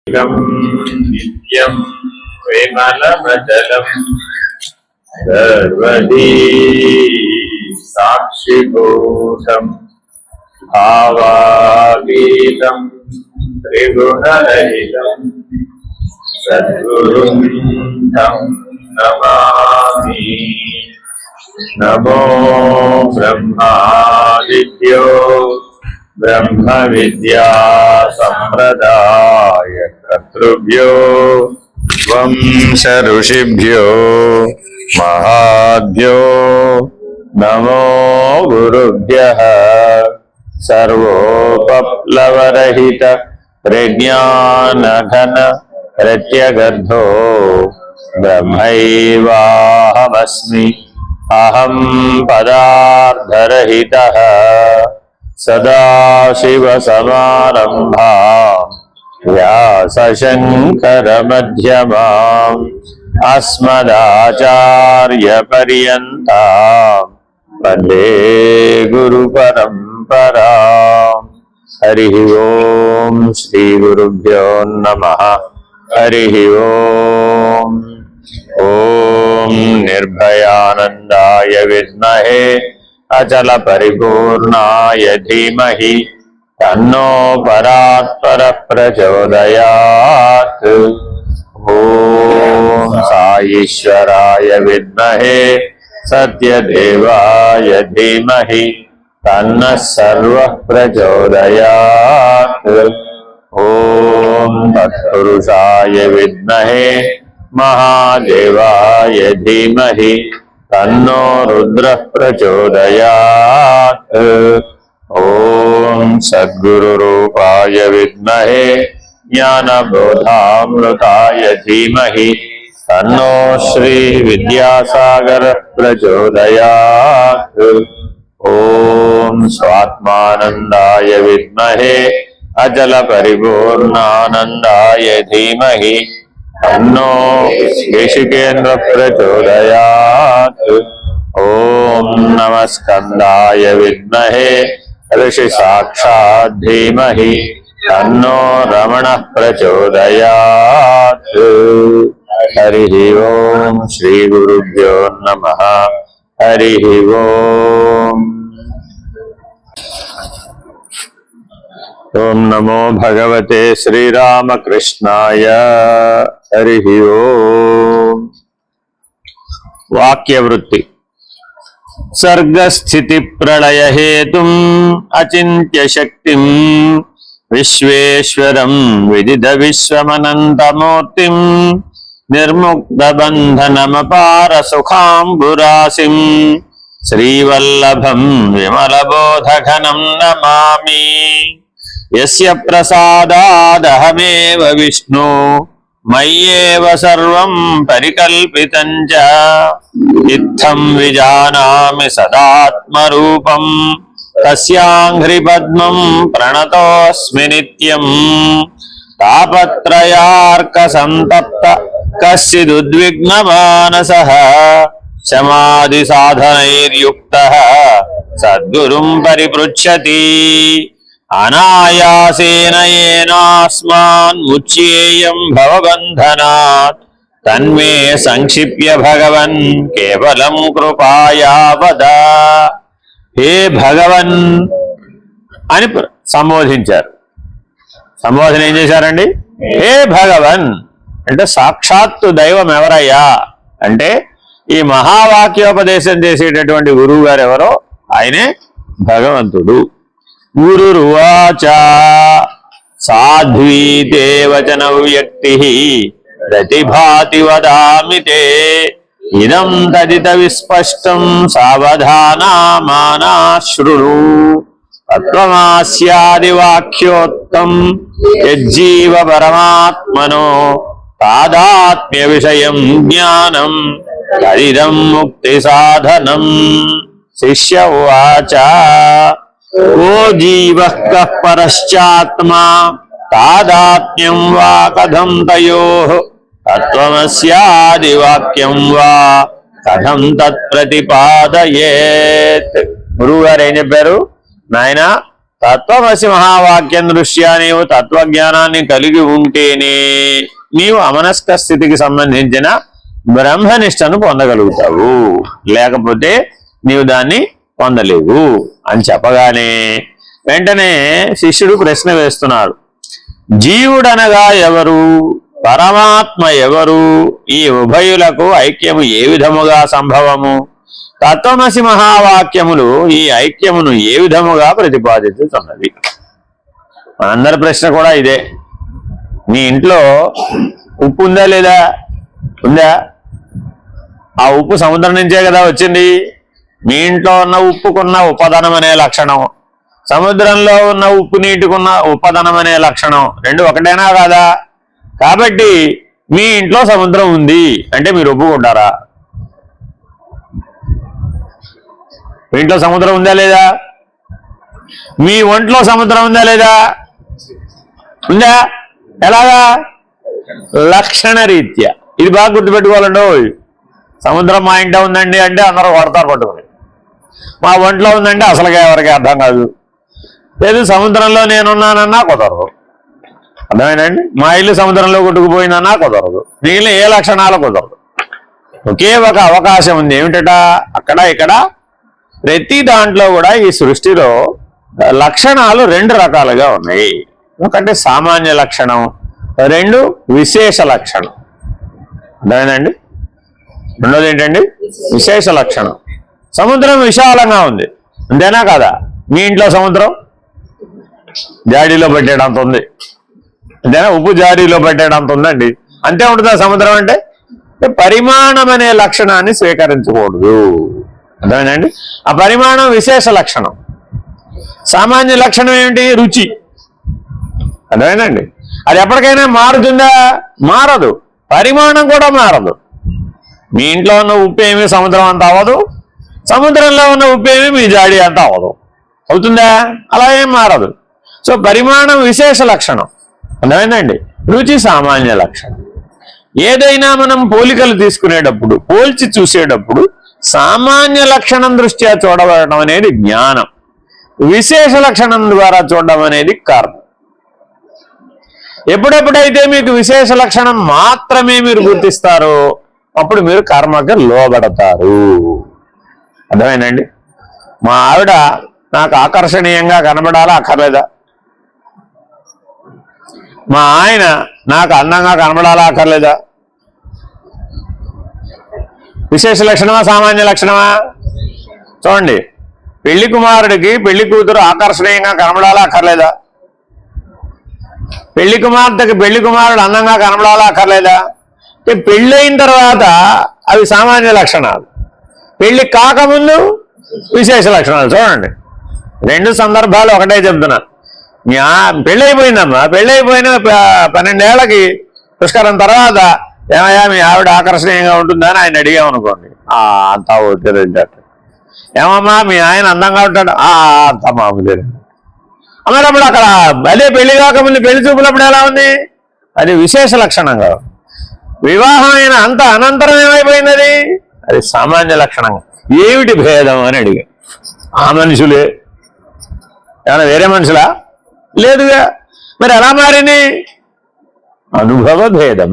नित्यं विमलमचलं सर्वदी साक्षिभूतं भावातीतं त्रिगुणरहितं सद्गुरुं तं नमामि। नमो ब्रह्मादित्यो ब्रह्म विद्या संप्रदाय कर्तृभ्यो वंश ऋषिभ्यो महाभ्यो नमो गुरुभ्यः। सर्वोपप्लवरहित प्रज्ञानघन प्रत्यगर्धो ब्रह्मैवाहमस्मि। अहं पदार्थरहितः सदाशिवसमारम्भाम् व्यासशङ्करमध्यमाम् अस्मदाचार्यपर्यन्ताम् वन्दे गुरुपरम्पराम्। हरिः ओम् श्रीगुरुभ्यो नमः। हरिः ओम्। ॐ निर्भयानन्दाय विद्महे अचल परिपूर्णाय धीमहि तन्नो परात्पर प्रचोदयात्। ॐ साईश्वराय विद्महे सत्यदेवाय धीमहि तन्नः सर्वः प्रचोदयात्। ॐ तत्पुरुषाय विद्महे महादेवाय धीमहि तन्नो रुद्रः प्रचोदयात्। ॐ सद्गुरुरूपाय विद्महे ज्ञानबोधामृताय धीमहि तन्नो श्रीविद्यासागरः प्रचोदयात्। ॐ स्वात्मानन्दाय विद्महे अचलपरिपूर्णानन्दाय धीमहि तन्नो ऋषिकेन्द्र प्रचोदयात्। ॐ नमस्कन्दाय विद्महे ऋषिसाक्षात् धीमहि तन्नो रमणः प्रचोदयात्। हरिः ओम् श्रीगुरुभ्यो नमः। हरिः ओम्। ओम नमो भगवते श्रीरामकृष्णाय। हरिः ओम्। वाक्यवृत्ति। सर्गस्थिति प्रलय हेतुम् अचिन्त्य शक्तिम् विश्वेश्वरम् विदित विश्वमनन्तमूर्तिम् निर्मुक्त बन्धनमपार सुखाम्बुराशिम् श्रीवल्लभम् विमलबोधघनम् नमामि। यस्य प्रसादादहमेव विष्णु मय्येव सर्वं परिकल्पितं च इत्थं विजानामि सदात्मरूपं तस्याङ्घ्रिपद्मं प्रणतोऽस्मि नित्यं। तापत्रयार्कसन्तप्त कश्चिदुद्विग्नमानसः समाधिसाधनैर्युक्तः सद्गुरुं परिपृच्छति। अनायासेन येनास्मान् मुच्येयं भवबन्धनात् तन्मे संक्षिप्य भगवन् केवलं कृपाया वद। हे భగవన్ అని సంబోధించారు. సంబోధన ఏం చేశారండి? హే భగవన్ అంటే సాక్షాత్తు దైవం ఎవరయ్యా అంటే ఈ మహావాక్యోపదేశం చేసేటటువంటి గురువు గారు ఎవరో ఆయనే భగవంతుడు. గురురువాచ సాధ్వీతే వచన వ్యక్తి ప్రతిభాతి వదామి తే ఇదం తదిత విస్పష్టం సావధానామానా శృణు. తత్వమాస్యాది వాక్యోక్తం యజ్జీవ పరమాత్మనో తాదాత్మ్య విషయం జ్ఞానం తదిదం ముక్తి సాధనం. శిష్య ఉవాచ ఓ జీవః కః పరశ్చాత్మా తాదాత్మ్యం వా కథం తయోః తత్వమస్యాది వాక్యం వా కథం తత్ప్రతిపాదయేత్. గురువు గారు ఏం చెప్పారు? నాయన తత్వమసి మహావాక్యం దృష్ట్యా నీవు తత్వజ్ఞానాన్ని కలిగి ఉంటేనే నీవు అమనస్క స్థితికి సంబంధించిన బ్రహ్మనిష్టను పొందగలుగుతావు, లేకపోతే నీవు దాన్ని పొందలేవు అని చెప్పగానే వెంటనే శిష్యుడు ప్రశ్న వేస్తున్నాడు. జీవుడనగా ఎవరు, పరమాత్మ ఎవరు, ఈ ఉభయులకు ఐక్యము ఏ విధముగా సంభవము, తత్వమసి మహావాక్యములు ఈ ఐక్యమును ఏ విధముగా ప్రతిపాదిస్తున్నది? మనందరి ప్రశ్న కూడా ఇదే. మీ ఇంట్లో ఉప్పు ఉందా లేదా? ఉందా? ఆ ఉప్పు సముద్రం నుంచే కదా వచ్చింది. మీ ఇంట్లో ఉన్న ఉప్పుకున్న ఉపదనం అనే లక్షణం, సముద్రంలో ఉన్న ఉప్పు నీటికున్న ఉపదనం అనే లక్షణం రెండు ఒకటేనా కాదా? కాబట్టి మీ ఇంట్లో సముద్రం ఉంది అంటే మీరు ఒప్పుకుంటారా? మీ ఇంట్లో సముద్రం ఉందా లేదా? మీ ఒంట్లో సముద్రం ఉందా లేదా? ఉందా? ఎలాగా? లక్షణ రీత్యా. ఇది బాగా గుర్తుపెట్టుకోవాలండి. సముద్రం మా ఇంట్లో ఉందండి అంటే అందరూ కొడతారు పట్టుకుని. మా ఒంట్లో ఉందంటే అసలుగా ఎవరికి అర్థం కాదు. లేదు సముద్రంలో నేనున్నానన్నా కుదరదు. అర్థమైందండి? మా ఇల్లు సముద్రంలో కొట్టుకుపోయిందన్నా కుదరదు. మిగిలిన ఏ లక్షణాలు కుదరదు. ఒకే ఒక అవకాశం ఉంది. ఏమిటట? అక్కడ ఇక్కడ ప్రతి దాంట్లో కూడా ఈ సృష్టిలో లక్షణాలు రెండు రకాలుగా ఉన్నాయి. ఒకటి సామాన్య లక్షణం, రెండు విశేష లక్షణం. అర్థమైందండి? రెండోది ఏంటండి? విశేష లక్షణం. సముద్రం విశాలంగా ఉంది, అంతేనా కాదా? మీ ఇంట్లో సముద్రం జాడీలో పెట్టేటంత ఉంది, అంతేనా? ఉప్పు జాడీలో పెట్టేటంత ఉందండి, అంతే ఉంటుందా సముద్రం అంటే? పరిమాణం అనే లక్షణాన్ని స్వీకరించకూడదు. అర్థమైందండి? ఆ పరిమాణం విశేష లక్షణం. సామాన్య లక్షణం ఏమిటి? రుచి. అర్థమైందండి? అది ఎప్పటికైనా మారుతుందా? మారదు. పరిమాణం కూడా మారదు. మీ ఇంట్లో ఉన్న ఉప్పు ఏమీ సముద్రం అంత అవ్వదు, సముద్రంలో ఉన్న ఉప్పు ఏమీ మీ జాడీ అంత అవ్వదు. అవుతుందా? అలా ఏం మారదు. సో పరిమాణం విశేష లక్షణం. అర్థమైందండి? రుచి సామాన్య లక్షణం. ఏదైనా మనం పోలికలు తీసుకునేటప్పుడు, పోల్చి చూసేటప్పుడు సామాన్య లక్షణం దృష్ట్యా చూడబడటం అనేది జ్ఞానం, విశేష లక్షణం ద్వారా చూడడం అనేది కర్మ. ఎప్పుడెప్పుడైతే మీకు విశేష లక్షణం మాత్రమే మీరు గుర్తిస్తారో అప్పుడు మీరు కర్మకి లోబడతారు. అర్థమైందండి? మా ఆవిడ నాకు ఆకర్షణీయంగా కనబడాలా అక్కర్లేదా? మా ఆయన నాకు అందంగా కనబడాలా అక్కర్లేదా? విశేష లక్షణమా సామాన్య లక్షణమా? చూడండి, పెళ్లి కుమారుడికి పెళ్లి కూతురు ఆకర్షణీయంగా కనబడాలా అక్కర్లేదా? పెళ్లి కుమార్తెకి పెళ్లి కుమారుడు అందంగా కనబడాలా అక్కర్లేదా? పెళ్ళైన తర్వాత అవి సామాన్య లక్షణాలు, పెళ్లి కాకముందు విశేష లక్షణాలు. చూడండి, రెండు సందర్భాలు ఒకటే చెప్తున్నా. పెళ్ళైపోయిందమ్మా, పెళ్ళైపోయిన 12 ఏళ్లకి పుష్కరం తర్వాత ఏమయ్యా మీ ఆవిడ ఆకర్షణీయంగా ఉంటుందా అని ఆయన అడిగామనుకోండి, అంతా వద్దు. ఏమమ్మా మీ ఆయన అందంగా ఉంటాడు, అంతా మామూలు. అన్నప్పుడు అక్కడ అదే పెళ్లి కాకముందు పెళ్లి చూపులప్పుడు ఎలా ఉంది? అది విశేష లక్షణంగా. వివాహం అయిన అంత అనంతరం ఏమైపోయింది? అది సామాన్య లక్షణంగా. ఏమిటి భేదం అని అడిగా. ఆ మనుషులే, ఏమైనా వేరే మనుషులా? లేదుగా. మరి ఎలా మారింది? అనుభవ భేదం,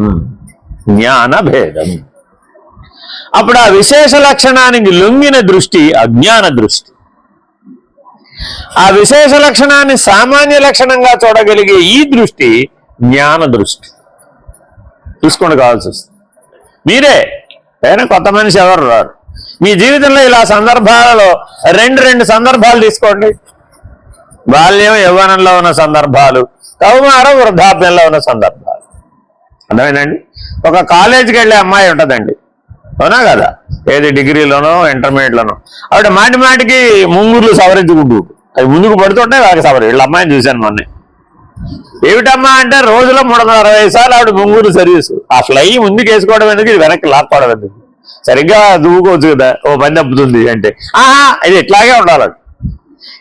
జ్ఞాన భేదం. అప్పుడు ఆ విశేష లక్షణానికి లొంగిన దృష్టి అజ్ఞాన దృష్టి. ఆ విశేష లక్షణాన్ని సామాన్య లక్షణంగా చూడగలిగే ఈ దృష్టి జ్ఞాన దృష్టి. చూసుకోండి, కావాల్సి వస్తుంది. మీరే అయినా కొత్త మనిషి ఎవరు రారు. మీ జీవితంలో ఇలా సందర్భాలలో రెండు సందర్భాలు తీసుకోండి. బాల్యం యవ్వనంలో ఉన్న సందర్భాలు, కౌమారం వృద్ధాప్యంలో ఉన్న సందర్భాలు. అర్థమైందండి? ఒక కాలేజీకి వెళ్ళే అమ్మాయి ఉంటుందండి, అవునా కదా? ఏది డిగ్రీలోనో ఇంటర్మీడియట్లోనో. ఆవిడ మాటికి ముంగుర్లు సవరించుకుంటూ అవి ముందుకు పడుతుంటే వాళ్ళకి సవరి. వీళ్ళ అమ్మాయిని చూశాను మొన్నే. ఏమిటమ్మా అంటే రోజులో 360 సార్లు ఆవిడ ముంగురు సర్వీసు. ఆ ఫ్లై ముందుకు వేసుకోవడం ఎందుకు, ఇది వెనక్కి లాక్కోవడం ఎందుకు? సరిగ్గా దూకోవచ్చు కదా, ఓ పని తప్పుతుంది అంటే. ఇది ఇట్లాగే ఉండాలి.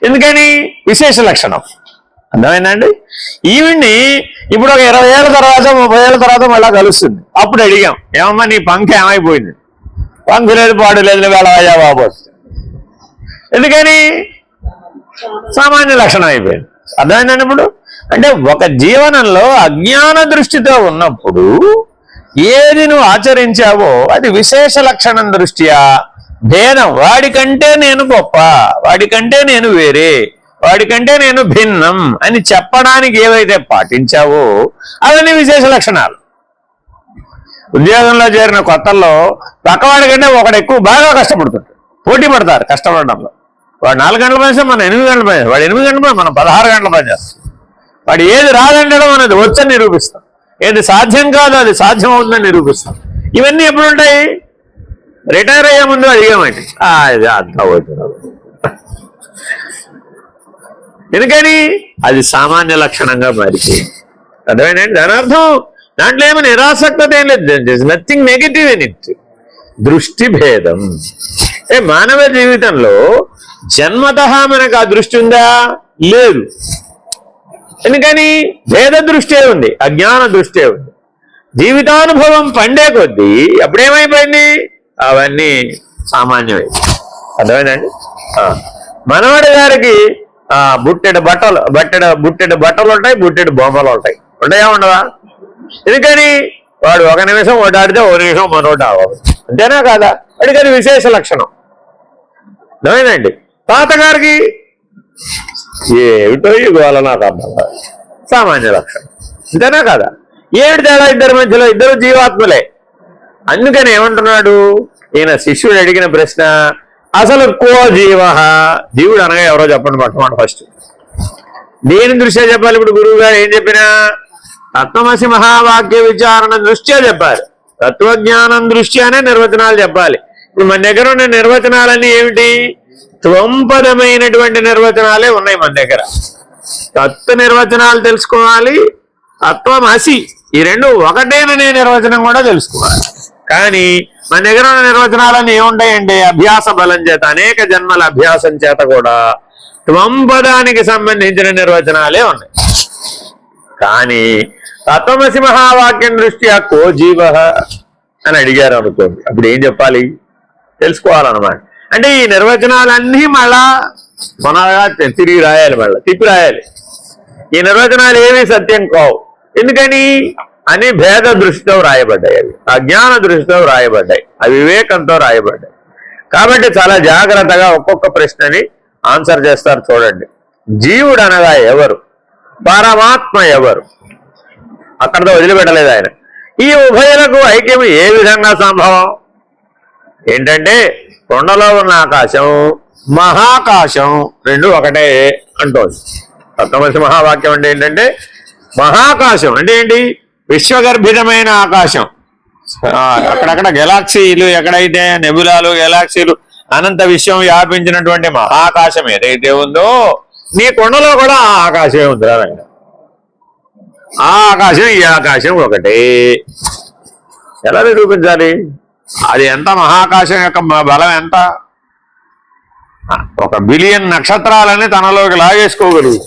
ఎందుకని? విశేష లక్షణం. అర్థమైందండి? ఈవిడ్ని ఇప్పుడు ఒక 20 ఏళ్ళ తర్వాత 30 ఏళ్ళ తర్వాత మళ్ళా కలుస్తుంది. అప్పుడు అడిగాం, ఏమమ్మా నీ పంఖ ఏమైపోయింది? పంఖ లేదు, పాడు లేదు, వెళ్ళవయ్యా బాబు. ఎందుకని? సామాన్య లక్షణం అయిపోయింది. అర్థమైందండి? ఇప్పుడు అంటే ఒక జీవనంలో అజ్ఞాన దృష్టితో ఉన్నప్పుడు ఏది నువ్వు ఆచరించావో అది విశేష లక్షణం దృష్ట్యా భేదం, వాడికంటే నేను గొప్ప, వాడికంటే నేను వేరే, వాడికంటే నేను భిన్నం అని చెప్పడానికి ఏవైతే పాటించావో అవన్నీ విశేష లక్షణాలు. ఉద్యోగంలో చేరిన కొత్తల్లో పక్కవాడి కంటే ఒకడు ఎక్కువ బాగా కష్టపడుతుంటాడు, పోటీ పడతారు కష్టపడడంలో. వాడు 4 గంటల పని చేస్తే మనం 8 గంటల పని చేస్తాం, వాడు 8 గంటల పని మనం 16 గంటల పని చేస్తాం. వాడు ఏది రాదండడం అనేది వచ్చని నిరూపిస్తాం, ఏది సాధ్యం కాదు అది సాధ్యం అవుతుందని నిరూపిస్తాం. ఇవన్నీ ఎప్పుడుంటాయి? రిటైర్ అయ్యే ముందు అడిగామండి, ఇది అర్థం అవుతుంది. ఎందుకని? అది సామాన్య లక్షణంగా మారిపోయింది. అర్థమైందండి? దాని అర్థం దాంట్లో ఏమో నిరాసక్తత ఏం లేదు, నథింగ్ నెగిటివ్ ఇన్ ఇట్. దృష్టి భేదం. మానవ జీవితంలో జన్మతః మనకు ఆ దృష్టి ఉందా? లేదు. ఎందుకని? భేద దృష్టే ఉంది, అజ్ఞాన దృష్టే ఉంది. జీవితానుభవం పండే కొద్దీ అప్పుడేమైపోయింది? అవన్నీ సామాన్యమైంది. అర్థమైందండి? మనవడి గారికి బుట్టెడు బట్టలు ఉంటాయి, బుట్టెడు బొమ్మలు ఉంటాయి. ఉంటాయా ఉండవా? ఎందుకని? వాడు 1 నిమిషం ఓటాడితే 1 నిమిషం మనోటి అవ్వదు. అంతేనా కాదా? వాడికి అది విశేష లక్షణం. అర్థమైందండి? తాతగారికి ఏమిటో ఈ గోళ నాకు అర్థం కాదు, సామాన్య లక్షణం. అంతేనా కాదా? ఏమిటి తేడా ఇద్దరి మధ్యలో? ఇద్దరు జీవాత్మలే. అందుకని ఏమంటున్నాడు ఈయన? శిష్యుడు అడిగిన ప్రశ్న అసలు కో జీవ, జీవుడు అనగా ఎవరో చెప్పండి పట్టమాట. ఫస్ట్ దేని దృష్ట్యా చెప్పాలి? ఇప్పుడు గురువు గారు ఏం చెప్పినా తత్వమసి మహావాక్య విచారణ దృష్ట్యా చెప్పాలి, తత్వజ్ఞానం దృష్ట్యానే నిర్వచనాలు చెప్పాలి. ఇప్పుడు మన దగ్గర ఉన్న నిర్వచనాలన్నీ ఏమిటి? త్వంపదమైనటువంటి నిర్వచనాలే ఉన్నాయి మన దగ్గర. తత్వ నిర్వచనాలు తెలుసుకోవాలి, తత్వమసి ఈ రెండు ఒకటేననే నిర్వచనం కూడా తెలుసుకోవాలి. కానీ మన దగ్గర ఉన్న నిర్వచనాలన్నీ ఏముంటాయంటే అభ్యాస బలం చేత, అనేక జన్మల అభ్యాసం చేత కూడా త్వంపదానికి సంబంధించిన నిర్వచనాలే ఉన్నాయి. కానీ తత్వమసి మహావాక్యం దృష్ట్యా కో జీవ అని అడిగారు అనుకోండి, అప్పుడు ఏం చెప్పాలి? తెలుసుకోవాలన్నమాట. అంటే ఈ నిర్వచనాలన్నీ మళ్ళా కొనగా తిరిగి రాయాలి, మళ్ళీ తిప్పి రాయాలి. ఈ నిర్వచనాలు ఏమీ సత్యం కావు. ఎందుకని? అని భేద దృష్టితో రాయబడ్డాయి, అవి అజ్ఞాన దృష్టితో రాయబడ్డాయి, అవి వివేకంతో రాయబడ్డాయి. కాబట్టి చాలా జాగ్రత్తగా ఒక్కొక్క ప్రశ్నని ఆన్సర్ చేస్తారు. చూడండి, జీవుడు అనగా ఎవరు? పరమాత్మ ఎవరు? అక్కడితో వదిలిపెట్టలేదు ఆయన. ఈ ఉభయులకు ఐక్యం ఏ విధంగా సంభవం? ఏంటంటే కొండలో ఉన్న ఆకాశం, మహాకాశం రెండు ఒకటే అంటోంది. తత్వమసి మహావాక్యం అంటే ఏంటంటే మహాకాశం అంటే ఏంటి? విశ్వగర్భితమైన ఆకాశం. అక్కడక్కడ గెలాక్సీలు, ఎక్కడైతే నెబులాలు, గెలాక్సీలు, అనంత విశ్వం వ్యాపించినటువంటి మహాకాశం ఏదైతే ఉందో నీ కొండలో కూడా ఆ ఆకాశమే ఉందిరా. ఆ ఆకాశం ఈ ఆకాశం ఒకటే. ఎలా నిరూపించాలి? అది ఎంత? మహాకాశం యొక్క బలం ఎంత? 1 బిలియన్ నక్షత్రాలని తనలోకి లాగేసుకోగలుగు,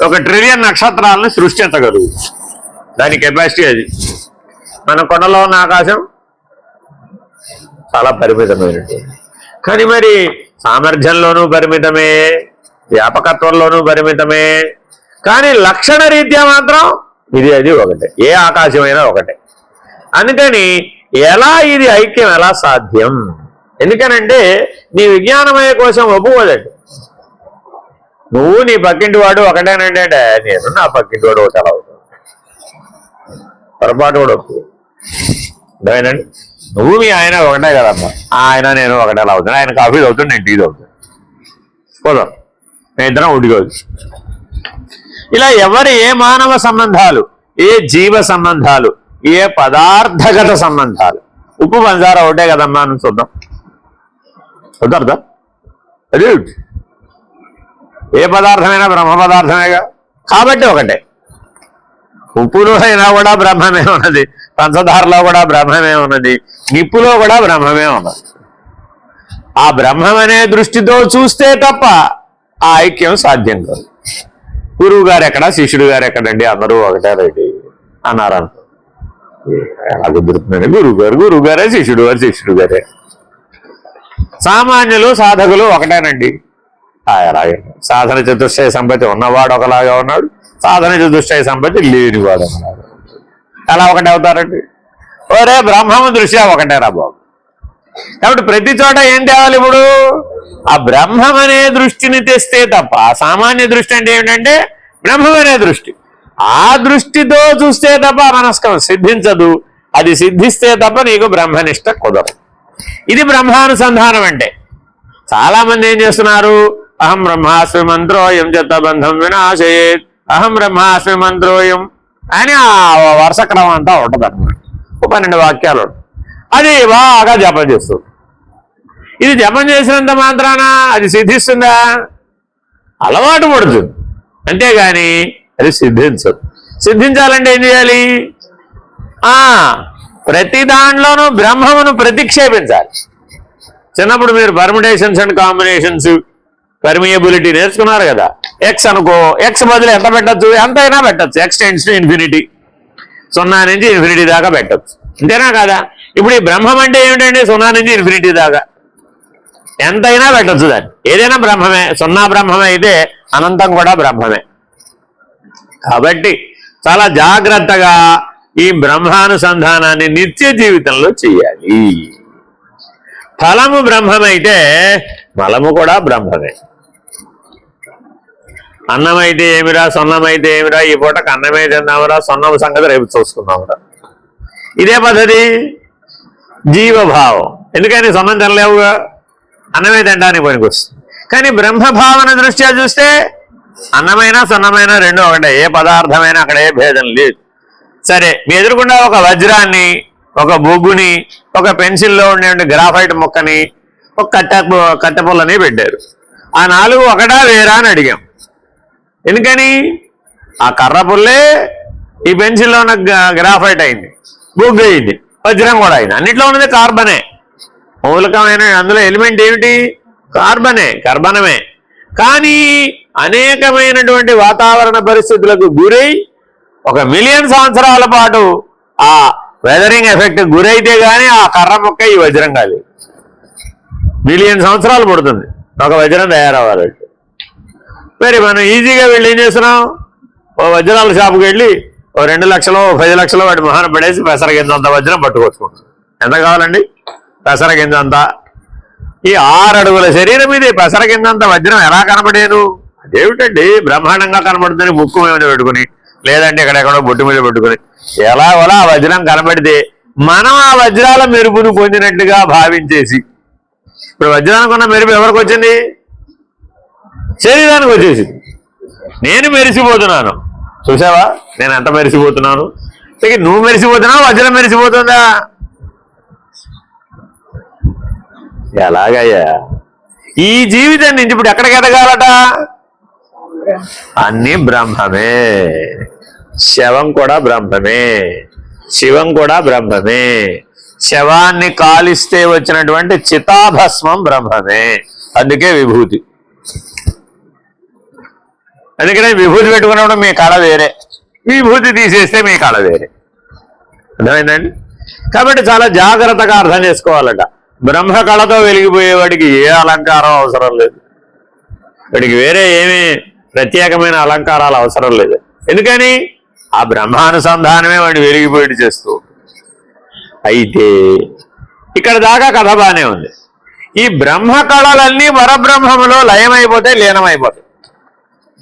1 ట్రిలియన్ నక్షత్రాలని సృష్టించగలుగు. దాని కెపాసిటీ అది. మన కొండలో ఉన్న ఆకాశం చాలా పరిమితమైనటువంటి, కానీ మరి సామర్థ్యంలోనూ పరిమితమే, వ్యాపకత్వంలోనూ పరిమితమే. కానీ లక్షణ రీత్యా మాత్రం ఇది అది ఒకటే, ఏ ఆకాశమైనా ఒకటే. అందుకని ఎలా ఇది ఐక్యం ఎలా సాధ్యం? ఎందుకనంటే నీ విజ్ఞానమయ కోసం ఒప్పుకోదండి. నువ్వు నీ పక్కింటి వాడు ఒకటేనంటే నేను నా పక్కింటి వాడు ఒకటి ఎలా అవుతావు? పొరపాటు కూడా ఒప్పు. అదేనండి, నువ్వు మీ ఆయన ఒకటే కదమ్మా, ఆయన నేను ఒకటే ఎలా అవుతాను? ఆయన కాఫీ అవుతుంది, నేను టీ అవుతాను, పోదాం, నేను ఇద్దరం ఉడికోదు. ఇలా ఎవరు ఏ మానవ సంబంధాలు, ఏ జీవ సంబంధాలు, ఏ పదార్థగత సంబంధాలు, ఉప్పు పంచదార ఒకటే కదమ్మా అని చూద్దాం. కుదరదా? అది ఏ పదార్థమైనా బ్రహ్మ పదార్థమేగా, కాబట్టి ఒకటే. ఉప్పులో అయినా కూడా బ్రహ్మమే ఉన్నది, పంచదారలో కూడా బ్రహ్మమే ఉన్నది, నిప్పులో కూడా బ్రహ్మమే ఉన్నది. ఆ బ్రహ్మం అనే దృష్టితో చూస్తే తప్ప ఆ ఐక్యం సాధ్యం కాదు. గురువు గారు ఎక్కడా, శిష్యుడు గారు ఎక్కడండి, అందరూ ఒకటే రెడ్డి అన్నారంట. ఎలా కుదురుతుందండి? గురువు గారే, శిష్యుడు గారే. సామాన్యులు సాధకులు ఒకటేనండి. అలాగే సాధన చతుష్టయ సంపత్తి ఉన్నవాడు ఒకలాగా ఉన్నాడు, సాధన చతుష్టయ సంపత్తి లేనివాడు ఉన్నాడు. అలా ఒకటే అవుతారండి? ఒరే బ్రహ్మము దృష్ట్యా ఒకటే రా బాబు. కాబట్టి ప్రతి చోట ఏం తేవాలి? ఇప్పుడు ఆ బ్రహ్మం అనే దృష్టిని తెస్తే తప్ప, సామాన్య దృష్టి అంటే ఏమిటంటే బ్రహ్మం అనే దృష్టి, ఆ దృష్టితో చూస్తే తప్ప మనస్కం సిద్ధించదు. అది సిద్ధిస్తే తప్ప నీకు బ్రహ్మనిష్ట కుదరదు. ఇది బ్రహ్మానుసంధానం అంటే. చాలా మంది ఏం చేస్తున్నారు? అహం బ్రహ్మాస్మి మంత్రోయం జతబంధం వినాశయేత్, అహం బ్రహ్మాస్మి మంత్రోయం అని ఆ వరుస క్రమం అంతా ఉంటుంది అన్నమాట. 12 వాక్యాలు అది బాగా జపం చేస్తుంది. ఇది జపం చేసినంత మాత్రాన అది సిద్ధిస్తుందా? అలవాటు పడుతుంది, అంతేగాని అది సిద్ధించదు. సిద్ధించాలంటే ఏం చేయాలి? ప్రతి దాంట్లోనూ బ్రహ్మమును ప్రతిక్షేపించాలి. చిన్నప్పుడు మీరు పర్మిటేషన్స్ అండ్ కాంబినేషన్స్, పర్మియబిలిటీ నేర్చుకున్నారు కదా. ఎక్స్ అనుకో, ఎక్స్ బదులు ఎంత పెట్టచ్చు? ఎంతైనా పెట్టచ్చు. ఎక్స్ టెండ్స్ టు ఇన్ఫినిటీ, 0 నుంచి ఇన్ఫినిటీ దాకా పెట్టచ్చు. అంతేనా కదా? ఇప్పుడు ఈ బ్రహ్మం అంటే ఏమిటండి? 0 నుంచి ఇన్ఫినిటీ దాకా ఎంతైనా పెట్టచ్చు. దాన్ని ఏదైనా బ్రహ్మమే. 0 బ్రహ్మమే అయితే అనంతం కూడా బ్రహ్మమే. కాబట్టి చాలా జాగ్రత్తగా ఈ బ్రహ్మానుసంధానాన్ని నిత్య జీవితంలో చెయ్యాలి. ఫలము బ్రహ్మమైతే మలము కూడా బ్రహ్మమే. అన్నమైతే ఏమిరా, సొన్నమైతే ఏమిరా, ఈ పూటకు అన్నమే తిందామరా, సొన్నము సంగతి రేపు చూసుకుందామరా. ఇదే పద్ధతి జీవభావం. ఎందుకని సొన్నం తినలేవుగా, అన్నమే తినడానికి పనికొస్తుంది. కానీ బ్రహ్మభావన దృష్ట్యా చూస్తే అన్నమైనా సొన్నమైనా రెండు ఒకటే, ఏ పదార్థమైనా అక్కడ ఏ భేదం లేదు. సరే, మీ ఎదురుకుండా ఒక వజ్రాన్ని, ఒక బొగ్గుని, ఒక పెన్సిల్లో ఉండే గ్రాఫైట్ ముక్కని, ఒక కట్టె పుల్లని పెట్టారు. ఆ 4 ఒకటా వేరా అని అడిగాం. ఎందుకని? ఆ కర్ర పుల్లే ఈ పెన్సిల్లో ఉన్న గ్రాఫైట్ అయింది, బొగ్గు అయింది, వజ్రం కూడా అయింది. అన్నిట్లో ఉన్నది కార్బనే. మౌలికమైన అందులో ఎలిమెంట్ ఏమిటి? కార్బనే, కర్బనమే. కానీ అనేకమైనటువంటి వాతావరణ పరిస్థితులకు గురై 1 మిలియన్ సంవత్సరాల పాటు ఆ వెదరింగ్ ఎఫెక్ట్ గురైతే గానీ ఆ కర్ర మొక్క ఈ వజ్రం కాలేదు. మిలియన్ సంవత్సరాలు పడుతుంది ఒక వజ్రం తయారవ్వాలంటే. మరి మనం ఈజీగా వెళ్ళి ఏం చేస్తున్నాం? ఓ వజ్రాల షాపుకి వెళ్ళి ఓ 2 లక్షలు 10 లక్షలు వాటి మొహాన పడేసి పెసరగింజంత వజ్రం పట్టుకొచ్చుకుంటాం. ఎంత కావాలండి? పెసరగింజంత. ఈ 6 అడుగుల శరీరం ఇది పెసరగింజంత వజ్రం ఎలా కనబడేను? అదేమిటండి బ్రహ్మాండంగా కనబడుతుంది, ముక్కు మీద పెట్టుకుని, లేదంటే ఎక్కడెక్కడో బొట్టు మీద పెట్టుకుని ఎలా ఆ వజ్రం కనబడితే మనం ఆ వజ్రాల మెరుపును పొందినట్టుగా భావించేసి, ఇప్పుడు వజ్రానికి ఉన్న మెరుపు ఎవరికి వచ్చింది? శరీరానికి వచ్చేసింది. నేను మెరిసిపోతున్నాను, చూసావా నేను ఎంత మెరిసిపోతున్నాను? నువ్వు మెరిసిపోతున్నావు, వజ్రం మెరిసిపోతుందా? ఎలాగయ్యా? ఈ జీవితం నుంచి ఇప్పుడు ఎక్కడికి ఎదగాలట? అన్ని బ్రహ్మమే. శవం కూడా బ్రహ్మమే, శివం కూడా బ్రహ్మమే. శవాన్ని కాలిస్తే వచ్చినటువంటి చితాభస్మం బ్రహ్మమే. అందుకే విభూతి. అందుకనే విభూతి పెట్టుకున్నప్పుడు మీ కళ వేరే, విభూతి తీసేస్తే మీ కళ వేరే. అర్థమైందండి? కాబట్టి చాలా జాగ్రత్తగా అర్థం చేసుకోవాలట. బ్రహ్మ కళతో వెలిగిపోయేవాడికి ఏ అలంకారం అవసరం లేదు, వాడికి వేరే ఏమీ ప్రత్యేకమైన అలంకారాలు అవసరం లేదు. ఎందుకని? ఆ బ్రహ్మానుసంధానమే వాడిని వెలిగిపోయేట్టు చేస్తూ. అయితే ఇక్కడ దాకా కథ బానే ఉంది. ఈ బ్రహ్మ కళలన్నీ పరబ్రహ్మములో లయమైపోతాయి, లీనమైపోతాయి,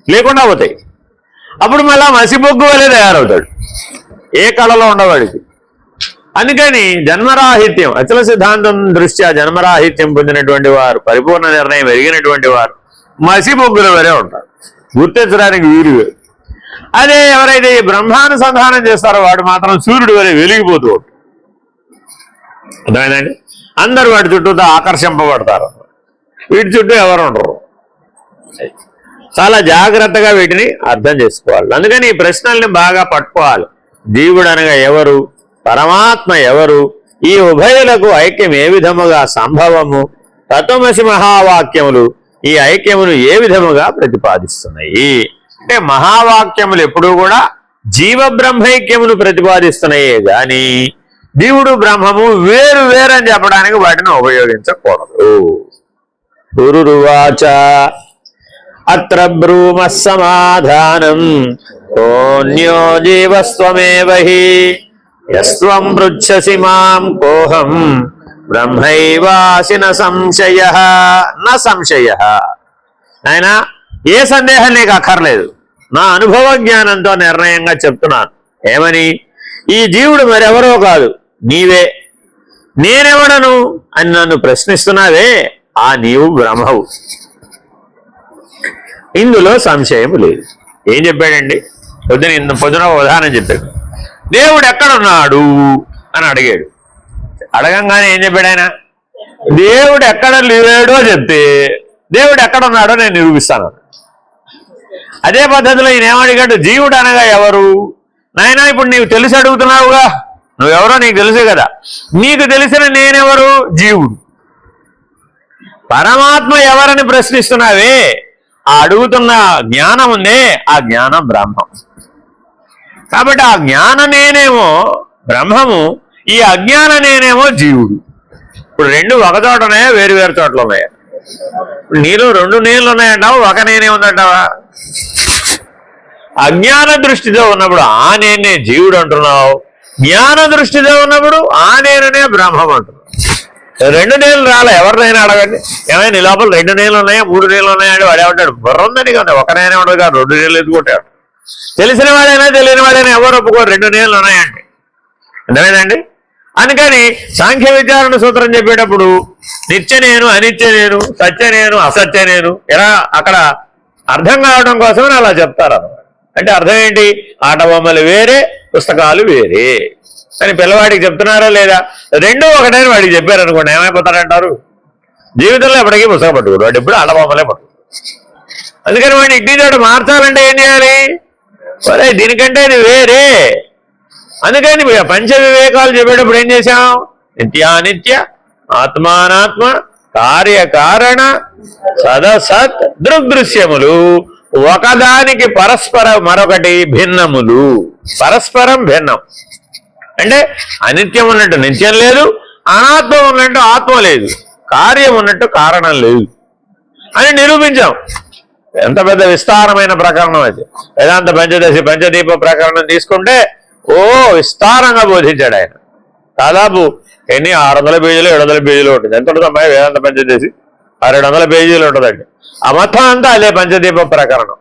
లేకుండా పోతాయి. అప్పుడు మళ్ళా మసిబొగ్గు వలె తయారవుతాడు, ఏ కళలో ఉండవాడికి. అందుకని జన్మరాహిత్యం, అచల సిద్ధాంతం దృష్ట్యా జన్మరాహిత్యం పొందినటువంటి వారు, పరిపూర్ణ నిర్ణయం ఎరిగినటువంటి వారు మసిబొగ్గుల వలె ఉంటారు, గుర్తించడానికి వీలు. అదే ఎవరైతే ఈ బ్రహ్మానుసంధానం చేస్తారో వాడు మాత్రం సూర్యుడు వలె వెలిగిపోతూ ఉంటాడు. అర్థమైందండి? అందరూ వాటి చుట్టూతో ఆకర్షింపబడతారు, వీటి చుట్టూ ఎవరు ఉండరు. చాలా జాగ్రత్తగా వీటిని అర్థం చేసుకోవాలి. అందుకని ఈ ప్రశ్నల్ని బాగా పట్టుకోవాలి. జీవుడు అనగా ఎవరు, పరమాత్మ ఎవరు, ఈ ఉభయులకు ఐక్యం ఏ విధముగా సంభవము, తత్వమసి మహావాక్యములు ఈ ఐక్యమును ఏ విధముగా ప్రతిపాదిస్తున్నాయి. అంటే మహావాక్యములు ఎప్పుడూ కూడా జీవ బ్రహ్మైక్యమును ప్రతిపాదిస్తున్నాయే గాని జీవుడు బ్రహ్మము వేరు వేరని చెప్పడానికి వాటిని ఉపయోగించకూడదు. గురురువాచ అత్ర బ్రూమః సమాధానం కోన్యో జీవస్త్వమేవ హి యస్త్వం పృచ్ఛసి మాం కోహం బ్రహ్మైవాసి న సంశయః. న సంశయః. నాయన ఏ సందేహం నీకు అక్కర్లేదు, నా అనుభవ జ్ఞానంతో నిర్ణయంగా చెప్తున్నాను. ఏమని? ఈ జీవుడు మరెవరో కాదు, నీవే. నేనెవడను అని నన్ను ప్రశ్నిస్తున్నావే, ఆ నీవు బ్రహ్మవు. ఇందులో సంశయం లేదు. ఏం చెప్పాడండి? పొద్దున ఉదాహరణ చెప్పాడు. దేవుడు ఎక్కడున్నాడు అని అడిగాడు. అడగంగానే ఏం చెప్పాడు ఆయన? దేవుడు ఎక్కడ లేడో చెప్తే దేవుడు ఎక్కడున్నాడో నేను నిరూపిస్తాను. అదే పద్ధతిలో ఈయన ఏమడిగాడు? జీవుడు అనగా ఎవరు? నాయనా ఇప్పుడు నీవు తెలిసి అడుగుతున్నావుగా, నువ్వెవరో నీకు తెలుసు కదా. నీకు తెలిసిన నేనెవరు? జీవుడు. పరమాత్మ ఎవరని ప్రశ్నిస్తున్నావే, ఆ అడుగుతున్న జ్ఞానం ఉందే, ఆ జ్ఞానం బ్రహ్మం. కాబట్టి ఆ జ్ఞాన నేనేమో బ్రహ్మము, ఈ అజ్ఞాన నేనేమో జీవుడు. ఇప్పుడు రెండు ఒక చోట ఉన్నాయా, వేరు వేరు చోట్ల ఉన్నాయా? నీలో రెండు నేళ్ళు ఉన్నాయంటావా, ఒక నేనే ఉందంటావా? అజ్ఞాన దృష్టితో ఉన్నప్పుడు ఆ నేనే జీవుడు అంటున్నావు, జ్ఞాన దృష్టితో ఉన్నప్పుడు ఆ నేననే బ్రహ్మం అంటున్నావు. రెండు నేళ్ళు రాలే. ఎవరినైనా అడగండి, ఏమైనా నీ లోపల రెండు నేళ్ళు ఉన్నాయా, మూడు నేళ్ళు ఉన్నాయా అంటే వాడేమంటాడు? బుర్రందని కదా, ఒక నేనే ఉండదు కాదు, రెండు నేళ్ళు ఎత్తుకుంటాడు. తెలిసిన వాడైనా తెలియని వాడైనా ఎవరు ఒప్పుకోరు రెండు నేళ్ళు ఉన్నాయండి. అర్థమైందండి? అందుకని సాంఖ్య విచారణ సూత్రం చెప్పేటప్పుడు నిత్య నేను, అనిత్య నేను, సత్య నేను, అసత్య నేను ఇలా అక్కడ అర్థం కావడం కోసమని అలా చెప్తారు. అంటే అర్థం ఏంటి? ఆట బొమ్మలు వేరే, పుస్తకాలు వేరే అని పిల్లవాడికి చెప్తున్నారా లేదా? రెండూ ఒకటైన వాడికి చెప్పారనుకోండి, ఏమైపోతారంటారు? జీవితంలో ఎప్పటికీ పుస్తకం పట్టుకోడు, వాడు ఎప్పుడు ఆట బొమ్మలే పట్టుకోడు. అందుకని వాడిని ఇంటి చోట మార్చాలంటే ఏం చేయాలి? సరే దీనికంటే ఇది వేరే. అందుకని పంచ వివేకాలు చెప్పేటప్పుడు ఏం చేశాం? నిత్యానిత్య, ఆత్మానాత్మ, కార్యకారణ, సదసత్, దృగ్దృశ్యములు ఒకదానికి పరస్పర మరొకటి భిన్నములు. పరస్పరం భిన్నం అంటే అనిత్యం ఉన్నట్టు నిత్యం లేదు, అనాత్మ ఉన్నట్టు ఆత్మ లేదు, కార్యం ఉన్నట్టు కారణం లేదు అని నిరూపించాం. ఎంత పెద్ద విస్తారమైన ప్రకరణం అది. వేదాంత పంచదశి పంచదీప ప్రకరణం తీసుకుంటే విస్తారంగా బోధించాడు ఆయన. దాదాపు ఎన్ని 600 పేజీలు 700 పేజీలు ఉంటుంది. ఎంత ఉంటుంది అమ్మాయి వేదాంత పంచదశి? 700 పేజీలు ఉంటుందండి. ఆ మొత్తం అంతా అదే పంచదీప ప్రకరణం.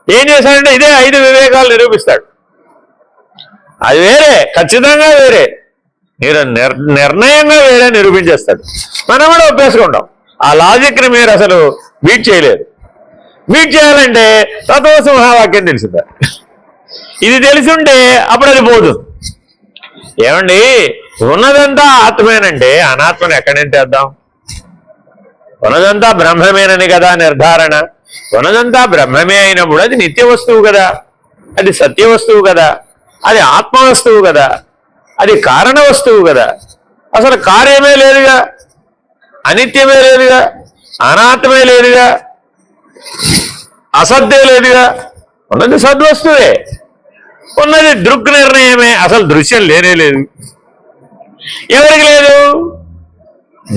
ఏం చేశాడంటే ఇదే 5 వివేకాలు నిరూపిస్తాడు. అది వేరే, ఖచ్చితంగా వేరే, మీరు నిర్ణయంగా వేరే నిరూపించేస్తాడు. మనం కూడా ఒప్పేసుకుంటాం. ఆ లాజిక్ని మీరు అసలు బీట్ చేయలేరు. బీట్ చేయాలంటే తత్వసింహావాక్యం తెలిసిందా? ఇది తెలిసి ఉంటే అప్పుడు అది పోదు. ఏమండి, ఉన్నదంతా ఆత్మేనంటే అనాత్మను ఎక్కడి నుంచి తెద్దాం? ఉన్నదంతా బ్రహ్మమేనని కదా నిర్ధారణ. ఉన్నదంతా బ్రహ్మమే అయినప్పుడు అది నిత్య వస్తువు కదా, అది సత్య వస్తువు కదా, అది ఆత్మ వస్తువు కదా, అది కారణ వస్తువు కదా. అసలు కార్యమే లేదుగా, అనిత్యమే లేదుగా, అనాత్మే లేదుగా, అసత్యం లేదుగా. ఉన్నది సద్వస్తువే, ఉన్నది దృక్ నిర్ణయమే. అసలు దృశ్యం లేనే లేదు. ఎవరికి లేదు?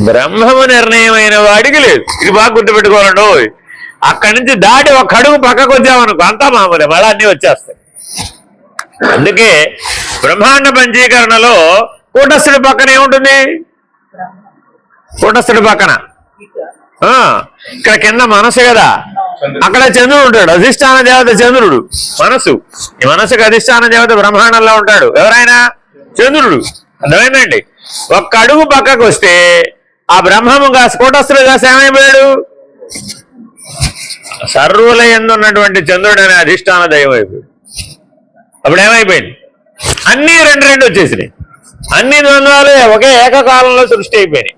బ్రహ్మము నిర్ణయమైన వాడికి లేదు. ఇది బాగా గుర్తుపెట్టుకోవాలండి. అక్కడి నుంచి దాటి ఒక అడుగు పక్కకు వచ్చామనుకో అంతా మామూలే, మళ్ళీ అన్నీ వచ్చేస్తాయి. అందుకే బ్రహ్మాండ పంచీకరణలో కూటస్థుడి పక్కన ఏముంటుంది? కూటస్థుడి పక్కన ఇక్కడ కింద మనసు కదా, అక్కడ చంద్రుడు ఉంటాడు. అధిష్టాన దేవత చంద్రుడు. మనసు, ఈ మనసుకు అధిష్టాన దేవత బ్రహ్మాండంలో ఉంటాడు. ఎవరైనా చంద్రుడు. అర్థమైందండి? ఒక్క అడుగు పక్కకు వస్తే ఆ బ్రహ్మము కూటస్థుడు కాస్త ఏమైపోయాడు? సర్వుల యందు ఉన్నటువంటి చంద్రుడు అనే అధిష్టాన దైవం అయిపోయాడు. అప్పుడు ఏమైపోయింది? అన్నీ రెండు వచ్చేసినాయి. అన్ని ద్వంద్వాలు ఒకే ఏకకాలంలో సృష్టి అయిపోయినాయి.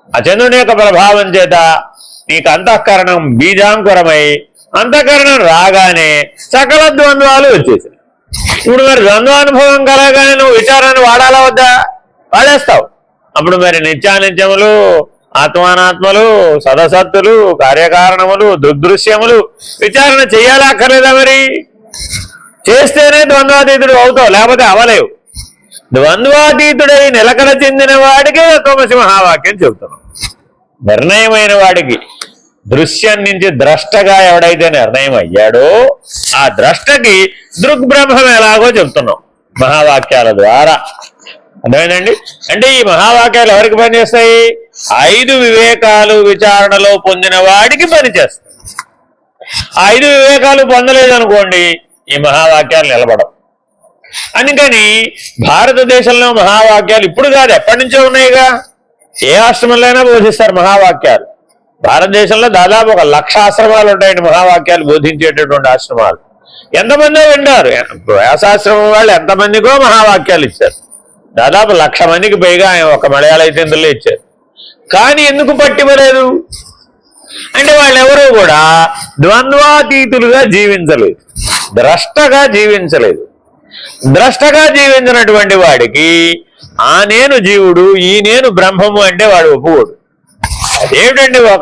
ఆ చంద్రుని యొక్క ప్రభావం చేత నీకు అంతఃకరణం బీజాంకురమై అంతఃకరణం రాగానే సకల ద్వంద్వాలు వచ్చేసినాయి. ఇప్పుడు మరి ద్వంద్వానుభవం కలగానే నువ్వు విచారాన్ని వాడాలా వద్దా? వాడేస్తావు. అప్పుడు మరి నిత్యానిత్యములు, ఆత్మానాత్మలు, సదసత్తులు, కార్యకారణములు, దృగ్దృశ్యములు విచారణ చెయ్యాలా అక్కర్లేదా? మరి చేస్తేనే ద్వంద్వాతీతుడు అవుతావు, లేకపోతే అవలేవు. ద్వంద్వాతీతుడై నిలకడ చెందిన వాడికే తత్వమసి మహావాక్యం చెబుతున్నాం. నిర్ణయమైన వాడికి దృశ్యం నుంచి ద్రష్టగా ఎవడైతే నిర్ణయం అయ్యాడో ఆ ద్రష్టకి దృగ్బ్రహ్మం ఎలాగో చెప్తున్నాం మహావాక్యాల ద్వారా. అర్థమైందండి? అంటే ఈ మహావాక్యాలు ఎవరికి పనిచేస్తాయి? 5 వివేకాలు విచారణలో పొందిన వాడికి పనిచేస్తాయి. 5 వివేకాలు పొందలేదనుకోండి ఈ మహావాక్యాలు నిలబడవు. అందుకని భారతదేశంలో మహావాక్యాలు ఇప్పుడు కాదు, ఎప్పటి నుంచో ఉన్నాయిగా. ఏ ఆశ్రమంలో బోధిస్తారు మహావాక్యాలు. భారతదేశంలో దాదాపు 1,00,000 ఆశ్రమాలు ఉంటాయండి, మహావాక్యాలు బోధించేటటువంటి ఆశ్రమాలు. ఎంతమందో వింటారు. వ్యాసాశ్రమం వాళ్ళు ఎంతమందికో మహావాక్యాలు ఇచ్చారు. దాదాపు 1,00,000 మందికి పైగా ఆయన ఒక మలయాళ ఇతరులే ఇచ్చారు. కానీ ఎందుకు పట్టివ్వలేదు అంటే వాళ్ళెవరూ కూడా ద్వంద్వాతీతులుగా జీవించలేదు, ద్రష్టగా జీవించలేదు. ద్రష్టగా జీవించినటువంటి వాడికి ఆ నేను జీవుడు, ఈ నేను బ్రహ్మము అంటే వాడు ఒప్పుకోడు. అదేమిటండి ఓ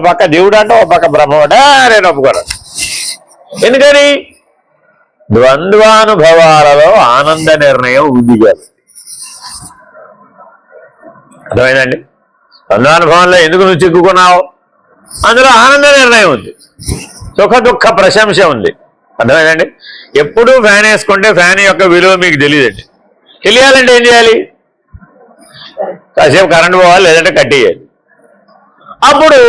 పక్క జీవుడు అంటే ఓ పక్క బ్రహ్మం అంటే నేను ఒప్పుకోను. ఎందుకని? ద్వంద్వానుభవాలలో ఆనంద నిర్ణయం ఉంది కాదు. అర్థమైందండి? ద్వంద్వానుభవంలో ఎందుకు నువ్వు చిక్కుకున్నావు? అందులో ఆనంద నిర్ణయం ఉంది, సుఖ దుఃఖ ప్రశంస ఉంది. అర్థమైందండి? ఎప్పుడూ ఫ్యాన్ వేసుకుంటే ఫ్యాన్ యొక్క విలువ మీకు తెలియదండి. తెలియాలంటే ఏం చేయాలి? కాసేపు కరెంట్ పోవాలి, లేదంటే కట్టేయాలి. అప్పుడు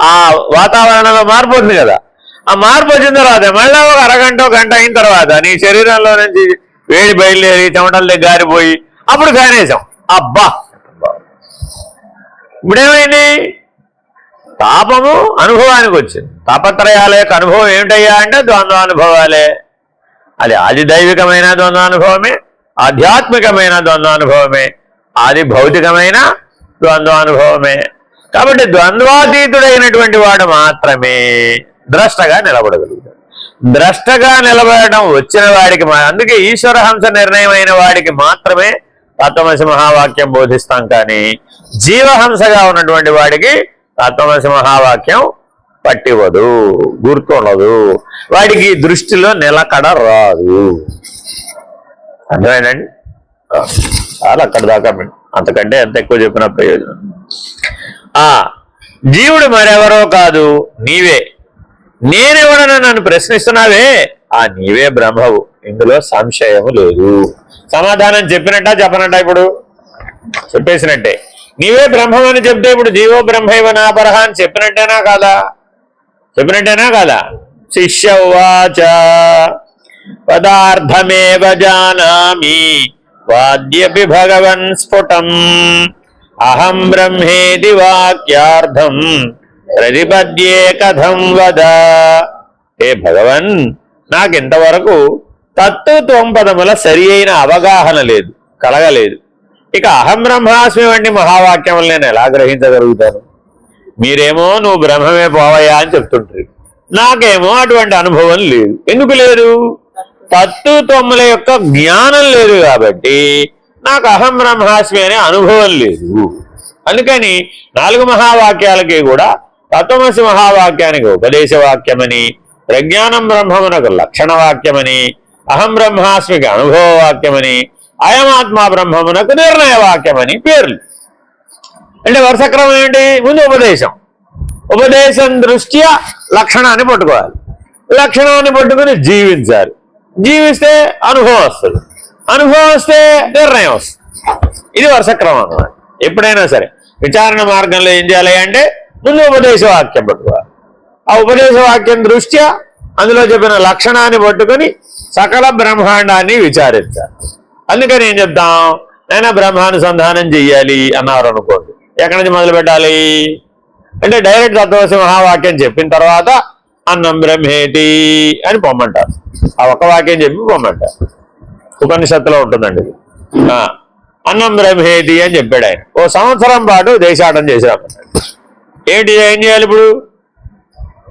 ఆ వాతావరణంలో మార్పు ఉంది కదా. ఆ మార్పు వచ్చిన తర్వాత మళ్ళీ ఒక అరగంట గంట అయిన తర్వాత నీ శరీరంలో నుంచి వేడి బయలుదేరి చెమటలు గారిపోయి అప్పుడు ఫ్యాన్ వేసాం. అబ్బా, ఇప్పుడేమైంది? తాపము అనుభవానికి వచ్చింది. తాపత్రయాల యొక్క అనుభవం ఏమిటయ్యా అంటే ద్వంద్వానుభవాలే. అది ఆది దైవికమైన ద్వంద్వానుభవమే, ఆధ్యాత్మికమైన ద్వంద్వానుభవమే, ఆది భౌతికమైన ద్వంద్వానుభవమే. కాబట్టి ద్వంద్వాతీతుడైనటువంటి వాడు మాత్రమే ద్రష్టగా నిలబడగలుగుతాడు. ద్రష్టగా నిలబడడం వచ్చిన వాడికి, అందుకే ఈశ్వరహంస నిర్ణయం అయిన వాడికి మాత్రమే తత్వమసి మహావాక్యం బోధిస్తాం. కానీ జీవహంసగా ఉన్నటువంటి వాడికి తత్వమసి మహావాక్యం పట్టివ్వదు, గుర్తుండదు, వాడికి దృష్టిలో నిలకడ రాదు. అర్థమైందండి? చాలా అక్కడ దాకా, అంతకంటే ఎంత ఎక్కువ చెప్పిన ప్రయోజనం. జీవుడు మరెవరో కాదు, నీవే. నేనెవడని నన్ను ప్రశ్నిస్తున్నావే, ఆ నీవే బ్రహ్మవు, ఇందులో సంశయము లేదు. సమాధానం చెప్పినట్ట చెప్పనట్ట? ఇప్పుడు చెప్పేసినట్టే. నీవే బ్రహ్మమని చెప్తే ఇప్పుడు జీవో బ్రహ్మైవ నాపరహ అని చెప్పినట్టేనా కాదా? చెప్పినట్టేనా కాదా? శిష్య ఉవాచ పదార్థమేవ జానామి వాద్యపి భగవన్ స్ఫుటం అహం బ్రహ్మేది వాక్యార్థం ప్రతిపద్యే కథం వద. ఏ భగవన్, నాకింతవరకు తత్వం పదముల సరి అయిన అవగాహన లేదు, కలగలేదు. ఇక అహం బ్రహ్మాస్మి వంటి మహావాక్యములు నేను ఎలా గ్రహించగలుగుతాను? మీరేమో నువ్వు బ్రహ్మమే పోవయ్యా అని చెప్తుంటారు, నాకేమో అటువంటి అనుభవం లేదు. ఎందుకు లేదు? తత్వముల యొక్క జ్ఞానం లేదు కాబట్టి నాకు అహం బ్రహ్మాస్మి అనే అనుభవం లేదు. అందుకని 4 మహావాక్యాలకి కూడా తత్వమసి మహావాక్యానికి ఉపదేశ వాక్యమని, ప్రజ్ఞానం బ్రహ్మమునకు లక్షణ వాక్యమని, అహం బ్రహ్మాస్మికి అనుభవ వాక్యమని, అయమాత్మా బ్రహ్మమునకు నిర్ణయ వాక్యమని పేర్లు. అంటే వరుసక్రమం ఏంటి? ముందు ఉపదేశం, ఉపదేశం దృష్ట్యా లక్షణాన్ని పట్టుకోవాలి, లక్షణాన్ని పట్టుకుని జీవించాలి, జీవిస్తే అనుభవం వస్తుంది, అనుభవం వస్తే నిర్ణయం వస్తుంది. ఇది వరుసక్రమం అన్నమాట. ఎప్పుడైనా సరే విచారణ మార్గంలో ఏం చేయాలి అంటే ముందు ఉపదేశ వాక్యం పట్టుకోవాలి, ఆ ఉపదేశ వాక్యం దృష్ట్యా అందులో చెప్పిన లక్షణాన్ని పట్టుకుని సకల బ్రహ్మాండాన్ని విచారించాలి. అందుకని ఏం చెప్తాం? నైనా బ్రహ్మానుసంధానం చెయ్యాలి అన్నారు అనుకోండి, ఎక్కడి నుంచి మొదలు పెట్టాలి అంటే డైరెక్ట్ తత్వమసి మహావాక్యం చెప్పిన తర్వాత అన్నం బ్రహ్మేతి అని పొమ్మంటారు. ఆ ఒక్క వాక్యం చెప్పి పొమ్మంటారు. ఉపనిషత్తులో ఉంటుందండి ఇది. అన్నం బ్రహ్మేతి అని చెప్పాడు ఆయన. ఓ సంవత్సరం పాటు దేశాటం చేశామన్నాడు. ఏం చేయాలి ఇప్పుడు?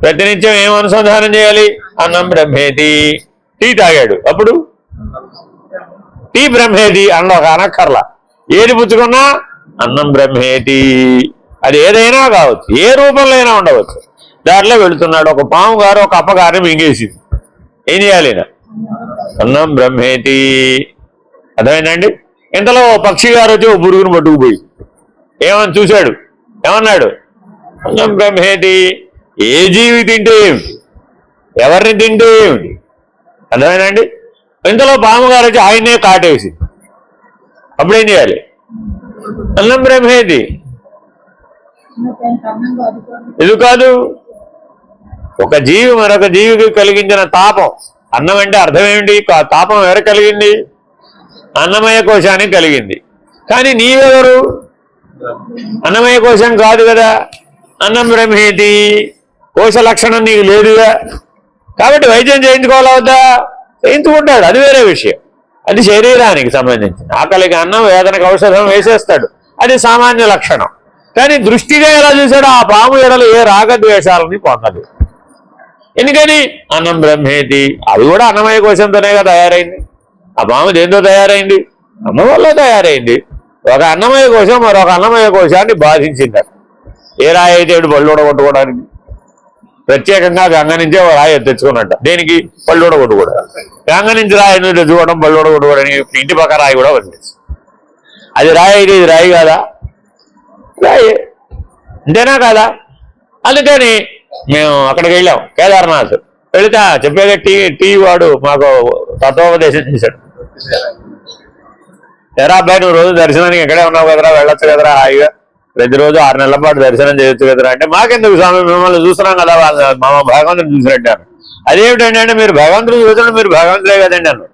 ప్రతినిత్యం ఏం అనుసంధానం చేయాలి? అన్నం బ్రహ్మేతి. టీ తాగాడు, అప్పుడు టీ బ్రహ్మేతి అన్న ఒక అనక్కర్లా, ఏది పుచ్చుకున్నా అన్నం బ్రహ్మేతి. అది ఏదైనా కావచ్చు, ఏ రూపంలో అయినా ఉండవచ్చు. దారిలో వెళుతున్నాడు, ఒక పాము గారు ఒక అప్పగారిని మింగేసింది, ఏం చేయాలి? అన్నం బ్రహ్మేతి. అర్థమైందండి? ఇంతలో పక్షి గారు వచ్చి ఓ పురుగును పట్టుకుపోయి ఏమని చూశాడు, ఏమన్నాడు? అన్నం బ్రహ్మేతి. ఏ జీవి తింటే ఏమిటి, ఎవరిని తింటే ఏమిటి, అర్థమేనండి. ఇంతలో పాము గారు వచ్చి ఆయనే కాటేసి అప్పుడేం చేయాలి? అన్నం బ్రహ్మేది. ఇది కాదు, ఒక జీవి మరొక జీవికి కలిగించిన తాపం. అన్నం అంటే అర్థం ఏమిటి? తాపం ఎవరు కలిగింది? అన్నమయ కోశానికి కలిగింది. కానీ నీవెవరు? అన్నమయ కోశం కాదు కదా. అన్నం బ్రహ్మేతి, కోశ లక్షణం నీకు లేదుగా. కాబట్టి వైద్యం చేయించుకోవాలా వద్దా? చేయించుకుంటాడు, అది వేరే విషయం. అది శరీరానికి సంబంధించి. ఆకలికి అన్నం, వేదనకు ఔషధం వేసేస్తాడు, అది సామాన్య లక్షణం. కానీ దృష్టిగా ఎలా చూశాడు? ఆ పాము ఎడలు ఏ రాగద్వేషాలని పొందదు. ఎందుకని? అన్నం బ్రహ్మేతి. అది కూడా అన్నమయ కోశంతోనేగా తయారైంది. ఆ పాము దేంతో తయారైంది? అన్నం వల్ల తయారైంది. ఒక అన్నమయ కోశం మరొక అన్నమయ కోశాన్ని బాధించింది. ఏ రాయి అయితే పళ్ళు కొట్టుకోవడానికి ప్రత్యేకంగా గంగ నుంచే రాయి తెచ్చుకున్నట్ట. దేనికి? పళ్ళు కొట్టుకోవడానికి. గంగ నుంచి రాయిని తెచ్చుకోవడం, పళ్ళు కొట్టుకోవడానికి ఇంటి పక్క రాయి కూడా పనిచేస్తుంది. అది రాయి అయితే ఇది రాయి కాదా? రాయి అంతేనా కాదా? అందుకని మేము అక్కడికి వెళ్ళాం, కేదార్నాథ్. వెళితే చెప్పేగా టీ వాడు మాకు తత్వోపదేశం చేశాడు. ఎరా అబ్బాయి, నువ్వు రోజు దర్శనానికి ఎక్కడే ఉన్నావు కదరా, వెళ్ళొచ్చు కదరా హాయిగా, ప్రతిరోజు 6 నెలల పాటు దర్శనం చేయొచ్చు కదరా అంటే, మాకెందుకు స్వామి, మిమ్మల్ని చూస్తున్నాం కదా, మా భగవంతుని చూసినట్టు అన్నాడు. అదేమిటండి అంటే, మీరు భగవంతుని చూసినట్టు మీరు భగవంతులే కదండి అన్నాడు.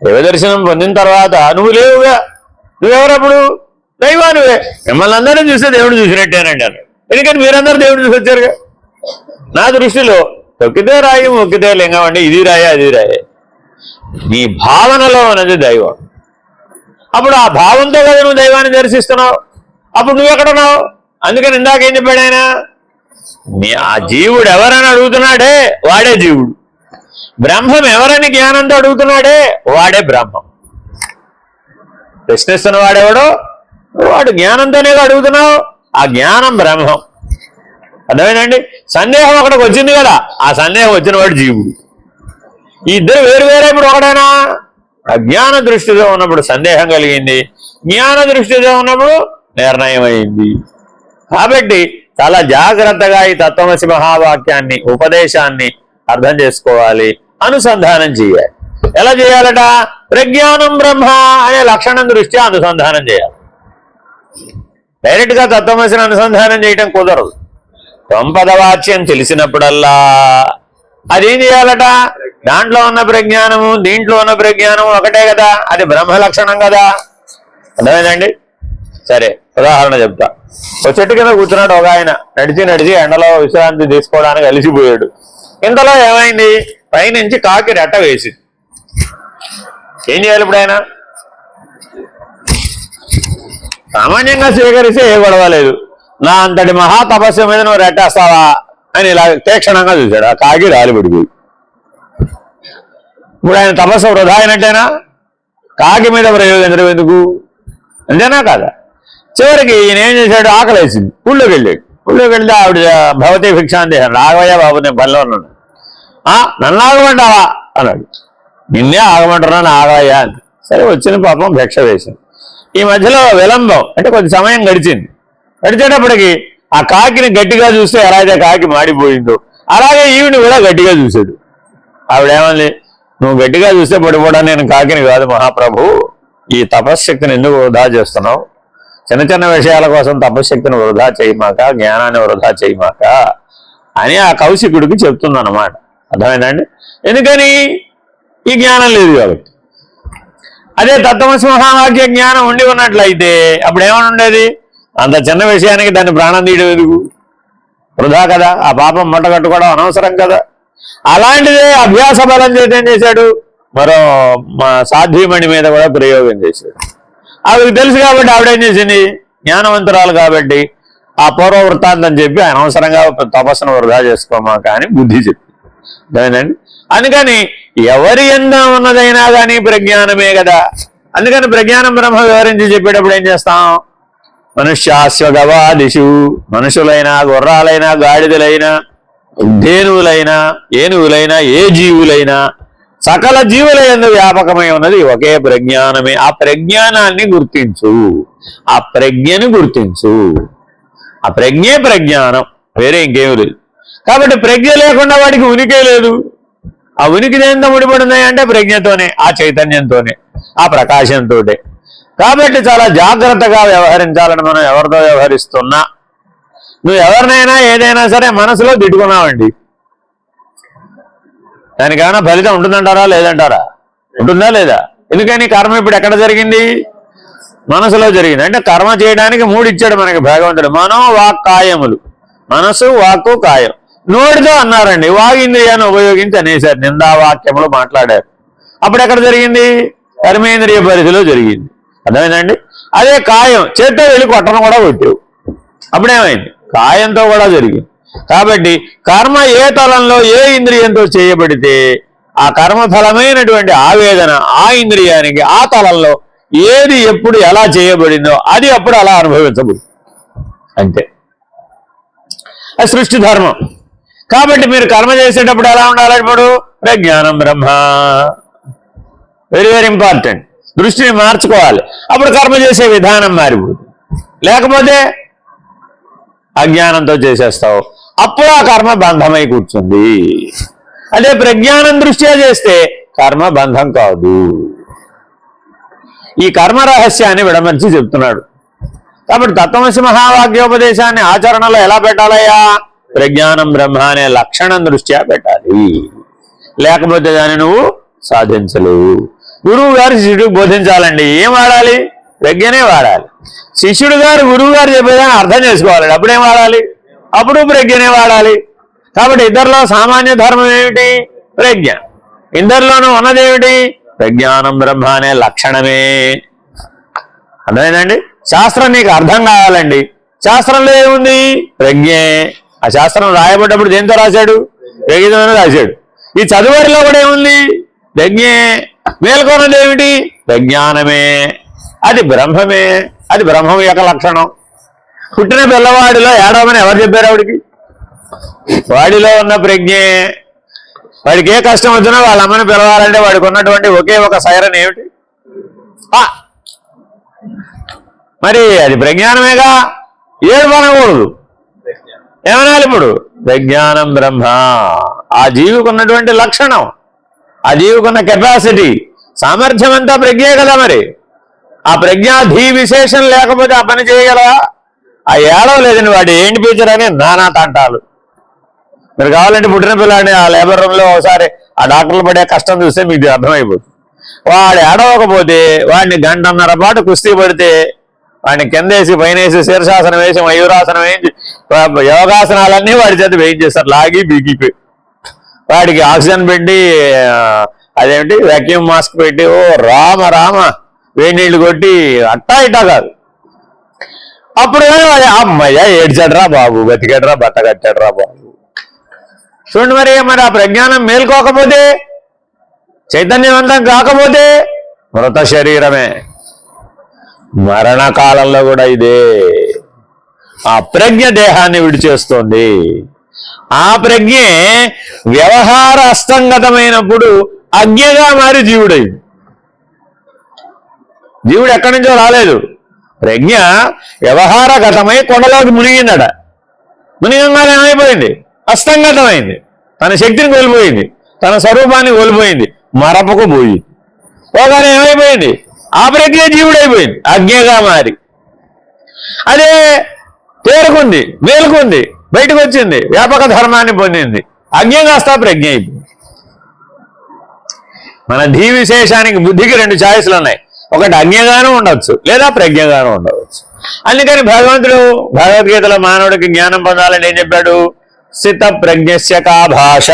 దైవ దర్శనం పొందిన తర్వాత నువ్వు లేవుగా, నువ్వెవరప్పుడు? దైవానువే. మిమ్మల్ని అందరూ చూస్తే దేవుడు చూసినట్టేనండి అన్నాడు. ఎందుకంటే మీరందరూ దేవుడు చూసి వచ్చారుగా. నా దృష్టిలో తొక్కితే రాయి, మొక్కితే లింగం అండి. ఇది రాయే, అది రాయే. నీ భావనలో ఉన్నది దైవం. అప్పుడు ఆ భావంతో కదా నువ్వు దైవాన్ని దర్శిస్తున్నావు. అప్పుడు నువ్వెక్కడున్నావు? అందుకని ఇందాకేం చెప్పాడు ఆయన? ఆ జీవుడు ఎవరని అడుగుతున్నాడే వాడే జీవుడు. బ్రహ్మం ఎవరని జ్ఞానంతో అడుగుతున్నాడే వాడే బ్రహ్మం. ప్రశ్నిస్తున్న వాడెవడో వాడు జ్ఞానంతోనే అడుగుతున్నావు. ఆ జ్ఞానం బ్రహ్మం. అర్థమైందండి. సందేహం ఒకటికి వచ్చింది కదా, ఆ సందేహం వచ్చిన వాడు జీవుడు. ఈ ఇద్దరు వేరు వేరే. ఇప్పుడు ఒకటేనా? అజ్ఞాన దృష్టితో ఉన్నప్పుడు సందేహం కలిగింది, జ్ఞాన దృష్టితో ఉన్నప్పుడు నిర్ణయం అయింది. కాబట్టి చాలా జాగ్రత్తగా ఈ తత్వమసి మహావాక్యాన్ని, ఉపదేశాన్ని అర్థం చేసుకోవాలి, అనుసంధానం చేయాలి. ఎలా చేయాలట? ప్రజ్ఞానం బ్రహ్మ అనే లక్షణం దృష్ట్యా అనుసంధానం చేయాలి. డైరెక్ట్ గా తత్వమసిని అనుసంధానం చేయటం కుదరదు. త్వంపదవాచ్యం తెలిసినప్పుడల్లా అదేం చేయాలట? దాంట్లో ఉన్న ప్రజ్ఞానము, దీంట్లో ఉన్న ప్రజ్ఞానము ఒకటే కదా, అది బ్రహ్మ లక్షణం కదా. అర్థమైందండి. సరే, ఉదాహరణ చెప్తా. ఒక చెట్టు కింద కూర్చున్నాడు ఒక ఆయన. నడిచి ఎండలో విశ్రాంతి తీసుకోవడానికి అలిసిపోయాడు. ఇంతలో ఏమైంది? పైనుంచి కాకి రెట్ట వేసింది. ఏం చేయాలి ఇప్పుడు ఆయన? సామాన్యంగా స్వీకరిస్తే ఏ గొడవ లేదు. నా అంతటి మహా తపస్సు మీద నువ్వు రెట్టేస్తావా అని ఇలా తీక్షణంగా చూశాడు. ఆ కాకి రాలిపడిపోయి. ఇప్పుడు ఆయన తపస్సు వృధా అయినట్టేనా? కాకి మీద ప్రయోగించడం ఎందుకు? అంతేనా కాదా? చివరికి ఈయన ఏం చేశాడు? ఆకలేసింది, ఊళ్ళోకి వెళ్ళాడు. ఊళ్ళోకి వెళ్తే ఆవిడ భవతి భిక్షాందేహం, రాఘవయ్య బాబు నేను పనిలో ఉన్నాను. నన్ను ఆగమంటావా అన్నాడు. నిన్నే ఆగమంటున్నాను, ఆగవయ్యా అని. సరే, వచ్చిన పాపం భిక్ష వేసింది. ఈ మధ్యలో విలంబం అంటే కొద్ది సమయం గడిచేటప్పటికి ఆ కాకిని గట్టిగా చూస్తే ఎలా అయితే కాకి మాడిపోయిందో అలాగే ఈవిని కూడా గట్టిగా చూశాడు. ఆవిడేమని? నువ్వు గట్టిగా చూస్తే పడిపోవడా, నేను కాకిని కాదు మహాప్రభు, ఈ తపశ్శక్తిని ఎందుకు వృధా చేస్తున్నావు? చిన్న చిన్న విషయాల కోసం తపశ్శక్తిని వృధా చేయమాక, జ్ఞానాన్ని వృధా చేయమాక అని ఆ కౌశికుడికి చెప్తుందన్నమాట. అర్థమైందండి. ఎందుకని? ఈ జ్ఞానం లేదు కాబట్టి. అదే తత్వమసి మహావాక్య జ్ఞానం ఉండి ఉన్నట్లయితే అప్పుడు ఏమని ఉండేది? అంత చిన్న విషయానికి దాన్ని ప్రాణం తీయడం ఎందుకు? వృధా కదా, ఆ పాపం మంట కట్టుకోవడం అనవసరం కదా. అలాంటిదే అభ్యాస బలం చేత ఏం చేశాడు? మరో సాధ్వీమణి మీద కూడా ప్రయోగం చేశాడు. ఆవిడకి తెలుసు కాబట్టి ఆవిడేం చేసింది? జ్ఞానవంతురాలు కాబట్టి ఆ పూర్వ వృత్తాంతం చెప్పి అనవసరంగా తపస్సును వృధా చేసుకోమాక అని బుద్ధి చెప్పి. అదేనండి. అందుకని ఎవరి యందు ఉన్నదైనా కానీ ప్రజ్ఞానమే కదా. అందుకని ప్రజ్ఞానం బ్రహ్మ వివరించి చెప్పేటప్పుడు ఏం చేస్తాం? మనుష్యాశ్వగవాదిషు, మనుషులైనా, గుర్రాలైనా, గాడిదలైనా, ధేనువులైనా, ఏనుగులైనా, ఏ జీవులైనా, సకల జీవుల యందు వ్యాపకమై ఉన్నది ఒకే ప్రజ్ఞానమే. ఆ ప్రజ్ఞానాన్ని గుర్తించు, ఆ ప్రజ్ఞని గుర్తించు. ఆ ప్రజ్ఞే ప్రజ్ఞానం. వేరే ఇంకేమీ లేదు. కాబట్టి ప్రజ్ఞ లేకుండా వాడికి ఉనికే లేదు. ఆ ఉనికి దేంతో ముడిపడి ఉన్నాయంటే ప్రజ్ఞతోనే, ఆ చైతన్యంతోనే, ఆ ప్రకాశంతో. కాబట్టి చాలా జాగ్రత్తగా వ్యవహరించాలని మనం ఎవరితో వ్యవహరిస్తున్నా, నువ్వు ఎవరినైనా ఏదైనా సరే మనసులో తిట్టుకున్నావండి, దానికి ఏమైనా ఫలితం ఉంటుందంటారా లేదంటారా? ఉంటుందా లేదా? ఎందుకని కర్మ ఇప్పుడు ఎక్కడ జరిగింది? మనసులో జరిగింది. అంటే కర్మ చేయడానికి 3 ఇచ్చాడు మనకి భగవంతుడు. మనో వాక్ కాయములు, మనసు వాక్కు కాయం. నోటితో అన్నారండి, వాగింద్రియాన్ని ఉపయోగించి అనేసారు, నిందావాక్యములు మాట్లాడారు. అప్పుడు ఎక్కడ జరిగింది? కర్మేంద్రియ పరిధిలో జరిగింది. అర్థమైందండి? అదే కాయం, చేత్తో వెళ్ళి కొట్టడం కూడా కొట్టావు, అప్పుడేమైంది? కాయంతో కూడా జరిగింది. కాబట్టి కర్మ ఏ తలంలో ఏ ఇంద్రియంతో చేయబడితే ఆ కర్మఫలమైనటువంటి ఆవేదన ఆ ఇంద్రియానికి ఆ తలంలో ఏది ఎప్పుడు ఎలా చేయబడిందో అది అప్పుడు అలా అనుభవించబడి, అంతే. అది సృష్టి ధర్మం. కాబట్టి మీరు కర్మ చేసేటప్పుడు ఎలా ఉండాలి? ఇప్పుడు ప్రజ్ఞానం బ్రహ్మ, వెరీ వెరీ ఇంపార్టెంట్. దృష్టిని మార్చుకోవాలి, అప్పుడు కర్మ చేసే విధానం మారిపోతుంది. లేకపోతే అజ్ఞానంతో చేసేస్తావు, అప్పుడు ఆ కర్మ బంధమై కూర్చుంది. అదే ప్రజ్ఞానం దృష్ట్యా చేస్తే కర్మ బంధం కాదు. ఈ కర్మ రహస్యాన్ని విడమర్చి చెప్తున్నాడు. కాబట్టి తత్వమసి మహావాక్యోపదేశాన్ని ఆచరణలో ఎలా పెట్టాలయ్యా? ప్రజ్ఞానం బ్రహ్మ అనే లక్షణం దృష్ట్యా పెట్టాలి, లేకపోతే దాన్ని నువ్వు సాధించలేవు. గురువు గారు శిష్యుడికి బోధించాలండి, ఏం వాడాలి? ప్రజ్ఞనే వాడాలి. శిష్యుడు గారు గురువు గారు చెప్పేదాన్ని అర్థం చేసుకోవాలండి, అప్పుడేం వాడాలి? అప్పుడు ప్రజ్ఞనే వాడాలి. కాబట్టి ఇద్దరిలో సామాన్య ధర్మం ఏమిటి? ప్రజ్ఞ. ఇద్దరిలోనూ ఉన్నదేమిటి? ప్రజ్ఞానం బ్రహ్మ అనే లక్షణమే. అర్థమైందండి? శాస్త్రం నీకు అర్థం కావాలండి, శాస్త్రంలో ఏముంది? ప్రజ్ఞే. ఆ శాస్త్రం రాయబడ్డప్పుడు దేంతో రాశాడు? ప్రజ్ఞతోనే రాశాడు. ఈ చదువురిలో కూడా ఏముంది? ప్రజ్ఞే. మేల్కొన్నది ఏమిటి? ప్రజ్ఞానమే. అది బ్రహ్మమే, అది బ్రహ్మం యొక్క లక్షణం. పుట్టిన పిల్లవాడిలో ఏడవమని ఎవరు చెప్పారు? ఆవిడికి వాడిలో ఉన్న ప్రజ్ఞే. వాడికి ఏ కష్టం వచ్చినా వాళ్ళ అమ్మని పిలవాలంటే వాడికి ఉన్నటువంటి ఒకే ఒక సైరన్ ఏమిటి? మరి అది ప్రజ్ఞానమేగా. ఏడు పనకూడదు, ఏమనాలి ఇప్పుడు? ప్రజ్ఞానం బ్రహ్మ. ఆ జీవికి ఉన్నటువంటి లక్షణం, ఆ జీవికున్న కెపాసిటీ, సామర్థ్యం అంతా ప్రజ్ఞే కదా. మరి ఆ ప్రజ్ఞాధీ విశేషం లేకపోతే ఆ పని చేయగలవా? ఆ ఏడవ లేదండి, వాడు ఏంటి ఫీచర్ అని నానా తంటాలు. మీరు కావాలంటే పుట్టిన పిల్లాడిని ఆ లేబర్ రూమ్లో ఒకసారి ఆ డాక్టర్లు పడే కష్టం చూస్తే మీకు అర్థమైపోతుంది. వాడు ఏడవకపోతే వాడిని 1.5 గంటల పాటు కుస్తీ పడితే వాడిని కిందేసి పైనేసి శీర్షాసనం వేసి మయూరాసనం వేయించి యోగాసనాలన్నీ వాడి చేత వేయించేస్తారు, లాగి బీగిపోయి. వాడికి ఆక్సిజన్ పెట్టి అదేమిటి వ్యాక్యూమ్ మాస్క్ పెట్టి ఓ రామ రామ వేడి నీళ్లు కొట్టి అట్టా ఇట్టా కాదు. అప్పుడు అమ్మయ్య ఏడ్చాడరా బాబు, బతికాడరా, బట్ట కట్టాడరా బాబు. చూడండి, మరి ఆ ప్రజ్ఞానం మేల్కోకపోతే, చైతన్యవంతం కాకపోతే మృత శరీరమే. మరణకాలంలో కూడా ఇదే. ఆ ప్రజ్ఞ దేహాన్ని విడిచేస్తోంది. ఆ ప్రజ్ఞే వ్యవహార అస్తంగతమైనప్పుడు అజ్ఞగా మారి జీవుడైంది. జీవుడు ఎక్కడి నుంచో రాలేదు. ప్రజ్ఞ వ్యవహారగతమై కొండలోకి మునిగిందట. మునిగంగానే ఏమైపోయింది? అస్తంగతమైంది. తన శక్తిని కోల్పోయింది, తన స్వరూపాన్ని కోల్పోయింది, మరపకు పోయి పోగానే ఏమైపోయింది? ఆ ప్రజ్ఞ జీవుడైపోయింది, అజ్ఞగా మారి. అదే తేరుకుంది, మేలుకుంది, బయటకు వచ్చింది, వ్యాపక ధర్మాన్ని పొందింది, అజ్ఞ కాస్త ప్రజ్ఞ అయిపోయింది. మన ధీ విశేషానికి బుద్ధికి 2 ఛాయిస్లు ఉన్నాయి. ఒకటి అజ్ఞగానూ ఉండవచ్చు, లేదా ప్రజ్ఞగానూ ఉండవచ్చు. అందుకని భగవంతుడు భగవద్గీతలో మానవుడికి జ్ఞానం పొందాలని ఏం చెప్పాడు? స్థిత ప్రజ్ఞస్య కా భాష.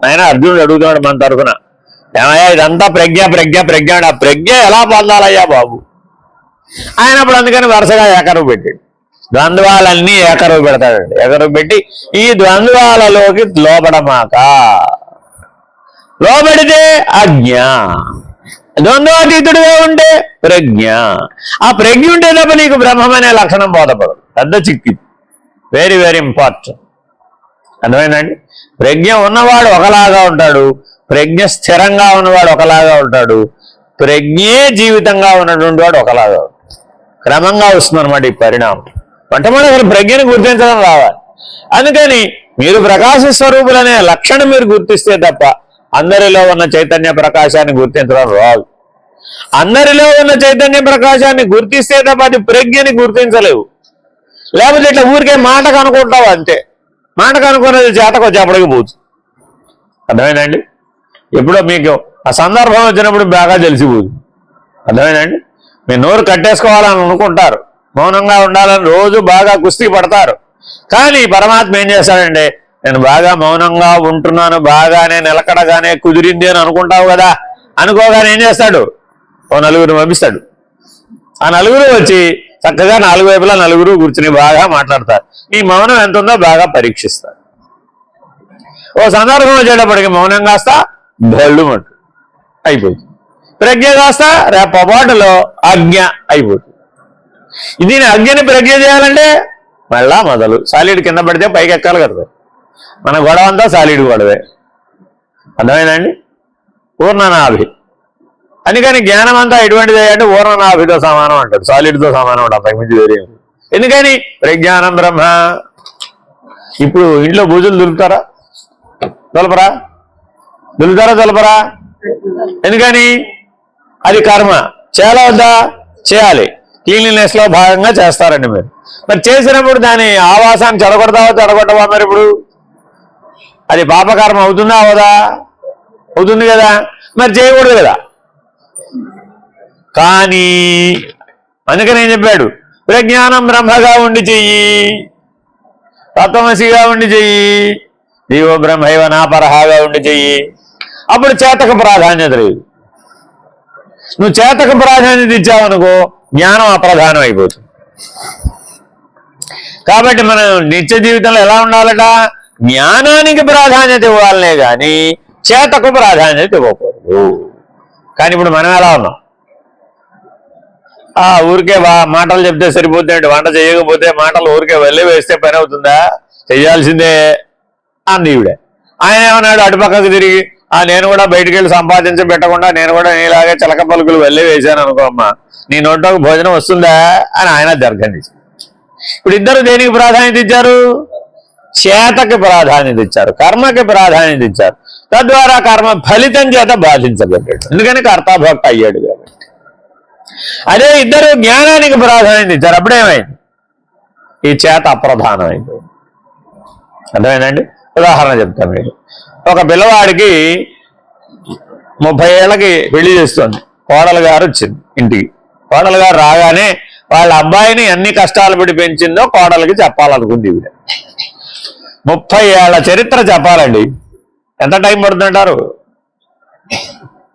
నాయన అర్జునుడు అడుగుతున్నాడు మన తరఫున, ఏమయ్యా ఇదంతా ప్రజ్ఞ ప్రజ్ఞ ప్రజ్ఞ, ఆ ప్రజ్ఞ ఎలా పొందాలయ్యా బాబు? ఆయన అప్పుడు అందుకని వరుసగా ఏకరువు పెట్టాడు. ద్వంద్వాలన్నీ ఏకరువు పెడతాడండి. ఏకరువు పెట్టి ఈ ద్వంద్వాలలోకి లోపడమాక, లోబడితే అజ్ఞ, ద్వంద్వాతీతుడిగా ఉంటే ప్రజ్ఞ. ఆ ప్రజ్ఞ ఉంటే తప్ప నీకు బ్రహ్మం అనే లక్షణం బోధపడదు. పెద్ద చిక్కి, వెరీ వెరీ ఇంపార్టెంట్. అర్థమైందండి? ప్రజ్ఞ ఉన్నవాడు ఒకలాగా ఉంటాడు, ప్రజ్ఞ స్థిరంగా ఉన్నవాడు ఒకలాగా ఉంటాడు, ప్రజ్ఞే జీవితంగా ఉన్నటువంటి వాడు ఒకలాగా ఉంటాడు. క్రమంగా వస్తుంది అనమాట ఈ పరిణామం. మొట్టమొదటి అసలు ప్రజ్ఞని గుర్తించడం రావాలి. అందుకని మీరు ప్రకాశ స్వరూపులనే లక్షణం మీరు గుర్తిస్తే తప్ప అందరిలో ఉన్న చైతన్య ప్రకాశాన్ని గుర్తించడం రాదు. అందరిలో ఉన్న చైతన్య ప్రకాశాన్ని గుర్తిస్తే తప్ప అది ప్రజ్ఞని గుర్తించలేవు. లేకపోతే ఇట్లా ఊరికే మాటకు అనుకుంటావు అంతే. మాటకు అనుకున్నది చేతకు చెప్పడానికి పోవచ్చు. అర్థమైందండి? ఎప్పుడో మీకు ఆ సందర్భం వచ్చినప్పుడు బాగా తెలిసిపోదు. అర్థమైందండి? మీరు నోరు కట్టేసుకోవాలని అనుకుంటారు, మౌనంగా ఉండాలని రోజు బాగా కుస్తీ పడతారు. కానీ పరమాత్మ ఏం చేస్తాడంటే, నేను బాగా మౌనంగా ఉంటున్నాను, బాగానే నిలకడగానే కుదిరింది అని అనుకుంటావు కదా. అనుకోగానే ఏం చేస్తాడు, ఓ నలుగురు పంపిస్తాడు. ఆ నలుగురు వచ్చి చక్కగా నాలుగు వైపులా నలుగురు కూర్చుని బాగా మాట్లాడతారు. ఈ మౌనం ఎంత ఉందో బాగా పరీక్షిస్తారు. ఓ సందర్భం వచ్చేటప్పటికి మౌనం కాస్త భళ్ళు మట్టు అయిపోతుంది. ప్రజ్ఞ కాస్త రేపపాటులో ఆజ్ఞ అయిపోతుంది. దీని అజ్ఞని ప్రజ్ఞ చేయాలంటే మళ్ళా మొదలు. సాలిడ్ కింద పడితే పైకి ఎక్కాలి కదా. మన గొడవ అంతా సాలిడ్ గొడవే. అర్థమైందండి? పూర్ణనాభి. అందుకని జ్ఞానం అంతా ఎటువంటిది అంటే పూర్ణనాభితో సమానం అంటాడు, సాలిడ్తో సమానం అంటాడు, అంతకుమించి వేరే. ఎందుకని? ప్రజ్ఞానం బ్రహ్మ. ఇప్పుడు ఇంట్లో బూజులు దులుపుతారా? దులపరా? దులుపుతారా? ఎందుకని? అది కర్మ. చేయాలా వద్దా? చేయాలి. క్లీన్లీనెస్ లో భాగంగా చేస్తారండి మీరు. మరి చేసినప్పుడు దాని ఆవాసాన్ని చెడగొట్టవా? మరి ఇప్పుడు అది పాపకర్మ అవుతుందా అవదా? అవుతుంది కదా. మరి చేయకూడదు కదా. కానీ అందుకని ఏం చెప్పాడు, ప్రజ్ఞానం బ్రహ్మగా ఉండి చెయ్యి, తత్వమసిగా ఉండి చెయ్యి, జీవో బ్రహ్మైవ నాపరహాగా ఉండి చెయ్యి. అప్పుడు చేతకు ప్రాధాన్యత లేదు. నువ్వు చేతకు ప్రాధాన్యత ఇచ్చావనుకో జ్ఞానం అప్రధానం అయిపోతుంది. కాబట్టి మనం నిత్య జీవితంలో ఎలా ఉండాలట, జ్ఞానానికి ప్రాధాన్యత ఇవ్వాలనే కానీ చేతకు ప్రాధాన్యత ఇవ్వకూడదు. కానీ ఇప్పుడు మనం ఎలా ఉన్నాం, ఊరికే మాటలు చెప్తే సరిపోతుంది. వంట చేయకపోతే మాటలు ఊరికే వెళ్ళి వేస్తే పని అవుతుందా? చెయ్యాల్సిందే అంది ఈవిడే. ఆయన ఏమన్నాడు, అటుపక్కకు తిరిగి నేను కూడా బయటికి వెళ్ళి సంపాదించి పెట్టకుండా నేను కూడా నీలాగే చిలక పలుకులు వెళ్ళి వేశాను అనుకో అమ్మా, నీ నోట్లోకి భోజనం వస్తుందా అని ఆయన దర్శనం ఇచ్చారు. ఇప్పుడు ఇద్దరు దేనికి ప్రాధాన్యత ఇచ్చారు? చేతకి ప్రాధాన్యత ఇచ్చారు, కర్మకి ప్రాధాన్యత ఇచ్చారు. తద్వారా కర్మ ఫలితం చేత బాధించబడ్డాడు. ఎందుకని కర్తాభోక్త అయ్యాడు కాబట్టి. అదే ఇద్దరు జ్ఞానానికి ప్రాధాన్యత ఇచ్చారు. అప్పుడేమైంది, ఈ చేత అప్రధానం అయిపోయింది. అర్థమైందండి? ఉదాహరణ చెప్తాను మీకు. ఒక పిల్లవాడికి 30 ఏళ్ళకి పెళ్లి చేస్తుంది. కోడలు గారు వచ్చింది ఇంటికి. కోడలు గారు రాగానే వాళ్ళ అబ్బాయిని ఎన్ని కష్టాలు పడి పెంచిందో కోడలికి చెప్పాలనుకుంది ఈవిడ. 30 ఏళ్ల చరిత్ర చెప్పాలండి. ఎంత టైం పడుతుందంటారు?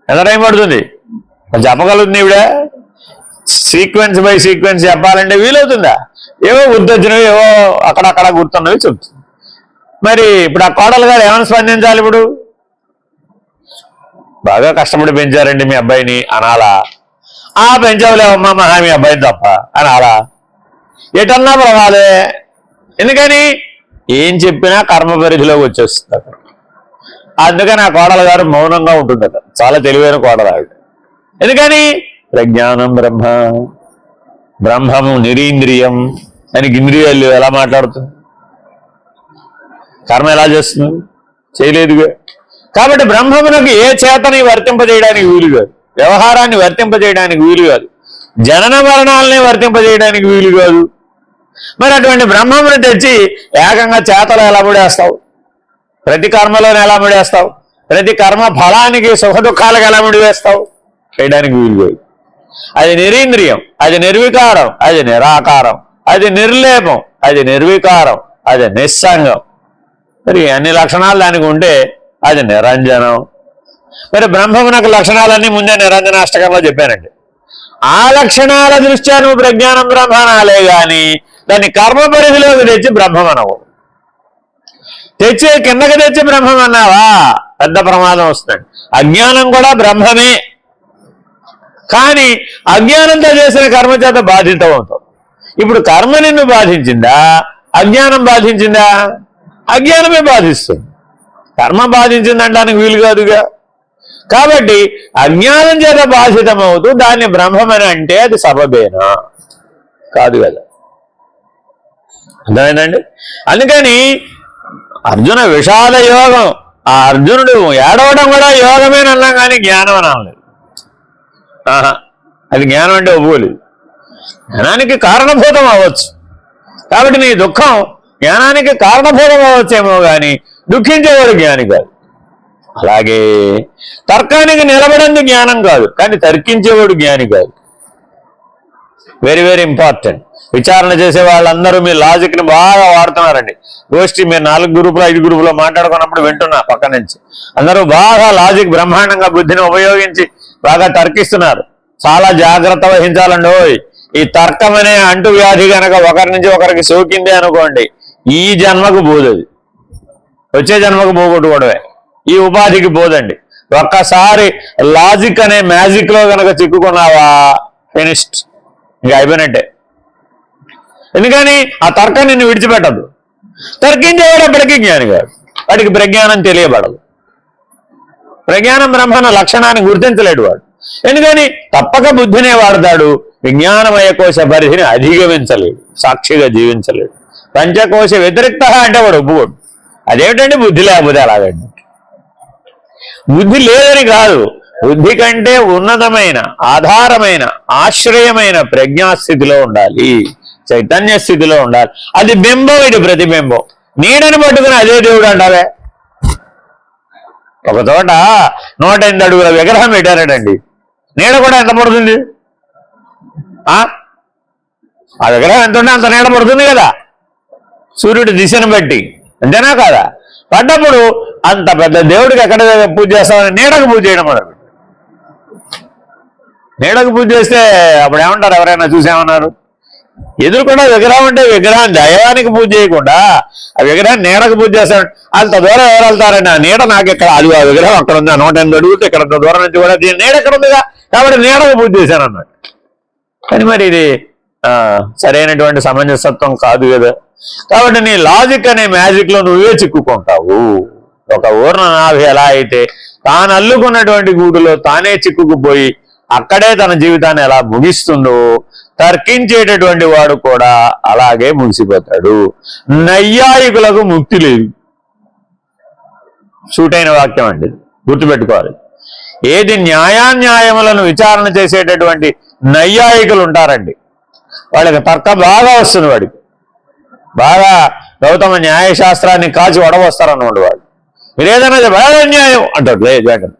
ఎంత టైం పడుతుంది? చెప్పగలుగుతుంది ఈవిడ? సీక్వెన్స్ బై సీక్వెన్స్ చెప్పాలంటే వీలవుతుందా? ఏవో గుర్తొచ్చినవి, ఏవో అక్కడక్కడ గుర్తున్నవి చెప్తుంది. మరి ఇప్పుడు ఆ కోడలు గారు ఏమైనా స్పందించాలి? ఇప్పుడు బాగా కష్టపడి పెంచారండి మీ అబ్బాయిని అనాలా? పెంచవలేవమ్మా మహా మీ అబ్బాయిని తప్ప అనాలా? ఎటన్నా ప్రమాదే. ఎందుకని? ఏం చెప్పినా కర్మ పరిధిలోకి వచ్చేస్తుంది. అందుకని ఆ కోడలు గారు మౌనంగా ఉంటుందట. చాలా తెలివైన కోడలు ఆవిడ. ఎందుకని? ప్రజ్ఞానం బ్రహ్మ, బ్రహ్మము నిరీంద్రియం. దానికి ఇంద్రియాలు ఎలా మాట్లాడుతుంది? కర్మ ఎలా చేస్తుంది? చేయలేదుగా. కాబట్టి బ్రహ్మమునకు ఏ చేతని వర్తింపజేయడానికి వీలు కాదు, వ్యవహారాన్ని వర్తింపజేయడానికి వీలు కాదు, జనన మరణాలని వర్తింపజేయడానికి వీలు కాదు. మరి అటువంటి బ్రహ్మమును తెచ్చి ఏకంగా చేతలో ఎలా ముడేస్తావు? ప్రతి కర్మలోనే ఎలా ముడేస్తావు? ప్రతి కర్మ ఫలానికి సుఖ దుఃఖాలకు ఎలా ముడివేస్తావు? చేయడానికి వీలు కాదు. అది నిరీంద్రియం, అది నిర్వికారం, అది నిరాకారం, అది నిర్లేపం, అది నిర్వికారం, అది నిస్సంగం. మరి అన్ని లక్షణాలు దానికి ఉంటే అది నిరంజనం. మరి బ్రహ్మమునకు లక్షణాలన్నీ ముందే నిరంజనాష్టకంలో చెప్పానండి. ఆ లక్షణాల దృష్ట్యా నువ్వు ప్రజ్ఞానం బ్రహ్మనాలే గాని దాన్ని కర్మ పరిధిలోకి తెచ్చి బ్రహ్మమనవు. తెచ్చి కిందకి తెచ్చి బ్రహ్మమన్నావా పెద్ద ప్రమాదం వస్తుంది. అజ్ఞానం కూడా బ్రహ్మమే, కానీ అజ్ఞానంతో చేసిన కర్మ చేత బాధితం అవుతావు. ఇప్పుడు కర్మ నిన్ను బాధించిందా, అజ్ఞానం బాధించిందా? అజ్ఞానమే బాధిస్తుంది. కర్మ బాధించిందంటానికి వీలు కాదుగా. కాబట్టి అజ్ఞానం చేత బాధితమవుతూ దాన్ని బ్రహ్మమని అంటే అది సబబేనా? కాదు కదా. అర్థమైందండి? అందుకని అర్జున విషాద యోగం, ఆ అర్జునుడు ఏడవడం కూడా యోగమేనన్నా కానీ జ్ఞానం అని అనలేదు. అది జ్ఞానం అంటే ఒప్పుకోలేదు. జ్ఞానానికి కారణభూతం అవ్వచ్చు, కాబట్టి నీ దుఃఖం జ్ఞానానికి కారణభూతం అవ్వచ్చేమో కానీ దుఃఖించేవాడు జ్ఞాని కాదు. అలాగే తర్కానికి నిలబడింది జ్ఞానం కాదు, కానీ తర్కించేవాడు జ్ఞాని కాదు. Very very important. విచారణ చేసే వాళ్ళందరూ మీ లాజిక్ని బాగా వాడుతున్నారండి. గోష్ఠి మీరు 4 గ్రూపులు 5 గ్రూపులో మాట్లాడుకున్నప్పుడు వింటున్నా పక్క నుంచి. అందరూ బాగా లాజిక్ బ్రహ్మాండంగా బుద్ధిని ఉపయోగించి బాగా తర్కిస్తున్నారు. చాలా జాగ్రత్త వహించాలండి. ఈ తర్కం అనే అంటు వ్యాధి కనుక ఒకరి నుంచి ఒకరికి సోకింది అనుకోండి, ఈ జన్మకు పోదది, వచ్చే జన్మకు పోగొట్టుకోవడమే. ఈ ఉపాధికి పోదండి. ఒక్కసారి లాజిక్ అనే మ్యాజిక్ లో కనుక చిక్కుకున్నావా ఫినిష్డ్, ఇంకా అయిపోయినట్టే. ఎందుకని ఆ తర్కం నిన్ను విడిచిపెట్టదు. తర్కించేవాడు ఎప్పటికీ జ్ఞాని కాదు, వాడికి ప్రజ్ఞానం తెలియబడదు. ప్రజ్ఞానం బ్రహ్మణ లక్షణాన్ని గుర్తించలేడు వాడు. ఎందుకని తప్పక బుద్ధినే వాడతాడు, విజ్ఞానమయ కోశ పరిధిని అధిగమించలేడు, సాక్షిగా జీవించలేడు. పంచకోశ వ్యతిరిక్త అంటే వాడు ఒప్పుకోడు. అదేమిటండి బుద్ధి లేకపోతే అలాగండి. బుద్ధి లేదని కాదు, బుద్ధి కంటే ఉన్నతమైన ఆధారమైన ఆశ్రయమైన ప్రజ్ఞాస్థితిలో ఉండాలి, చైతన్య స్థితిలో ఉండాలి. అది బింబం, ఇది ప్రతిబింబం. నీడని పట్టుకుని అదే దేవుడు అంటావే. ఒక చోట 108 అడుగుల విగ్రహం పెట్టారటండి. నీడ కూడా ఎంత పడుతుంది? ఆ విగ్రహం ఎంత ఉంటే అంత నీడ పడుతుంది కదా, సూర్యుడి దిశను బట్టి. అంతేనా కాదా? పడ్డప్పుడు అంత పెద్ద దేవుడికి ఎక్కడ పూజ చేస్తామని నీడకు పూజ చేయడం మొదలు. నీడకు పూజ చేస్తే అప్పుడు ఏమంటారు? ఎవరైనా చూసేమన్నారు? ఎదురుకుండా విగ్రహం అంటే విగ్రహం దైవానికి పూజ చేయకుండా ఆ విగ్రహాన్ని నీడకు పూజ చేస్తాడు. అంత దూరం ఎవరు వెళ్తారండి? ఆ నీడ నాకు ఇక్కడ, అది ఆ విగ్రహం అక్కడ ఉంది, 108 అడుగుతే ఇక్కడ దూరం నుంచి కూడా దీని నీడ ఎక్కడ ఉందిగా, కాబట్టి నీడకు పూజ చేశాను అన్నాడు. కానీ మరి ఇది సరైనటువంటి సమంజసత్వం కాదు కదా. కాబట్టి నీ లాజిక్ అనే మ్యాజిక్ లో నువ్వే చిక్కుకుంటావు. ఒక ఊర్ణనాభి ఎలా అయితే తాను అల్లుకున్నటువంటి గూడులో తానే చిక్కుకుపోయి అక్కడే తన జీవితాన్ని ఎలా ముగిస్తుందో, తర్కించేటటువంటి వాడు కూడా అలాగే ముగిసిపోతాడు. నైయాయికులకు ముక్తి లేదు. సూటైన వాక్యం అండి, గుర్తుపెట్టుకోవాలి. ఏది న్యాయాన్యాయములను విచారణ చేసేటటువంటి నైయాయికులు ఉంటారండి, వాళ్ళకి తర్కం బాగా వస్తుంది. వాడికి బాగా గౌతమ న్యాయశాస్త్రాన్ని కాచి వడవస్తారన్నమాట. వాడు మీరు ఏదైనా బాగా న్యాయం అంటాడు, లేదు.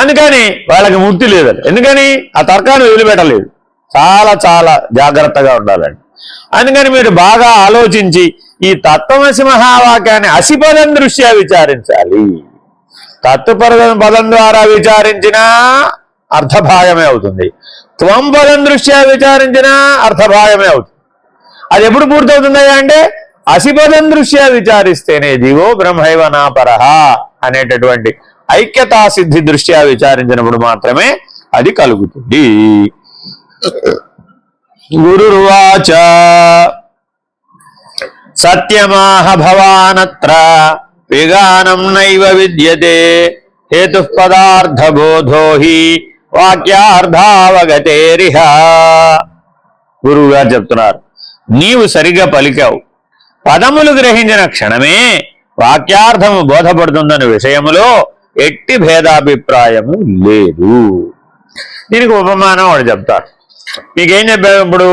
అందుకని వాళ్ళకి ముక్తి లేదండి. ఎందుకని ఆ తర్కాన్ని వదిలిపెట్టలేదు. చాలా చాలా జాగ్రత్తగా ఉండాలండి. అందుకని మీరు బాగా ఆలోచించి ఈ తత్వమసి మహావాక్యాన్ని అసిపదం దృష్ట్యా విచారించాలి. తత్వపదం ద్వారా విచారించినా అర్థభాగమే అవుతుంది, త్వం పదం దృష్ట్యా విచారించినా అర్థభాగమే అవుతుంది. అది ఎప్పుడు పూర్తవుతుందయ్యా అంటే అసిపదం దృష్ట్యా విచారిస్తేనే జీవో బ్రహ్మైవ నాపరః అనేటటువంటి ఐక్యతా సిద్ధి దృష్ట్యా విచారించినప్పుడు మాత్రమే అది కలుగుతుంది. గురుర్వాచ సత్యమాహ భవానత్ర విగానం నైవ విద్యతే హేతుః పదార్థబోధో హి వాక్యార్థావగతేరిహ. గురువు గారు చెప్తున్నారు, నీవు సరిగా పలికావు. పదములు గ్రహించిన క్షణమే వాక్యార్థము బోధపడుతుందన్న విషయములో ఎట్టి భేదాభిప్రాయము లేదు. దీనికి ఉపమానం వాడు చెప్తాడు. మీకేం చెప్పావు? ఇప్పుడు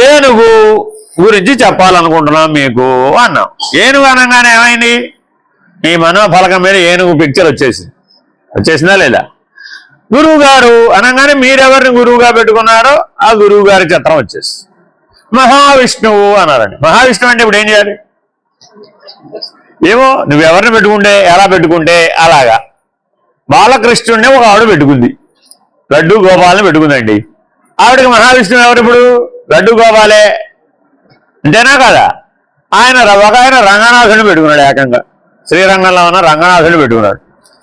ఏనుగు గురించి చెప్పాలనుకుంటున్నాం మీకు అన్నాం. ఏనుగు అనగానే ఏమైంది? ఈ మనోఫలకం మీద ఏనుగు పిక్చర్ వచ్చేసిందా లేదా? గురువు గారు అనగానే మీరెవరిని గురువుగా పెట్టుకున్నారో ఆ గురువు గారి చిత్రం వచ్చేసి మహావిష్ణువు అన్నారండి. మహావిష్ణువు అంటే ఇప్పుడు ఏం చేయాలి? ఏమో నువ్వెవరిని పెట్టుకుంటే ఎలా పెట్టుకుంటే అలాగా. బాలకృష్ణుడిని ఒక ఆవిడ పెట్టుకుంది, లడ్డు గోపాలని పెట్టుకుందండి. ఆవిడకి మహావిష్ణువు ఎవరు? ఇప్పుడు లడ్డు గోపాలే, అంతేనా కదా? ఒక ఆయన రంగనాథుని పెట్టుకున్నాడు, ఏకంగా శ్రీరంగంలో ఉన్న రంగనాథుని పెట్టుకున్నాడు.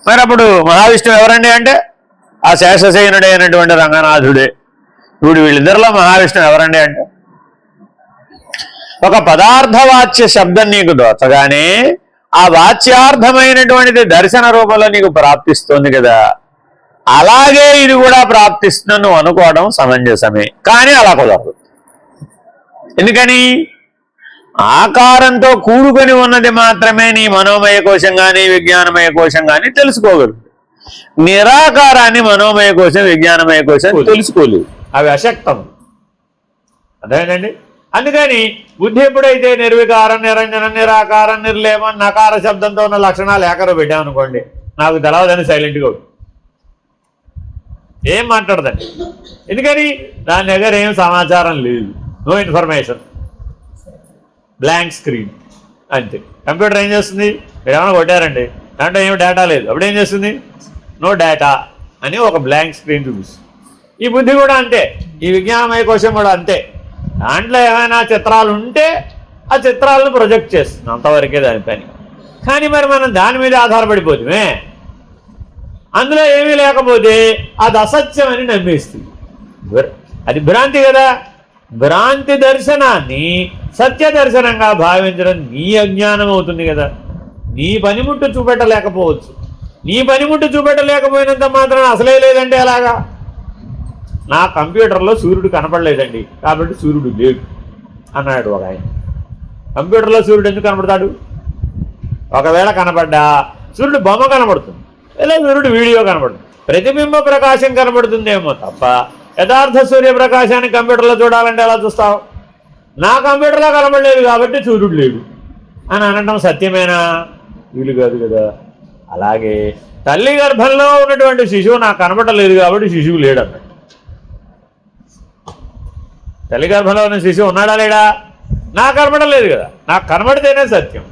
మరి అప్పుడు మహావిష్ణువు ఎవరండి అంటే ఆ శేషశయనుడే అయినటువంటి రంగనాథుడే. ఇప్పుడు వీళ్ళిద్దరిలో మహావిష్ణువు ఎవరండి అంటే ఒక పదార్థవాచ్య శబ్దం నీకు దోచగానే ఆ వాచ్యార్థమైనటువంటిది దర్శన రూపంలో నీకు ప్రాప్తిస్తుంది కదా, అలాగే ఇది కూడా ప్రాప్తిస్తుందని నువ్వు అనుకోవడం సమంజసమే. కానీ అలా కుదరదు. ఎందుకని? ఆకారంతో కూడుకొని ఉన్నది మాత్రమే నీ మనోమయ కోశం కానీ విజ్ఞానమయ కోశం కానీ తెలుసుకోగలదు. నిరాకారాన్ని మనోమయ కోశం విజ్ఞానమయ కోశం తెలుసుకోలేదు, అవి అశక్తం. అర్థమైందండి? అందుకని బుద్ధి ఎప్పుడైతే నిర్వికారం, నిరంజనం, నిరాకారం, నిర్లేమం, నకార శబ్దంతో ఉన్న లక్షణాలు ఏకరో పెట్టామనుకోండి, నాకు తెలవదని సైలెంట్గా ఉంటుంది, ఏం మాట్లాడదండి. ఎందుకని దాని దగ్గర ఏం సమాచారం లేదు, నో ఇన్ఫర్మేషన్, బ్లాంక్ స్క్రీన్ అంతే. కంప్యూటర్ ఏం చేస్తుంది, మీరు ఏమైనా కొట్టారండి, దాంట్లో ఏమి డేటా లేదు, అప్పుడు ఏం చేస్తుంది, నో డేటా అని ఒక బ్లాంక్ స్క్రీన్ చూపిస్తుంది. ఈ బుద్ధి కూడా అంతే, ఈ విజ్ఞానమయ కోశం కూడా అంతే. దాంట్లో ఏమైనా చిత్రాలు ఉంటే ఆ చిత్రాలను ప్రొజెక్ట్ చేస్తుంది, అంతవరకే దాని పని. కానీ మరి మనం దాని మీద ఆధారపడిపోతుమే, అందులో ఏమీ లేకపోతే అది అసత్యం అని నమ్మేస్తుంది. అది భ్రాంతి కదా. భ్రాంతి దర్శనాన్ని సత్య దర్శనంగా భావించడం నీ అజ్ఞానం అవుతుంది కదా. నీ పనిముట్టు చూపెట్టలేకపోవచ్చు, నీ పనిముట్టు చూపెట్టలేకపోయినంత మాత్రం అసలే లేదంటే ఎలాగా. నా కంప్యూటర్లో సూర్యుడు కనపడలేదండి కాబట్టి సూర్యుడు లేడు అన్నాడు ఒక ఆయన. కంప్యూటర్లో సూర్యుడు ఎందుకు కనపడతాడు? ఒకవేళ కనపడ్డా సూర్యుడు బొమ్మ కనపడుతుంది, లేదా సూర్యుడు వీడియో కనపడుతుంది, ప్రతిబింబ ప్రకాశం కనపడుతుందేమో తప్ప యథార్థ సూర్యప్రకాశాన్ని కంప్యూటర్లో చూడాలంటే ఎలా చూస్తావు? నా కంప్యూటర్లో కనపడలేదు కాబట్టి సూర్యుడు లేడు అని అనడం సత్యమేనా? వీలు కాదు కదా. అలాగే తల్లి గర్భంలో ఉన్నటువంటి శిశువు నాకు కనపడలేదు కాబట్టి శిశువు లేడు అన్నాడు. తల్లి గర్భంలో ఉన్న శిశువు ఉన్నాడా లేడా? నాకు కనపడలేదు కదా, నాకు కనబడితేనే సత్యం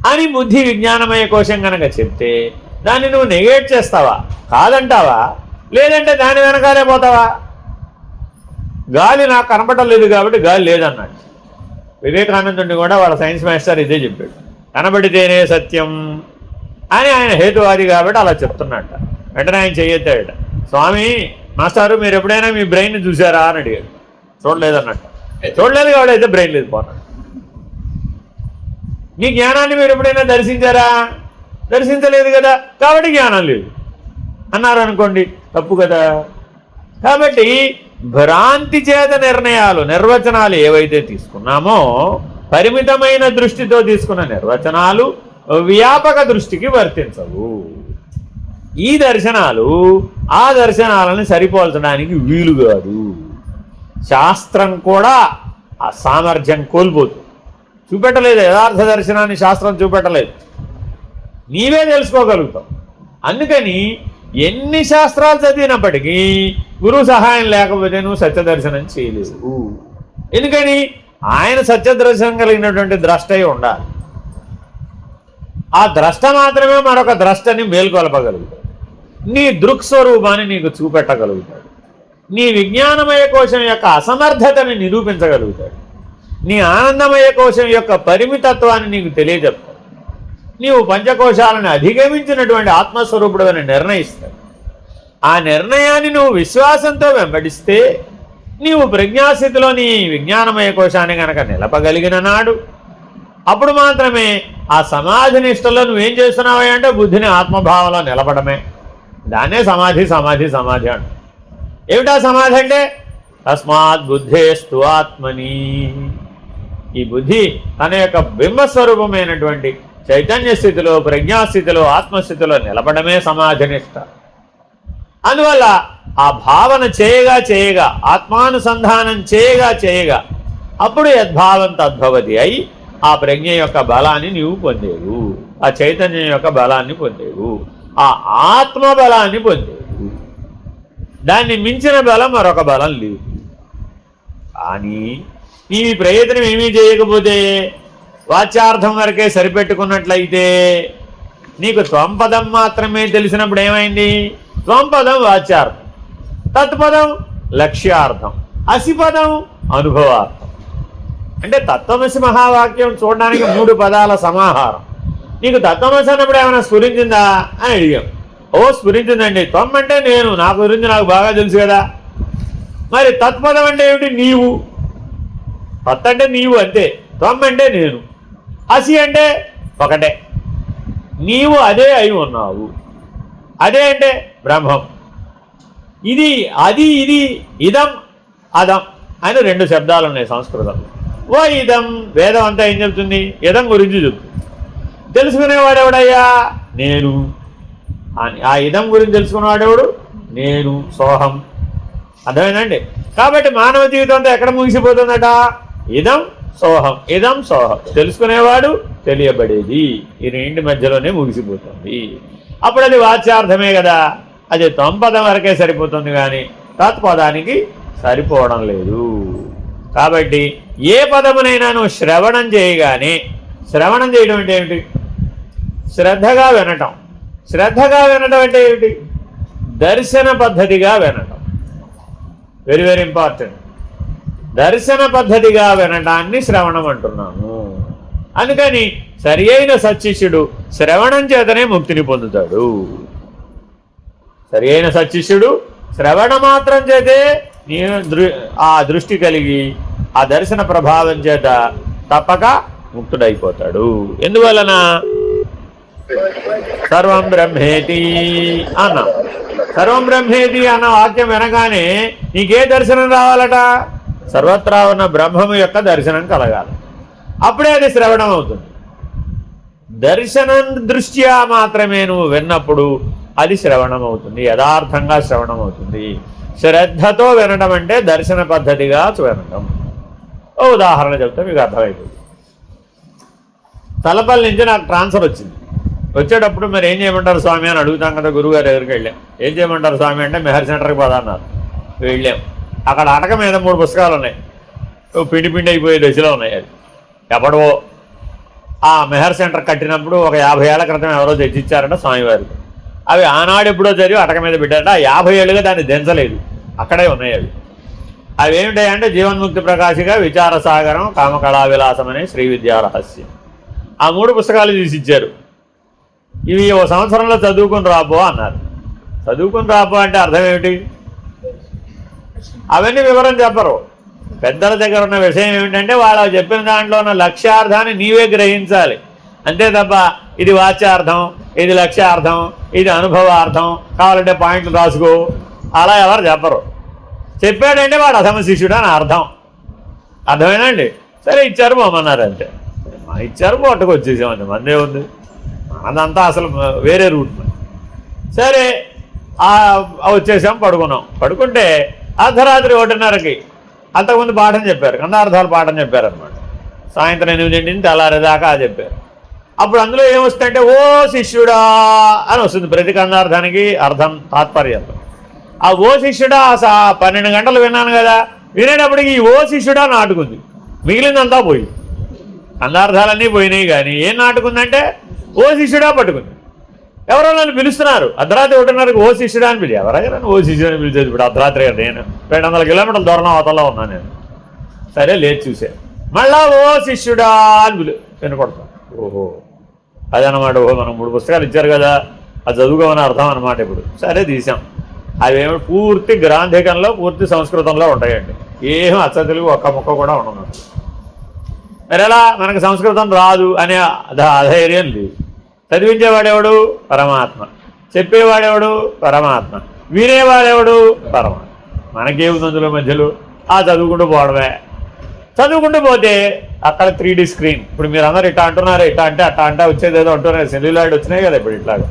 అని బుద్ధి విజ్ఞానమయ కోశం కనుక చెప్తే దాన్ని నువ్వు నెగేట్ చేస్తావా, కాదంటావా, లేదంటే దాని వెనకాలే పోతావా? గాలి నాకు కనపడలేదు కాబట్టి గాలి లేదన్నాడు. వివేకానందుడిని కూడా వాళ్ళ సైన్స్ మాస్టర్ ఇదే చెప్పాడు, కనబడితేనే సత్యం అని. ఆయన హేతువాది కాబట్టి అలా చెప్తున్నట్ట. వెంటనే ఆయన చెయ్యొద్దాడట, స్వామి మాస్టారు మీరు ఎప్పుడైనా మీ బ్రెయిన్ చూసారా అని అడిగాడు. చూడలేదన్నట్ట. చూడలేదు కాబట్టి అయితే బ్రెయిన్ లేదు పోతాడు. మీ జ్ఞానాన్ని మీరు ఎప్పుడైనా దర్శించారా? దర్శించలేదు కదా కాబట్టి జ్ఞానం లేదు అన్నారు అనుకోండి, తప్పు కదా. కాబట్టి భ్రాంతి చేత నిర్వచనాలు ఏవైతే తీసుకున్నామో పరిమితమైన దృష్టితో తీసుకున్న నిర్వచనాలు వ్యాపక దృష్టికి వర్తించవు. ఈ దర్శనాలు ఆ దర్శనాలను సరిపోల్చడానికి వీలు కాదు. శాస్త్రం కూడా ఆ సామర్థ్యం కోల్పోతుంది, చూపెట్టలేదు. యథార్థ దర్శనాన్ని శాస్త్రం చూపెట్టలేదు, నీవే తెలుసుకోగలుగుతావు. అందుకని ఎన్ని శాస్త్రాలు చదివినప్పటికీ గురువు సహాయం లేకపోతే నువ్వు సత్యదర్శనం చేయలేవు. ఎందుకని ఆయన సత్యదర్శనం కలిగినటువంటి ద్రష్టయి ఉండాలి. ఆ ద్రష్ట మాత్రమే మరొక ద్రష్టని మేల్కొల్పగలుగుతాడు. నీ దృక్స్వరూపాన్ని నీకు చూపెట్టగలుగుతాడు. నీ విజ్ఞానమయ కోశం యొక్క అసమర్థతని నిరూపించగలుగుతాడు. నీ ఆనందమయ కోశం యొక్క పరిమితత్వాన్ని నీకు తెలియజెప్తాడు. నీవు పంచకోశాలను అధిగమించినటువంటి ఆత్మస్వరూపుడు అని నిర్ణయిస్తాడు. ఆ నిర్ణయాన్ని నువ్వు విశ్వాసంతో వెంబడిస్తే నీవు ప్రజ్ఞాస్థితిలో నీ విజ్ఞానమయ కోశాన్ని కనుక నిలపగలిగిన నాడు అప్పుడు మాత్రమే ఆ సమాధి నిష్టలో నువ్వేం చేస్తున్నావు అంటే బుద్ధిని ఆత్మభావంలో నిలపడమే. దాన్నే సమాధి సమాధి సమాధి అంట. ఏమిటా సమాధి అంటే తస్మాత్ బుద్ధేస్తు ఆత్మని. ఈ బుద్ధి తన యొక్క బింబస్వరూపమైనటువంటి చైతన్య స్థితిలో ప్రజ్ఞాస్థితిలో ఆత్మస్థితిలో నిలపడమే సమాధి నిష్ట. అందువల్ల ఆ భావన చేయగా చేయగా ఆత్మానుసంధానం చేయగా చేయగా అప్పుడు యద్భావం తద్భవతి అయి ఆ ప్రజ్ఞ యొక్క బలాన్ని నీవు పొందేవు, ఆ చైతన్యం యొక్క బలాన్ని పొందేవు, ఆ ఆత్మ బలాన్ని పొందేవు. దాన్ని మించిన బలం మరొక బలం లేదు. కానీ నీ ప్రయత్నం ఏమీ చేయకపోతే వాచ్యార్థం వరకే సరిపెట్టుకున్నట్లయితే నీకు త్వంపదం మాత్రమే తెలిసినప్పుడు ఏమైంది? త్వంపదం వాచ్యార్థం, తత్పదం లక్ష్యార్థం, అసిపదం అనుభవార్థం. అంటే తత్వమసి మహావాక్యం చూడడానికి 3 పదాల సమాహారం. నీకు తత్వమసి అన్నప్పుడు ఏమైనా స్ఫురించిందా అని అడిగాం. ఓ స్ఫురించిందండి. త్వం అంటే నేను, నా గురించి నాకు బాగా తెలుసు కదా. మరి తత్పదం అంటే ఏమిటి? నీవు. తత్ అంటే నీవు అంతే, త్వం అంటే నేను, అసి అంటే ఒకటే. నీవు అదే అయి ఉన్నావు. అదే అంటే బ్రహ్మం. ఇది అది ఇది ఇదం అదం అని 2 శబ్దాలు ఉన్నాయి సంస్కృతంలో. ఓ ఇదం, వేదం అంతా ఏం చెప్తుంది? ఇదం గురించి చెప్తుంది. తెలుసుకునేవాడెవడయ్యా? నేను. ఆ ఇదం గురించి తెలుసుకునేవాడెవడు? నేను. సోహం. అర్థమైందండి? కాబట్టి మానవ జీవితం అంతా ఎక్కడ ముగిసిపోతుందట? ఇదం సోహం, ఇదం సోహం. తెలుసుకునేవాడు, తెలియబడేది, ఈ రెండింటి మధ్యలోనే ముగిసిపోతుంది. అప్పుడు అది వాచ్యార్థమే కదా. అది త్వంపదం వరకే సరిపోతుంది కానీ తత్పదానికి సరిపోవడం లేదు. కాబట్టి ఏ పదమునైనా నువ్వు శ్రవణం చేయగానే, శ్రవణం చేయడం అంటే ఏమిటి? శ్రద్ధగా వినటం. శ్రద్ధగా వినటం అంటే ఏమిటి? దర్శన పద్ధతిగా వినటం. Very very important. దర్శన పద్ధతిగా వినటాన్ని శ్రవణం అంటున్నాము. అందుకని సరి అయిన సత్శిష్యుడు శ్రవణం చేతనే ముక్తిని పొందుతాడు. సరి అయిన సత్శిష్యుడు శ్రవణ మాత్రం చేతే ఆ దృష్టి కలిగి ఆ దర్శన ప్రభావం చేత తప్పక ముక్తుడైపోతాడు. ఎందువలన? సర్వం బ్రహ్మేతి అన్నా. సర్వం బ్రహ్మేతి అన్న వాక్యం వినగానే నీకే దర్శనం రావాలట? సర్వత్రా ఉన్న బ్రహ్మము యొక్క దర్శనం కలగాలి. అప్పుడే అది శ్రవణం అవుతుంది. దర్శనం దృష్ట్యా మాత్రమే నువ్వు విన్నప్పుడు అది శ్రవణం అవుతుంది, యథార్థంగా శ్రవణం అవుతుంది. శ్రద్ధతో వినడం అంటే దర్శన పద్ధతిగా వినడం. ఓ ఉదాహరణ చెప్తే మీకు అర్థమైపోతుంది. తలపల్లి నుంచి నాకు ట్రాన్స్ఫర్ వచ్చింది. వచ్చేటప్పుడు మరి ఏం చేయమంటారు స్వామి అని అడుగుతాం కదా, గురువుగారు దగ్గరికి వెళ్ళాం. ఏం చేయమంటారు స్వామి అంటే మెహర్ సెంటర్కి పదా అన్నారు. వెళ్ళాం. అక్కడ అటక మీద 3 పుస్తకాలు ఉన్నాయి. పిండి పిండి అయిపోయే దశలో ఉన్నాయి. అది ఎప్పటివో ఆ మెహర్ సెంటర్ కట్టినప్పుడు ఒక 50 ఏళ్ల క్రితం ఎవరో తెచ్చిచ్చారంట స్వామివారికి. అవి ఆనాడు ఎప్పుడో చదివి అటక మీద పెట్టారట. 50 ఏళ్ళుగా దాన్ని దించలేదు, అక్కడే ఉన్నాయి. అవి ఏమిటాయంటే జీవన్ముక్తి ప్రకాశిగా, విచారసాగరం, కామకళా విలాసం అనే శ్రీ విద్యా రహస్యం. ఆ 3 పుస్తకాలు తీసిచ్చారు. ఇవి ఓ సంవత్సరంలో చదువుకుని రాపో అన్నారు. చదువుకుని రాపో అంటే అర్థం ఏమిటి? అవన్నీ వివరం చెప్పరు. పెద్దల దగ్గర ఉన్న విషయం ఏమిటంటే వాళ్ళు చెప్పిన దాంట్లో ఉన్న లక్ష్యార్థాన్ని నీవే గ్రహించాలి అంతే తప్ప ఇది వాచ్యార్థం, ఇది లక్ష్యార్థం, ఇది అనుభవార్థం, కావాలంటే పాయింట్లు రాసుకో అలా ఎవరు చెప్పరు. చెప్పాడంటే వాడు అధమ శిష్యుడు అని అర్థం. అర్థమేనండి? సరే ఇచ్చారు పోమన్నారు అంతే. ఇచ్చారు పొట్టకు వచ్చేసామండి, మందే ఉంది. మనదంతా అసలు వేరే రూట్. సరే వచ్చేసాం, పడుకున్నాం. పడుకుంటే అర్ధరాత్రి 1:30కి అంతకుముందు పాఠం చెప్పారు, కందార్థాలు పాఠం చెప్పారనమాట. సాయంత్రం 8 తెల్లారేదాకా చెప్పారు. అప్పుడు అందులో ఏమొస్తుందంటే ఓ శిష్యుడా అని వస్తుంది ప్రతి కందార్థానికి అర్థం, తాత్పర్యంలో. ఆ ఓ శిష్యుడా 12 గంటలు విన్నాను కదా, వినేటప్పటికి ఈ ఓ శిష్యుడా నాటుకుంది, మిగిలిందంతా పోయి. కందార్థాలన్నీ పోయినాయి కానీ ఏం నాటుకుందంటే ఓ శిష్యుడా పట్టుకుంది. ఎవరో నన్ను పిలుస్తున్నారు అర్ధరాత్రి 1:30కి ఓ శిష్యుడా అని పిలి. ఎవరైనా నన్ను ఓ శిష్యుడు అని పిలిచేది ఇప్పుడు అర్ధరాత్రి కదా. నేను 200 కిలోమీటర్ల దూరం అవతల్లో ఉన్నాను నేను. సరే లేచి చూశాను, మళ్ళా ఓ శిష్యుడా అని వినపడతాను. ఓహో అదనమాట. ఓహో మనం 3 పుస్తకాలు ఇచ్చారు కదా, అది చదువుకోమని అర్థం అనమాట. ఇప్పుడు సరే తీసాం. అవేమో పూర్తి గ్రాంధికంలో, పూర్తి సంస్కృతంలో ఉంటాయండి. ఏం అచ్చ తెలుగు ఒక్క ముక్క కూడా ఉండదు. మరి ఎలా మనకు సంస్కృతం రాదు అనే అధైర్యం లేదు. చదివించేవాడెవడు? పరమాత్మ. చెప్పేవాడెవడు? పరమాత్మ. వినేవాడెవడు? పరమాత్మ. మనకేముంది అందులో మధ్యలో? చదువుకుంటూ పోవడమే. చదువుకుంటూ పోతే అక్కడ 3D స్క్రీన్. ఇప్పుడు మీరు అందరూ ఇట్లా అంటున్నారు, ఇట్లా అంటే అట్లా అంటే వచ్చేది ఏదో అంటున్నారు. సెల్యులాయిడ్ వచ్చినాయి కదా ఇప్పుడు, ఇట్లాగా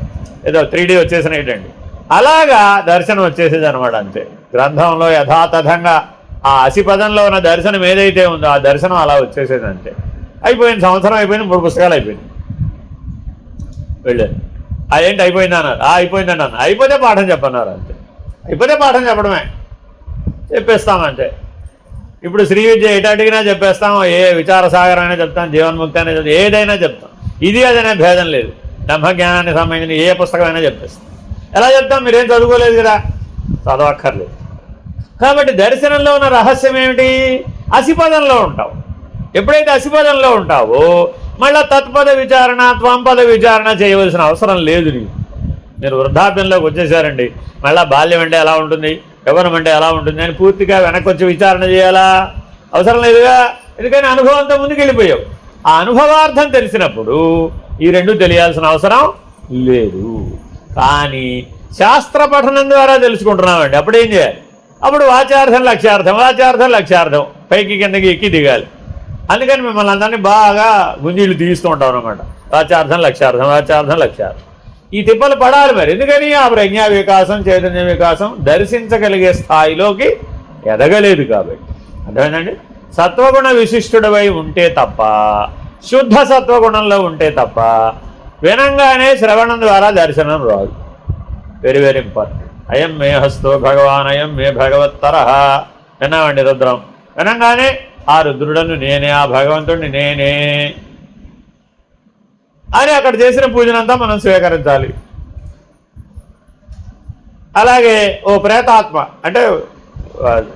ఏదో 3D వచ్చేసినాయిటండి. అలాగా దర్శనం వచ్చేసేది అనమాట. అంతే గ్రంథంలో యథాతథంగా ఆ అసిపదంలో ఉన్న దర్శనం ఏదైతే ఉందో ఆ దర్శనం అలా వచ్చేసేది అంతే. అయిపోయింది, సంవత్సరం అయిపోయింది, 3 పుస్తకాలు అయిపోయింది. వెళ్ళారు. అదేంటి అయిపోయింది అన్నారు. అయిపోయిందండి అన్న. అయిపోతే పాఠం చెప్పన్నారు అంతే. అయిపోతే పాఠం చెప్పడమే, చెప్పేస్తామంతే. ఇప్పుడు శ్రీ విద్య ఎటాటికినా చెప్పేస్తాం, ఏ విచారసాగరం అయినా చెప్తాం, జీవన్ముక్తి అయినా చెప్తాం, ఏదైనా చెప్తాం. ఇది అదనే భేదం లేదు. బ్రహ్మజ్ఞానానికి సంబంధించిన ఏ పుస్తకమైనా చెప్పేస్తాం. ఎలా చెప్తాం? మీరేం చదువుకోలేదు కదా, చదవక్కర్లేదు. కాబట్టి దర్శనంలో ఉన్న రహస్యం ఏమిటి? అసిపదంలో ఉంటావు. ఎప్పుడైతే అసిపదంలో ఉంటావో మళ్ళీ తత్పద విచారణ, త్వంపద విచారణ చేయవలసిన అవసరం లేదు. మీరు వృద్ధాప్యంలోకి వచ్చేసారండి, మళ్ళీ బాల్యం అంటే ఎలా ఉంటుంది, యవ్వనం అంటే ఎలా ఉంటుంది అని పూర్తిగా వెనక్కి వచ్చి విచారణ చేయాలా? అవసరం లేదుగా. ఎందుకని అనుభవంతో ముందుకు వెళ్ళిపోయావు. ఆ అనుభవార్థం తెలిసినప్పుడు ఈ రెండు తెలియాల్సిన అవసరం లేదు. కానీ శాస్త్ర పఠనం ద్వారా తెలుసుకుంటున్నామండి. అప్పుడు ఏం చేయాలి? అప్పుడు వాచార్థం లక్ష్యార్థం, వాచార్థం లక్ష్యార్థం, పైకి కిందకి ఎక్కి దిగాలి. అందుకని మిమ్మల్ని అందరినీ బాగా గుంజీళ్ళు తీస్తూ ఉంటాం అనమాట. వాచ్యార్థం లక్ష్యార్థం, వాచ్యార్థం లక్ష్యార్థం. ఈ తిప్పలు పడాలి మరి. ఎందుకని ఆ ప్రజ్ఞా వికాసం, చైతన్య వికాసం దర్శించగలిగే స్థాయిలోకి ఎదగలేదు కాబట్టి. అర్థమైందండి? సత్వగుణ విశిష్టుడవై ఉంటే తప్ప, శుద్ధ సత్వగుణంలో ఉంటే తప్ప వినంగానే శ్రవణం ద్వారా దర్శనం రాదు. Very very important. అయం మే హస్తో భగవాన్, అయం మే భగవత్తర. విన్నామండి రుద్రం. వినంగానే ఆ రుద్రుడను నేనే, ఆ భగవంతుడిని నేనే అని అక్కడ చేసిన పూజనంతా మనం స్వీకరించాలి. అలాగే ఓ ప్రేతాత్మ అంటే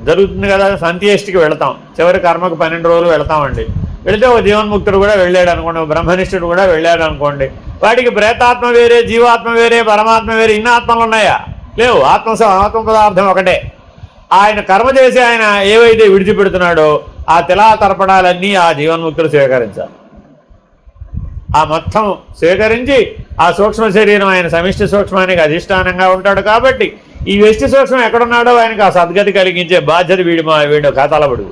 జరుగుతుంది కదా, సంత్యేష్టికి వెళతాం, చివరి కర్మకు 12 రోజులు వెళతామండి. వెళితే ఒక జీవన్ముక్తుడు కూడా వెళ్ళాడు అనుకోండి, ఒక బ్రహ్మనిష్ఠుడు కూడా వెళ్ళాడు అనుకోండి. వాటికి ప్రేతాత్మ వేరే, జీవాత్మ వేరే, పరమాత్మ వేరే, ఇన్ని ఆత్మలు ఉన్నాయా? లేవు. ఆత్మ పదార్థం ఒకటే. ఆయన కర్మ చేసి ఆయన ఏవైతే విడిచిపెడుతున్నాడో ఆ తిలా తర్పణాలన్నీ ఆ జీవన్ముక్తుడు స్వీకరించాలి. ఆ మొత్తం స్వీకరించి ఆ సూక్ష్మ శరీరం ఆయన సమిష్టి సూక్ష్మానికి అధిష్టానంగా ఉంటాడు కాబట్టి ఈ వ్యష్టి సూక్ష్మం ఎక్కడున్నాడో ఆయనకు ఆ సద్గతి కలిగించే బాధ్యత వీడు ఖాతాలబడు.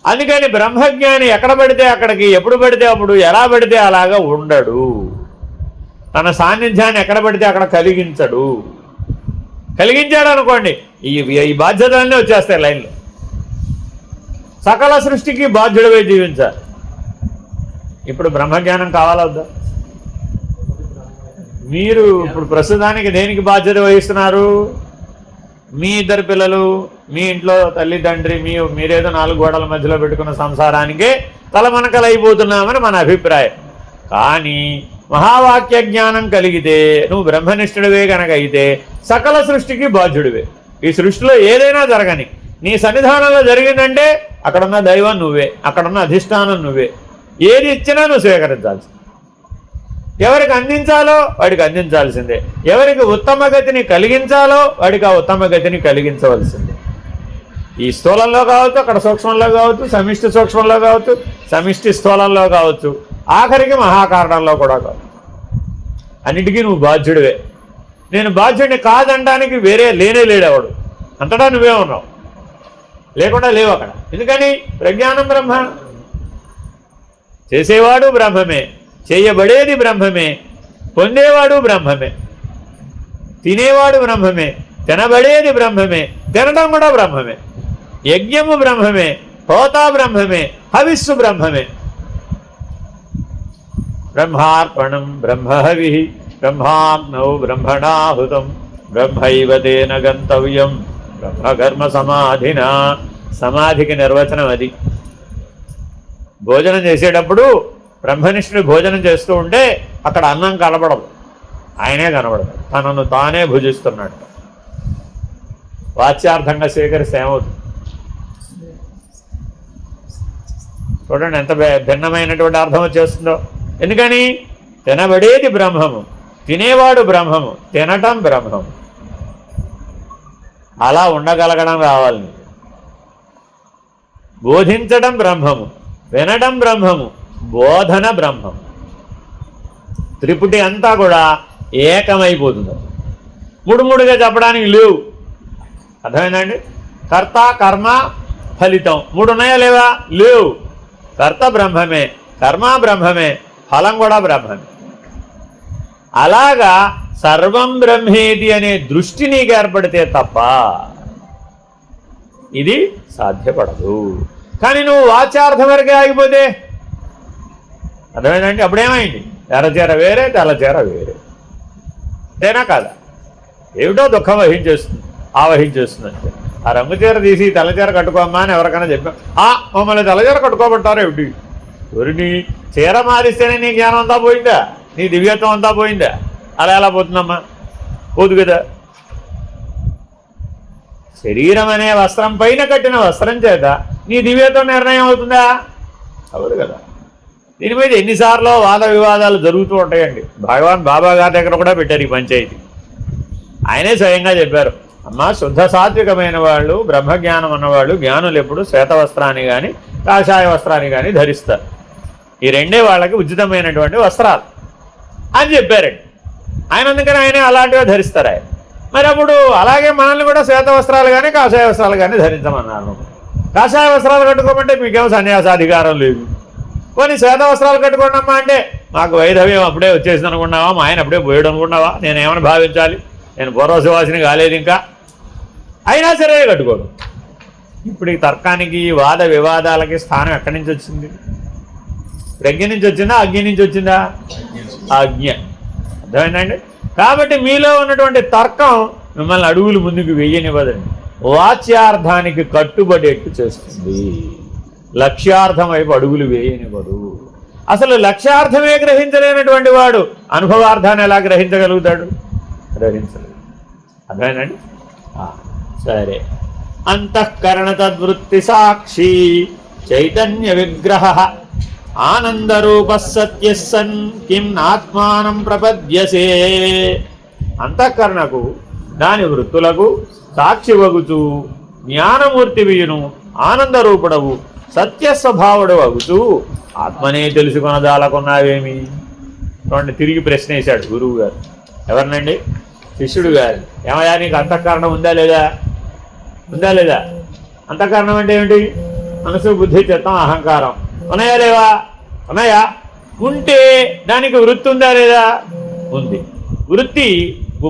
అందుకని బ్రహ్మజ్ఞాని ఎక్కడ పడితే అక్కడికి, ఎప్పుడు పడితే అప్పుడు, ఎలా పడితే అలాగా ఉండడు. తన సాన్నిధ్యాన్ని ఎక్కడ పడితే అక్కడ కలిగించడు. కలిగించాడు అనుకోండి ఈ బాధ్యతలన్నీ వచ్చేస్తాయి లైన్లో. సకల సృష్టికి బాధ్యుడివై జీవించాలి. ఇప్పుడు బ్రహ్మజ్ఞానం కావాలా వద్దా? మీరు ఇప్పుడు ప్రస్తుతానికి దేనికి బాధ్యత వహిస్తున్నారు? మీ ఇద్దరు పిల్లలు, మీ ఇంట్లో తల్లిదండ్రి, మీరేదో 4 గోడల మధ్యలో పెట్టుకున్న సంసారానికే తలమనకలైపోతున్నామని మన అభిప్రాయం. కానీ మహావాక్య జ్ఞానం కలిగితే, నువ్వు బ్రహ్మనిష్ఠుడివే కనుక అయితే సకల సృష్టికి బాధ్యుడివే. ఈ సృష్టిలో ఏదైనా జరగని నీ సన్నిధానంలో జరిగిందంటే అక్కడున్న దైవం నువ్వే, అక్కడున్న అధిష్టానం నువ్వే. ఏది ఇచ్చినా నువ్వు స్వీకరించాల్సిందే. ఎవరికి అందించాలో వాడికి అందించాల్సిందే. ఎవరికి ఉత్తమ గతిని కలిగించాలో వాడికి ఆ ఉత్తమ గతిని కలిగించవలసిందే. ఈ స్థూలంలో కావచ్చు, అక్కడ సూక్ష్మంలో కావచ్చు, సమిష్టి సూక్ష్మంలో కావచ్చు, సమిష్టి స్థూలంలో కావచ్చు, ఆఖరికి మహాకారణంలో కూడా కావచ్చు. అన్నిటికీ నువ్వు బాధ్యుడివే. నేను బాధ్యుడిని కాదనడానికి వేరే లేనేవాడు. అంతటా నువ్వే ఉన్నావు, లేకుండా లేవు అక్కడ. ఎందుకని? ప్రజ్ఞానం బ్రహ్మ. చేసేవాడు బ్రహ్మమే, చేయబడేది బ్రహ్మమే, పొందేవాడు బ్రహ్మమే, తినేవాడు బ్రహ్మమే, తినబడేది బ్రహ్మమే, తినడం కూడా బ్రహ్మమే. యజ్ఞము బ్రహ్మమే, హోత బ్రహ్మమే, హవిస్సు బ్రహ్మమే. బ్రహ్మార్పణం బ్రహ్మహవి, బ్రహ్మాగ్నౌ బ్రహ్మణాహుతం, బ్రహ్మైవ తేన గంతవ్యం బ్రహ్మకర్మ సమాధినా. సమాధికి నిర్వచనం అది. భోజనం చేసేటప్పుడు బ్రహ్మనిష్ఠుడు భోజనం చేస్తూ ఉంటే అక్కడ అన్నం కనబడదు, ఆయనే కనబడదు. తనను తానే భుజిస్తున్నాడు. వాచ్యార్థంగా స్వీకరిస్తే ఏమవుతుంది చూడండి, ఎంత భిన్నమైనటువంటి అర్థం వచ్చేస్తుందో. ఎందుకని? తినబడేది బ్రహ్మము, తినేవాడు బ్రహ్మము, తినటం బ్రహ్మము. అలా ఉండగలగడం రావాలి. బోధించడం బ్రహ్మము, వినడం బ్రహ్మము, బోధన బ్రహ్మం. త్రిపుటి అంతా కూడా ఏకమైపోతుంది. మూడుగా చెప్పడానికి లేవు. అర్థమైందండి? కర్త, కర్మ, ఫలితం 3 ఉన్నాయా లేవా? లేవు. కర్త బ్రహ్మమే, కర్మ బ్రహ్మమే, ఫలం కూడా బ్రహ్మమే. అలాగా సర్వం బ్రహ్మేది అనే దృష్టి నీకు ఏర్పడితే తప్ప ఇది సాధ్యపడదు. కానీ నువ్వు వాచ్యార్థం వరకే ఆగిపోతే అర్థమైందండి? అప్పుడేమైంది? ఎర్రచీర వేరే, తెల్లచీర వేరే. అంతేనా కాదా? ఏమిటో దుఃఖం వహించేస్తుంది, ఆవహించేస్తుంది అంతే. ఆ రంగు చీర తీసి తెల్లచీర కట్టుకోమ్మా అని ఎవరికైనా చెప్పాం. మమ్మల్ని తెల్లచీర కట్టుకోబట్టారు ఏమిటి? ఎవరిని? చీర మారిస్తేనే నీ జ్ఞానం అంతా పోయిందా? నీ దివ్యత్వం అంతా పోయిందా? అలా ఎలా పోతుందమ్మా? పోదు కదా. శరీరం అనే వస్త్రం పైన కట్టిన వస్త్రం చేత నీ దివ్యత్వం నిర్ణయం అవుతుందా? అవదు కదా. దీని మీద ఎన్నిసార్లు వాద వివాదాలు జరుగుతూ ఉంటాయండి. భగవాన్ బాబా గారి దగ్గర కూడా పెట్టారు ఈ పంచాయతీ. ఆయనే స్వయంగా చెప్పారు, అమ్మా శుద్ధ సాత్వికమైన వాళ్ళు, బ్రహ్మజ్ఞానం అన్నవాళ్ళు, జ్ఞానులు ఎప్పుడు శ్వేత వస్త్రాన్ని కానీ కాషాయ వస్త్రాన్ని కానీ ధరిస్తారు. ఈ రెండే వాళ్ళకి ఉచితమైనటువంటి వస్త్రాలు అని చెప్పారండి ఆయన. అందుకని ఆయనే అలాంటివే ధరిస్తారు ఆయన. మరి అప్పుడు అలాగే మనల్ని కూడా శ్వేత వస్త్రాలు కానీ కాషాయ వస్త్రాలు కానీ ధరించమన్నారు. కాషాయ వస్త్రాలు కట్టుకోమంటే మీకేమో సన్యాసాధికారం లేదు. కొన్ని శ్వేత వస్త్రాలు కట్టుకోండమ్మా అంటే మాకు వైధవ్యం అప్పుడే వచ్చేసింది అనుకున్నావా, మా ఆయన అప్పుడే పోయాడు అనుకున్నావా, నేనేమని భావించాలి, నేను పూర్వశివాసిని కాలేదు ఇంకా, అయినా సరే కట్టుకోడు. ఇప్పుడు ఈ తర్కానికి వాద వివాదాలకి స్థానం ఎక్కడి నుంచి వచ్చింది? ప్రజ్ఞ నుంచి వచ్చిందా, అజ్ఞ నుంచి వచ్చిందా? అజ్ఞ. అర్థమైందండి? కాబట్టి మీలో ఉన్నటువంటి తర్కం మిమ్మల్ని అడుగులు ముందుకు వెయ్యనివ్వదండి, వాచ్యార్థానికి కట్టుబడేట్టు చేస్తుంది, లక్ష్యార్థం వైపు అడుగులు వేయనివ్వదు. అసలు లక్ష్యార్థమే గ్రహించలేనటువంటి వాడు అనుభవార్థాన్ని ఎలా గ్రహించగలుగుతాడు? గ్రహించలేదు. అర్థమైందండి? సరే. అంతఃకరణ తద్వృత్తి సాక్షి చైతన్య విగ్రహ ఆనందరూప సత్య సన్ కిం ఆత్మానం ప్రపద్యసే. అంతఃకరణకు దాని వృత్తులకు సాక్షి వగుచు జ్ఞానమూర్తి వియును ఆనందరూపుడవు సత్య స్వభావుడు వగుచు ఆత్మనే తెలుసుకొనదాలకున్నావేమి? చూడండి, తిరిగి ప్రశ్న వేశాడు గురువు గారు. ఎవరినండి? శిష్యుడు గారు. ఏమయ్యా నీకు అంతఃకరణం ఉందా లేదా? ఉందా లేదా? అంతఃకరణం అంటే ఏమిటి? మనసు, బుద్ధి, చిత్తం, అహంకారం ఉన్నాయా లేవా? ఉన్నాయా? ఉంటే దానికి వృత్తి ఉందా లేదా? ఉంది. వృత్తి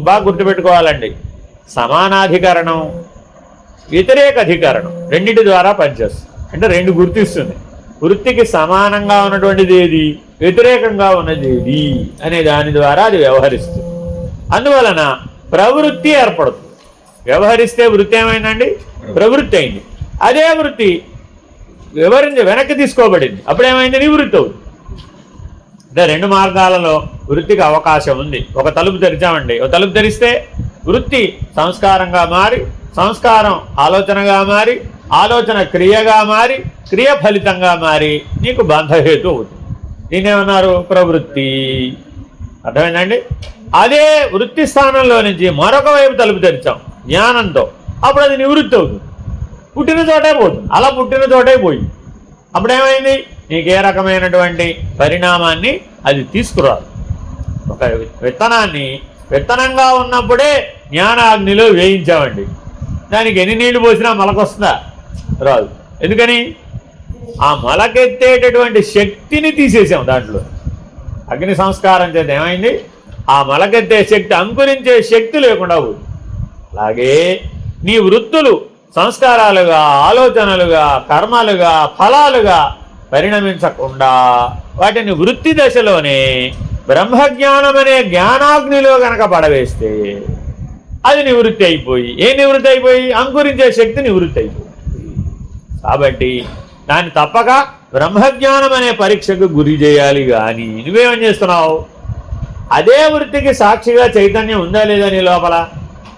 బాగా గుర్తుపెట్టుకోవాలండి, సమానాధికరణం, వ్యతిరేక అధికరణం రెండింటి ద్వారా పనిచేస్తుంది. అంటే రెండు గుర్తిస్తుంది. వృత్తికి సమానంగా ఉన్నటువంటిది ఏది, వ్యతిరేకంగా ఉన్నది ఏది అనే దాని ద్వారా అది వ్యవహరిస్తుంది. అందువలన ప్రవృత్తి ఏర్పడుతుంది. వ్యవహరిస్తే వృత్తి ఏమైందండి? ప్రవృత్తి అయింది. అదే వృత్తి వెనక్కి తీసుకోబడింది, అప్పుడేమైంది? నివృత్తి అవుతుంది. అంటే రెండు మార్గాలలో వృత్తికి అవకాశం ఉంది. ఒక తలుపు తెరిచామండి, ఒక తలుపు తెరిస్తే వృత్తి సంస్కారంగా మారి, సంస్కారం ఆలోచనగా మారి, ఆలోచన క్రియగా మారి, క్రియ ఫలితంగా మారి నీకు బంధహేతు అవుతుంది. దీన్నేమన్నారు? ప్రవృత్తి. అర్థమైందండి? అదే వృత్తి స్థానంలో నుంచి మరొక వైపు తలుపు తెరిచాం జ్ఞానంతో, అప్పుడు అది నివృత్తి అవుతుంది, పుట్టిన చోటే పోతుంది. అలా పుట్టిన చోటే పోయి అప్పుడేమైంది? నీకే రకమైనటువంటి పరిణామాన్ని అది తీసుకురాదు. ఒక విత్తనాన్ని విత్తనంగా ఉన్నప్పుడే జ్ఞానాగ్నిలో వేయించామండి, దానికి ఎన్ని నీళ్లు పోసినా మొలకొస్తుందా? రాదు. ఎందుకని? ఆ మొలకెత్తేటటువంటి శక్తిని తీసేసాం దాంట్లో. అగ్ని సంస్కారం చేత ఏమైంది? ఆ మొలకెత్తే శక్తి, అంకురించే శక్తి లేకుండా పోయింది. అలాగే నీ వృత్తులు సంస్కారాలుగా, ఆలోచనలుగా, కర్మలుగా, ఫలాలుగా పరిణమించకుండా వాటిని వృత్తి దశలోనే బ్రహ్మజ్ఞానం అనే జ్ఞానాగ్నిలో గనక పడవేస్తే అది నివృత్తి అయిపోయి, నివృత్తి అయిపోయి? అంకురించే శక్తి నివృత్తి అయిపోయి. కాబట్టి దాన్ని తప్పక బ్రహ్మజ్ఞానం అనే పరీక్షకు గురి చేయాలి. కానీ నువ్వేమని చేస్తున్నావు? అదే వృత్తికి సాక్షిగా చైతన్యం ఉందా లేదా నీ లోపల?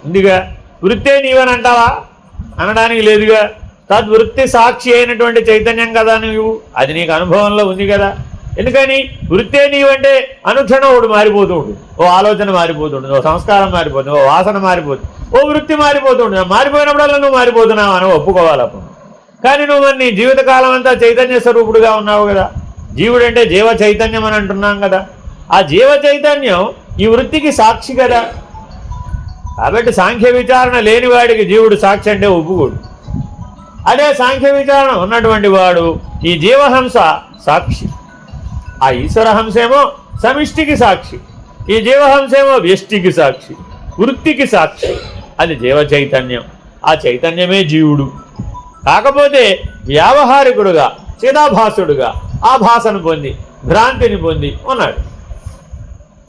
ఉందిగా. వృత్తే నీవని అంటావా? అనడానికి లేదుగా. తద్వృత్తి సాక్షి అయినటువంటి చైతన్యం కదా నువ్వు, అది నీకు అనుభవంలో ఉంది కదా. ఎందుకని? వృత్తే నీవంటే అనుక్షణం ఒకటి మారిపోతూ ఉంటుంది, ఓ ఆలోచన మారిపోతూ ఉంటుంది, ఓ సంస్కారం మారిపోతుంది, ఓ వాసన మారిపోతుంది, ఓ వృత్తి మారిపోతూ ఉంటుంది. మారిపోయినప్పుడల్లా నువ్వు మారిపోతున్నావు అని ఒప్పుకోవాలి అప్పుడు. కానీ నువ్వు నీ జీవితకాలం అంతా చైతన్య స్వరూపుడుగా ఉన్నావు కదా. జీవుడంటే జీవ చైతన్యం అని అంటున్నాం కదా. ఆ జీవ చైతన్యం ఈ వృత్తికి సాక్షి కదా. కాబట్టి సాంఖ్య విచారణ లేని వాడికి జీవుడు సాక్షి అంటే ఒప్పుకోడు. అదే సాంఖ్య విచారణ ఉన్నటువంటి వాడు ఈ జీవహంస సాక్షి. ఆ ఈశ్వర హంసేమో సమిష్టికి సాక్షి, ఈ జీవహంసేమో వ్యష్టికి సాక్షి, వృత్తికి సాక్షి. అది జీవ చైతన్యం. ఆ చైతన్యమే జీవుడు. కాకపోతే వ్యావహారికుడుగా, చిదాభాసుడుగా ఆభాసను పొంది, భ్రాంతిని పొంది ఉన్నాడు.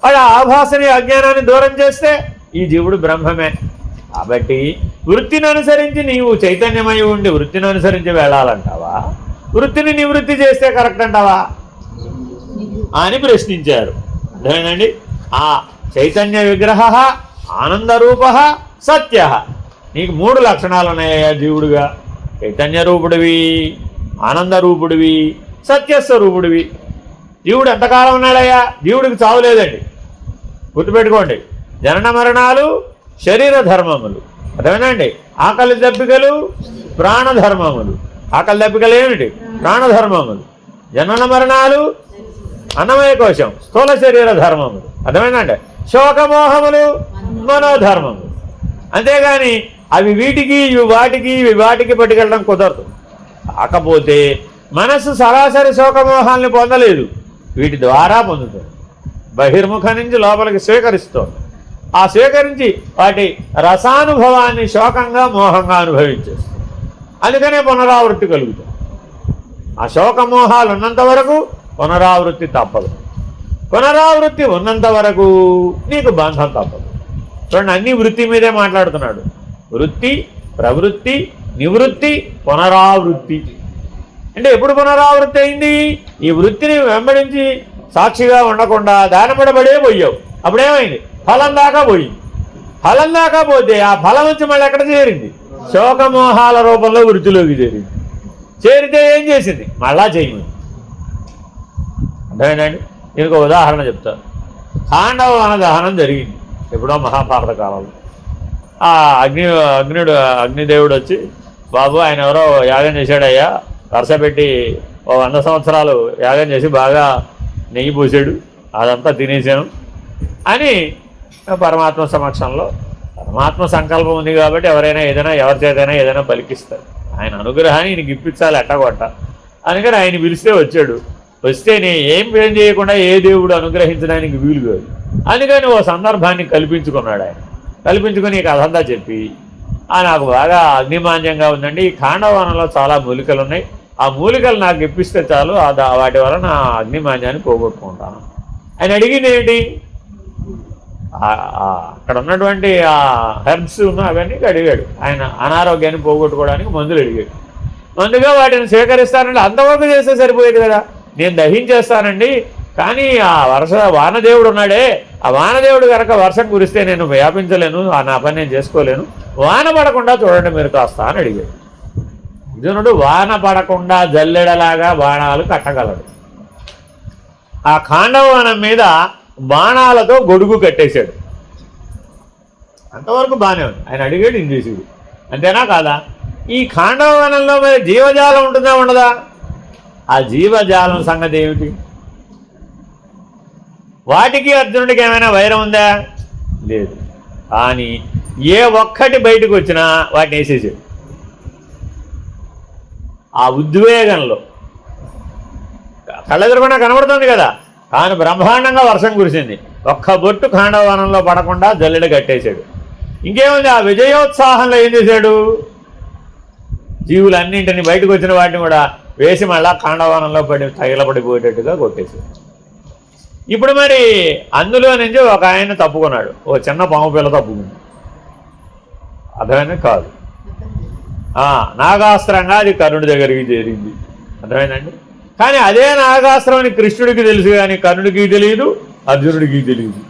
వాడు ఆభాసని, అజ్ఞానాన్ని దూరం చేస్తే ఈ జీవుడు బ్రహ్మమే. కాబట్టి వృత్తిని అనుసరించి నీవు చైతన్యమై ఉండి వృత్తిని అనుసరించి వెళ్ళాలంటావా? వృత్తిని నివృత్తి చేస్తే కరెక్ట్ అంటావా అని ప్రశ్నించారు. అర్థమేనండి? ఆ చైతన్య విగ్రహ, ఆనందరూప, సత్య. నీకు మూడు లక్షణాలు ఉన్నాయా జీవుడుగా? చైతన్య రూపుడివి, ఆనందరూపుడివి, సత్యస్వరూపుడివి. జీవుడు ఎంతకాలం ఉన్నాడయ్యా? జీవుడికి చావు లేదండి, గుర్తుపెట్టుకోండి. జనన మరణాలు శరీర ధర్మములు. అర్థమేనండి? ఆకలి దప్పికలు ప్రాణధర్మములు. ఆకలి దప్పికలు ఏమిటి? ప్రాణధర్మములు. జనన మరణాలు అన్నమయ కోశం, స్థూల శరీర ధర్మములు. అర్థమేనండి? శోకమోహములు మనోధర్మములు. అంతేగాని అవి వీటికి ఇవి వాటికి ఇవి వాటికి పట్టుకెళ్ళడం కుదరదు. కాకపోతే మనస్సు సరాసరి శోకమోహాల్ని పొందలేదు, వీటి ద్వారా పొందుతుంది. బహిర్ముఖం నుంచి లోపలికి స్వీకరిస్తోంది. ఆ స్వీకరించి వాటి రసానుభవాన్ని శోకంగా మోహంగా అనుభవించేస్తుంది. అందుకనే పునరావృత్తి కలుగుతుంది. ఆ శోకమోహాలు ఉన్నంత వరకు పునరావృత్తి తప్పదు. పునరావృత్తి ఉన్నంత వరకు నీకు బంధం తప్పదు. చూడండి, అన్ని వృత్తి మీదే మాట్లాడుతున్నాడు. వృత్తి, ప్రవృత్తి, నివృత్తి, పునరావృత్తి. అంటే ఎప్పుడు పునరావృత్తి అయింది? ఈ వృత్తిని వెంబడించి సాక్షిగా ఉండకుండా దానపడబడే పోయావు. అప్పుడేమైంది? ఫలం దాకా పోయింది. ఫలం దాకా పోతే ఆ ఫలం వచ్చి మళ్ళీ ఎక్కడ చేరింది? శోకమోహాల రూపంలో వృత్తిలోకి చేరింది. చేరితే ఏం చేసింది? మళ్ళా చేయమని. అర్థమైందండి? దీనికి ఉదాహరణ చెప్తాను. ఖాండవ వన దహనం జరిగింది ఎప్పుడో మహాభారత కాలంలో. ఆ అగ్నిదేవుడు వచ్చి, బాబు ఆయన ఎవరో యాగం చేశాడయ్యా, వరుస పెట్టి 100 సంవత్సరాలు యాగం చేసి బాగా నెయ్యి పూసాడు, అదంతా తినేసాను అని పరమాత్మ సమక్షంలో, పరమాత్మ సంకల్పం ఉంది కాబట్టి ఎవరైనా ఏదైనా ఎవరి చేతైనా ఏదైనా పలికిస్తారు. ఆయన అనుగ్రహాన్ని ఈయనకి ఇప్పించాలి ఎట్టగొట్ట. అందుకని ఆయన పిలిస్తే వచ్చాడు. వస్తేనే ఏం చేయకుండా ఏ దేవుడు అనుగ్రహించడానికి వీలు కాదు. అందుకని ఓ సందర్భాన్ని కల్పించుకున్నాడు. ఆయన కల్పించుకొని ఈ కథంతా చెప్పి, నాకు బాగా అగ్నిమాన్యంగా ఉందండి, ఈ ఖాండవనంలో చాలా మూలికలు ఉన్నాయి, ఆ మూలికలు నాకు ఇప్పిస్తే చాలు, వాటి వల్ల నా అగ్నిమాన్యాన్ని పోగొట్టుకుంటాను. ఆయన అడిగింది ఏంటి? అక్కడ ఉన్నటువంటి ఆ హెర్బ్స్ అవన్నీ అడిగాడు. ఆయన అనారోగ్యాన్ని పోగొట్టుకోవడానికి మందులు అడిగాడు. ముందుగా వాటిని స్వీకరిస్తానండి. అంతవరకు చేస్తే సరిపోయేది కదా. నేను దహించేస్తానండి, కానీ ఆ వానదేవుడు ఉన్నాడే, ఆ వానదేవుడు కనుక వర్షం కురిస్తే నేను వ్యాపించలేను, నా పని నేను చేసుకోలేను, వాన పడకుండా చూడండి మీరు కాస్త అని అడిగాడు. అర్జునుడు వాన పడకుండా జల్లెడలాగా బాణాలు కట్టగలడు. ఆ ఖాండవవనం మీద బాణాలతో గొడుగు కట్టేశాడు. అంతవరకు బాగానే ఉంది. ఆయన అడిగాడు, ఇంద్రజుడు. అంతేనా కాదా? ఈ ఖాండవవనంలో మరి జీవజాలం ఉంటుందా ఉండదా? ఆ జీవజాలం సంగతి ఏమిటి? వాటికి అర్జునుడికి ఏమైనా వైరం ఉందా? లేదు. కానీ ఏ ఒక్కటి బయటకు వచ్చినా వాటిని వేసేసాడు. ఆ ఉద్వేగంలో కళ్ళెదురుకుండా కనబడుతుంది కదా, కానీ బ్రహ్మాండంగా వర్షం కురిసింది. ఒక్క బొట్టు ఖాండవవనంలో పడకుండా జల్లెడ కట్టేశాడు. ఇంకేముంది? ఆ విజయోత్సాహంలో ఏం చేశాడు? జీవులన్నింటినీ బయటకు వచ్చిన వాటిని కూడా వేసి మళ్ళా ఖాండవవనంలో తగిలపడిపోయేటట్టుగా కొట్టేశాడు. ఇప్పుడు మరి అందులో నుంచి ఒక ఆయన తప్పుకున్నాడు. ఓ చిన్న పాము పిల్ల తప్పుకుంది. అర్థమైంది కాదు? నాగాస్త్రంగా అది కర్ణుడి దగ్గరికి చేరింది. అర్థమైందండి? కానీ అదే నాగాస్త్రం అని కృష్ణుడికి తెలుసు, కానీ కర్ణుడికి తెలియదు, అర్జునుడికి తెలియదు.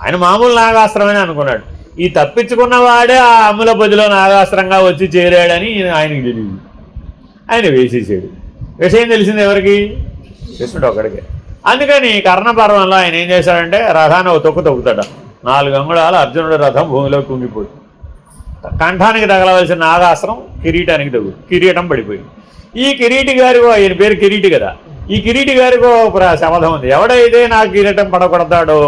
ఆయన మామూలు నాగాస్త్రం అని అనుకున్నాడు. ఈ తప్పించుకున్నవాడే ఆ అమ్ముల పొదిలో నాగాస్త్రంగా వచ్చి చేరాడని ఆయనకి తెలియదు. ఆయన వేసేసాడు. విషయం తెలిసింది ఎవరికి? కృష్ణుడు ఒక్కడికే. అందుకని కర్ణపర్వంలో ఆయన ఏం చేశాడంటే రథాన్ని ఒక తొక్కుతాడు. 4 అంగుళాలు అర్జునుడు రథం భూమిలో కుంగిపోయింది. కంఠానికి తగలవలసిన నాగాస్త్రం కిరీటానికి తగ్గు, కిరీటం పడిపోయింది. ఈ కిరీటి గారికి, ఆయన పేరు కిరీటి కదా, ఈ కిరీటి గారికి శపథం ఉంది. ఎవడైతే నా కిరీటం పడగొడతాడో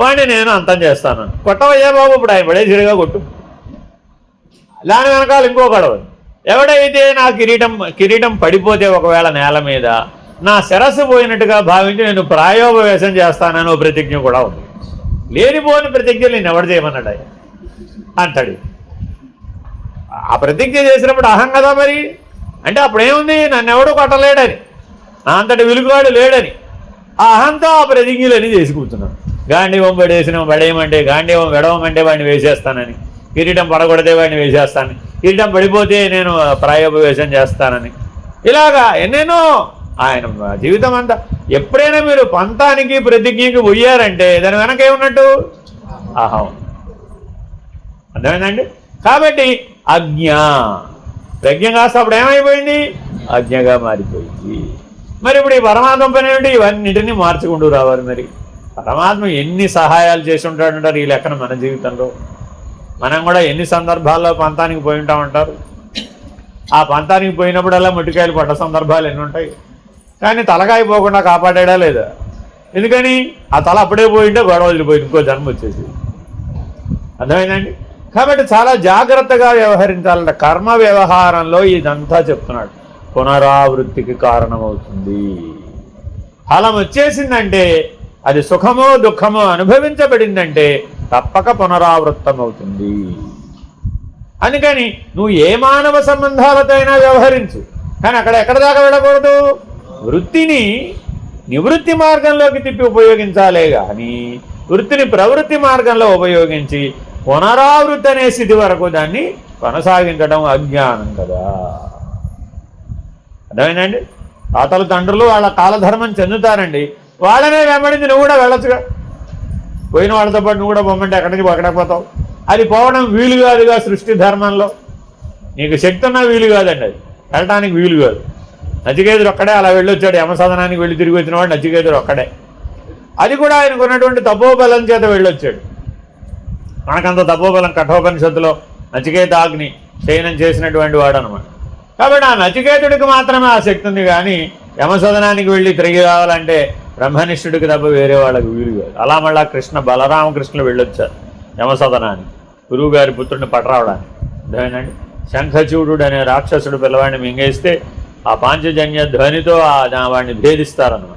వాడిని నేను అంతం చేస్తాను. కొట్టవయ్యా బాబు, ఇప్పుడు ఆయన పడేసిడిగా కొట్టు. దాని వెనకాల ఇంకో గొడవ. ఎవడైతే నా కిరీటం పడిపోతే ఒకవేళ నేల మీద నా శిరస్సు పోయినట్టుగా భావించి నేను ప్రాయోపవేశం చేస్తానని ప్రతిజ్ఞ కూడా ఉంది. లేనిపోని ప్రతిజ్ఞలు నేను ఎవడు చేయమన్నాడు ఆయన అంటాడు. ఆ ప్రతిజ్ఞ చేసినప్పుడు అహం కదా మరి. అంటే అప్పుడేముంది? నన్ను ఎవడు కొట్టలేడని, నా అంతటి విలుగువాడు లేడని ఆ అహంతో ఆ ప్రతిజ్ఞలని చేసి కూర్చున్నాను. గాంధీవం పడేయమంటే గాంధీవం విడవమంటే వాడిని వేసేస్తానని, కిరీటం పడగొడితే వాడిని వేసేస్తానని, కిరీటం పడిపోతే నేను ప్రాయోపవేశం చేస్తానని, ఇలాగా ఎన్నెన్నో ఆయన జీవితం అంతా. ఎప్పుడైనా మీరు పంతానికి ప్రతిజ్ఞకి పోయారంటే దాని వెనక ఏమున్నట్టు? అహం. అర్థమైందండి? కాబట్టి ప్రజ్ఞ కాస్త అప్పుడు ఏమైపోయింది? అజ్ఞగా మారిపోయింది. మరి ఇప్పుడు ఈ పరమాత్మ పని ఏమిటి? ఇవన్నింటినీ మార్చుకుంటూ రావాలి. మరి పరమాత్మ ఎన్ని సహాయాలు చేసి ఉంటాడంటారు ఈ లెక్కన మన జీవితంలో. మనం కూడా ఎన్ని సందర్భాల్లో పంతానికి పోయి ఉంటామంటారు. ఆ పంతానికి పోయినప్పుడల్లా ముట్టికాయలు పడ్డ సందర్భాలు ఎన్ని ఉంటాయి. కానీ తలకాయ పోకుండా కాపాడా లేదా? ఎందుకని? ఆ తల అప్పుడే పోయింటే గొడవ వదిలిపోయింది, ఇంకో జన్మ వచ్చేసి. అర్థమైందండి? కాబట్టి చాలా జాగ్రత్తగా వ్యవహరించాలంట. కర్మ వ్యవహారంలో ఇదంతా చెప్తున్నాడు. పునరావృత్తికి కారణమవుతుంది. ఫలం వచ్చేసిందంటే అది సుఖమో దుఃఖమో అనుభవించబడిందంటే తప్పక పునరావృత్తం అవుతుంది. అందుకని నువ్వు ఏ మానవ సంబంధాలతో అయినా వ్యవహరించు, కానీ అక్కడ ఎక్కడ దాకా వెళ్ళకూడదు, వృత్తిని నివృత్తి మార్గంలోకి తిప్పి ఉపయోగించాలే కానీ వృత్తిని ప్రవృత్తి మార్గంలో ఉపయోగించి పునరావృత్తి అనే స్థితి వరకు దాన్ని కొనసాగించడం అజ్ఞానం కదా. అర్థమైందండి? తాతలు తండ్రులు వాళ్ళ కాలధర్మం చెందుతారండి, వాళ్ళనే వెంబడించి నువ్వు కూడా వెళ్ళొచ్చుగా. పోయిన వాళ్ళతో పాటు నువ్వు కూడా పొమ్మంటే ఎక్కడికి పక్కడపోతావు. అది పోవడం వీలు కాదుగా. సృష్టి ధర్మంలో నీకు శక్తి ఉన్నా వీలు కాదండి, అది వెళ్ళటానికి వీలు కాదు. నచికేతుడు ఒక్కడే అలా వెళ్ళొచ్చాడు. యమసదనానికి వెళ్ళి తిరిగి వచ్చిన వాడు నచికేతుడు ఒక్కడే. అది కూడా ఆయనకు ఉన్నటువంటి తపోబలం చేత వెళ్ళొచ్చాడు. మనకంత తపోబలం కఠోపనిషత్తులో నచికేతాగ్ని శయనం చేసినటువంటి వాడు అనమాట. కాబట్టి ఆ నచికేతుడికి మాత్రమే ఆ శక్తి ఉంది, కానీ యమసదనానికి వెళ్ళి తిరిగి రావాలంటే బ్రహ్మనిష్ఠుడికి తప్ప వేరే వాళ్ళకి వీలు కాదు. అలా మళ్ళా బలరామకృష్ణులు వెళ్ళొచ్చారు యమసదనానికి, గురువు గారి పుత్రుడిని పట్టరావడానికి. అర్థమేనండి? శంఖచూడు అనే రాక్షసుడు పిల్లవాడిని మింగేస్తే ఆ పాంచజన్య ధ్వనితో వాడిని భేదిస్తారన్నమాట.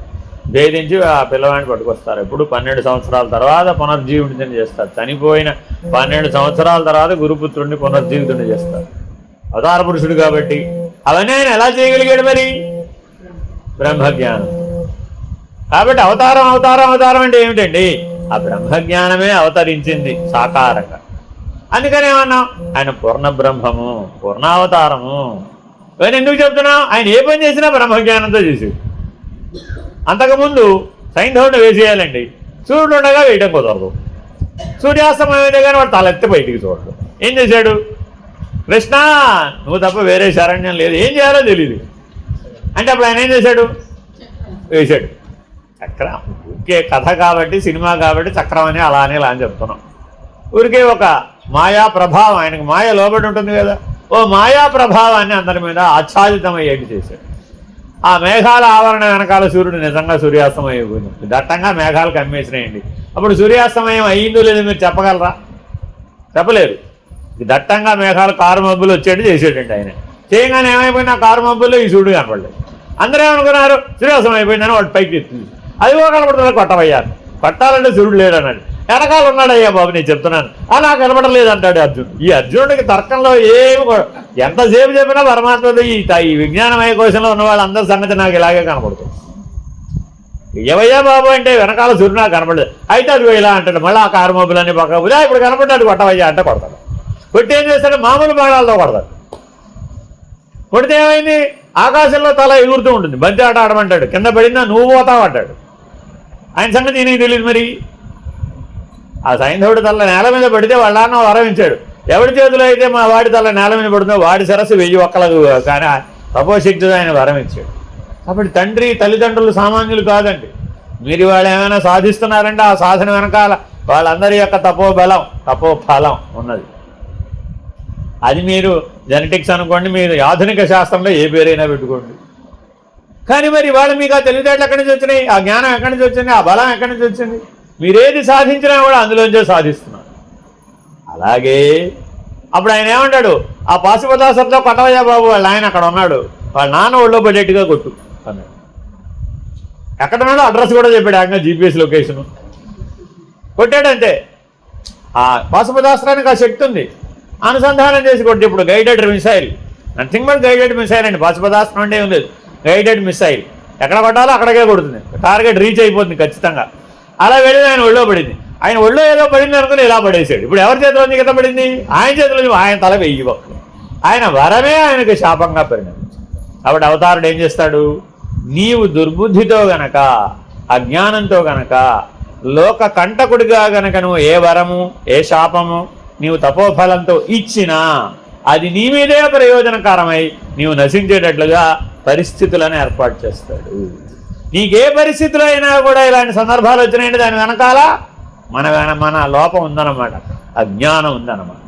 భేదించి ఆ పిల్లవాడిని పట్టుకొస్తారు. ఎప్పుడు 12 సంవత్సరాల తర్వాత పునర్జీవితుని చేస్తారు. చనిపోయిన 12 సంవత్సరాల తర్వాత గురుపుత్రుడిని పునర్జీవితుని చేస్తారు. అవతార పురుషుడు కాబట్టి. అవన్నీ ఆయన ఎలా చేయగలిగాడు? మరి బ్రహ్మజ్ఞానం. కాబట్టి అవతారం అవతారం అవతారం అంటే ఏమిటండి? ఆ బ్రహ్మజ్ఞానమే అవతరించింది సాకారంగా. అందుకని ఏమన్నాం? ఆయన పూర్ణ బ్రహ్మము, పూర్ణావతారము. ఇవన్నీ ఎందుకు చెప్తున్నాం? ఆయన ఏ పని చేసినా బ్రహ్మజ్ఞానంతో చేసేది. అంతకుముందు సైంధవుడిని వేసేయాలండి, సూర్యుడు ఉండగా వేయటం కుదరదు. సూర్యాస్తమయం అయితే కానీ వాడు తలెత్తి బయటికి చూడడు. ఏం చేశాడు? కృష్ణ నువ్వు తప్ప వేరే శరణ్యం లేదు, ఏం చేయాలో తెలియదు అంటే అప్పుడు ఆయన ఏం చేశాడు? వేశాడు చక్రం. ఊరికే కథ కాబట్టి, సినిమా కాబట్టి చక్రం అని అలానే ఇలా అని చెప్తున్నాం. ఊరికే ఒక మాయా ప్రభావం, ఆయనకు మాయ లోబడి ఉంటుంది కదా, ఓ మాయా ప్రభావాన్ని అందరి మీద ఆచ్ఛాదితమయ్యేటి చేశాడు. ఆ మేఘాల ఆవరణ వెనకాల సూర్యుడు నిజంగా సూర్యాస్తమయం అయిపోయింది. దట్టంగా మేఘాలు కమ్మేసినాయండి. అప్పుడు సూర్యాస్తమయం అయ్యిందో లేదో మీరు చెప్పగలరా? చెప్పలేరు. దట్టంగా మేఘాలు కారు మబ్బులు వచ్చేట్టు చేసేటండి ఆయన. చేయగానే ఏమైపోయింది? ఆ కారు మబ్బుల్లో ఈ సూర్యుడు కనపడలేదు. అందరూ ఏమనుకున్నారు? సూర్యాస్తమయం అయిపోయిందని వాడు పైకి ఎత్తుంది. అది కూడా కనపడుతుంది, కొట్టవయ్యారు. కొట్టాలంటే సూర్యుడు లేడు అన్నాడు. వెనకాల ఉన్నాడయ్యా బాబు, నేను చెప్తున్నాను. అలా కనపడలేదు అంటాడు అర్జునుడు. ఈ అర్జునుడికి తర్కంలో ఏమి ఎంతసేపు చెప్పినా పరమాత్మతో ఈ విజ్ఞానమయ కోశంలో ఉన్న వాళ్ళందరి సంగతి నాకు ఇలాగే కనపడుతుంది. ఏవయ్యా బాబు అంటే వెనకాల సూర్యుడు నాకు కనపడలేదు. అయితే అది ఇలా అంటాడు. మళ్ళీ ఆ కారు మబ్బులన్నీ పక్క పోతే ఇప్పుడు కనపడ్డాడు, కొట్టవయ్యా అంటే కొడతాడు. కొట్టి ఏం చేస్తాడు? మామూలు బాణాలతో కొడతాడు. కొడితే ఏమైంది? ఆకాశంలో తల ఎగురుతూ ఉంటుంది. బంతి ఆట ఆడమంటాడు, కింద పడిందా నువ్వు పోతావు అంటాడు. ఆయన సంగతి ఈయనకి తెలియదు. మరి ఆ సైంధవుడి తల నేల మీద పడితే వాళ్ళ నాన్న వరం ఇచ్చాడు. ఎవరి చేతిలో అయితే మా వాడి తల నేల మీద పడుతుందో వాడి సరస్సు 1000 ఒక్కలకు కానీ తపోశక్తితో ఆయన వరం ఇచ్చాడు. కాబట్టి తండ్రి తల్లిదండ్రులు సామాన్యులు కాదండి. మీరు వాళ్ళు ఏమైనా సాధిస్తున్నారంటే ఆ సాధన వెనకాల వాళ్ళందరి యొక్క తపోబలం, తపోఫలం ఉన్నది. అది మీరు జెనెటిక్స్ అనుకోండి, మీరు ఆధునిక శాస్త్రంలో ఏ పేరైనా పెట్టుకోండి. కానీ మరి వాళ్ళు మీకు ఆ తెలివితేటలు ఎక్కడి నుంచి వచ్చినాయి? ఆ జ్ఞానం ఎక్కడి నుంచి వచ్చింది? ఆ బలం ఎక్కడి నుంచి వచ్చింది? మీరేది సాధించినా కూడా అందులోంచే సాధిస్తున్నారు. అలాగే అప్పుడు ఆయన ఏమంటాడు? ఆ పాశుపతాసంతో కొట్టవయ్యా బాబు, వాళ్ళ ఆయన అక్కడ ఉన్నాడు, వాళ్ళ నాన్న ఒళ్ళో పడేట్టుగా కొట్టు అన్నాడు. ఎక్కడున్నాడో అడ్రస్ కూడా చెప్పాడు, ఆయన GPS లొకేషను. కొట్టాడంతే. ఆ పాశుపతాస్త్రానికి ఆ శక్తి ఉంది, అనుసంధానం చేసి కొట్టి. ఇప్పుడు guided missile, nothing but guided missile అండి. పాశుపతాస్త్రం అంటే ఏం లేదు, గైడెడ్ మిసైల్. ఎక్కడ కొట్టాలో అక్కడికే కొడుతుంది, టార్గెట్ రీచ్ అయిపోతుంది ఖచ్చితంగా. అలా వెళ్ళి ఆయన ఒళ్ళో పడింది. ఆయన ఒళ్ళో ఏదో పడింది అనుకుని ఇలా పడేసాడు. ఇప్పుడు ఎవరి చేతిలో కింద పడింది? ఆయన చేతిలో. ఆయన తల 1000 ఒక్కలు. ఆయన వరమే ఆయనకు శాపంగా పరిణమించింది. కాబట్టి అవతారుడు ఏం చేస్తాడు? నీవు దుర్బుద్ధితో గనక, అజ్ఞానంతో గనక, లోక కంటకుడిగా గనక నువ్వు ఏ వరము ఏ శాపము నీవు తపోఫలంతో ఇచ్చినా అది నీ మీదే ప్రయోజనకరమై నీవు నశించేటట్లుగా పరిస్థితులను ఏర్పాటు చేస్తాడు. నీకే పరిస్థితులు అయినా కూడా ఇలాంటి సందర్భాలు వచ్చినాయంటే దాని వెనకాల మన లోపం ఉందన్నమాట, అజ్ఞానం ఉందన్నమాట.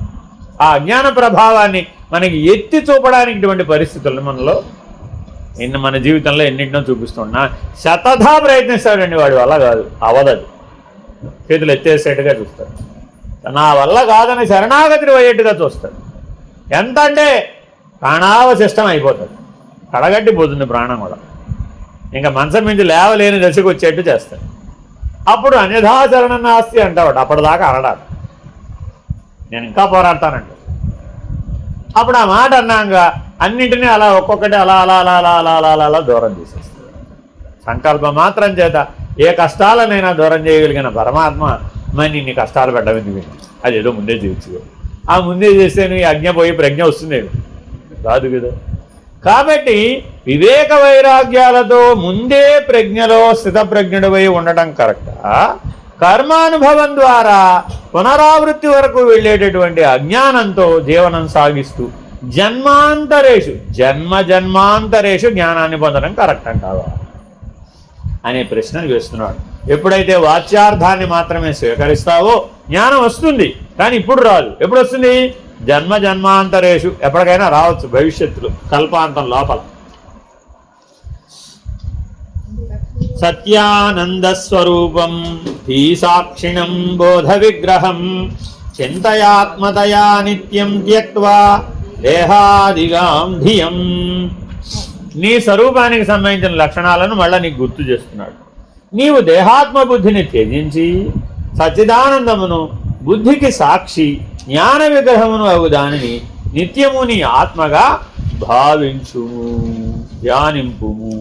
ఆ అజ్ఞాన ప్రభావాన్ని మనకి ఎత్తి చూపడానికి ఇటువంటి పరిస్థితులను మనలో మన జీవితంలో ఎన్నింటినో చూపిస్తున్నా శతధా ప్రయత్నిస్తాడండి వాడు. అలా కాదు, అవదదు. చేతులు ఎత్తేసేట్టుగా చూస్తాడు. నా వల్ల కాదని శరణాగతిని పోయేట్టుగా చూస్తాడు. ఎంత అంటే ప్రాణావశిష్టం అయిపోతుంది, కడగట్టిపోతుంది ప్రాణం కూడా, ఇంకా మంచం మించి లేవలేని దశకు వచ్చేట్టు చేస్తాడు. అప్పుడు అన్యథాచరణ నాస్తి అంటావాడు. అప్పటిదాకా అనడాడు, నేను ఇంకా పోరాడతానండి. అప్పుడు ఆ మాట అన్నాక అన్నింటినీ అలా ఒక్కొక్కటి అలా అలా అలా అలా అలా అలా అలా అలా దూరం చేసేస్తాడు. సంకల్పం మాత్రం చేత ఏ కష్టాలనైనా దూరం చేయగలిగిన పరమాత్మ మరి నిన్ను కష్టాలు పెట్టడం అదేదో ముందే చేయొచ్చు. ఆ ముందే చేస్తే నువ్వు అజ్ఞ పోయి ప్రజ్ఞ వస్తుందేమి కాదు కదా. కాబట్టి వివేక వైరాగ్యాలతో ముందే ప్రజ్ఞలో స్థితప్రజ్ఞుడివై ఉండటం కరెక్టా, కర్మానుభవం ద్వారా పునరావృత్తి వరకు వెళ్ళేటటువంటి అజ్ఞానంతో జీవనం సాగిస్తూ జన్మాంతరేషు జ్ఞానాన్ని పొందడం కరెక్ట్ అంటావా అనే ప్రశ్నను వేస్తున్నాడు. ఎప్పుడైతే వాచ్యార్థాన్ని మాత్రమే స్వీకరిస్తావో జ్ఞానం వస్తుంది, కానీ ఇప్పుడు రాదు. ఎప్పుడు వస్తుంది? జన్మాంతరేషు, ఎప్పటికైనా రావచ్చు భవిష్యత్తులో, కల్పాంతం లోపల. సత్యానందస్వరూపం హీ సాక్షిణం బోధ విగ్రహం చింతయాత్మతయా నిత్యం త్యక్త్వా దేహాదిగాం ధియం. నీ స్వరూపానికి సంబంధించిన లక్షణాలను మళ్ళీ నీకు గుర్తు చేస్తున్నాడు. నీవు దేహాత్మ బుద్ధిని త్యజించి సచ్చిదానందమును బుద్ధికి సాక్షి జ్ఞాన విగ్రహమును అగు దానిని నిత్యము నీ ఆత్మగా భావించుము, ధ్యానింపుము.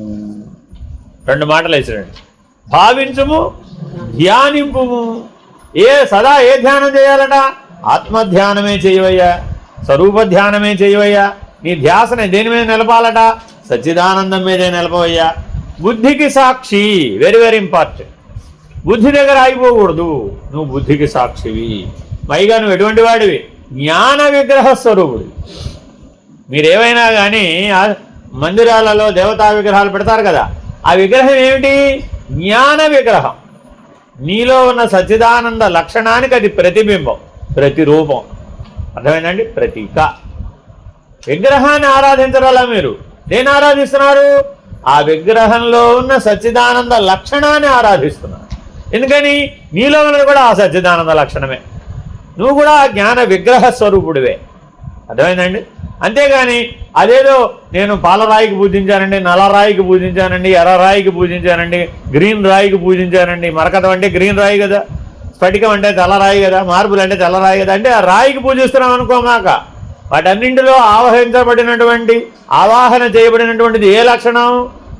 2 మాటలు వేసాడండి. భావించుము, ధ్యానింపుము. సదా ఏ ధ్యానం చేయాలట? ఆత్మధ్యానమే చేయవయ్యా, స్వరూప ధ్యానమే చేయవయ్యా. నీ ధ్యాసని దేని మీద నిలపాలట? సచ్చిదానందం మీదే నిలపవయ్యా. బుద్ధికి సాక్షి, వెరీ వెరీ ఇంపార్టెంట్. బుద్ధి దగ్గర ఆగిపోకూడదు, నువ్వు బుద్ధికి సాక్షివి. పైగా నువ్వు ఎటువంటి వాడివి? జ్ఞాన విగ్రహ స్వరూపుడు. మీరేమైనా కానీ మందిరాలలో దేవతా విగ్రహాలు పెడతారు కదా, ఆ విగ్రహం ఏమిటి? జ్ఞాన విగ్రహం. నీలో ఉన్న సచ్చిదానంద లక్షణానికి అది ప్రతిబింబం, ప్రతిరూపం. అర్థమైందండి? ప్రతీక. విగ్రహాన్ని ఆరాధించరాలా మీరు? దేన్ని ఆరాధిస్తున్నారు? ఆ విగ్రహంలో ఉన్న సచ్చిదానంద లక్షణాన్ని ఆరాధిస్తున్నారు. ఎందుకని? నీలో ఉన్నది కూడా ఆ సచ్చిదానంద లక్షణమే. నువ్వు కూడా జ్ఞాన విగ్రహ స్వరూపుడివే. అర్థమైందండి? అంతేగాని అదేదో నేను పాలరాయికి పూజించానండి, నల్లరాయికి పూజించానండి, ఎర్రరాయికి పూజించానండి, గ్రీన్ రాయికి పూజించానండి. మరకతం అంటే గ్రీన్ రాయి కదా, స్ఫటికం అంటే తెల్లరాయి కదా, మార్బుల్ అంటే తెల్లరాయి కదా, అంటే ఆ రాయికి పూజిస్తున్నాం అనుకోమాక. వాటన్నింటిలో ఆవాహించబడినటువంటి, ఆవాహన చేయబడినటువంటిది ఏ లక్షణం?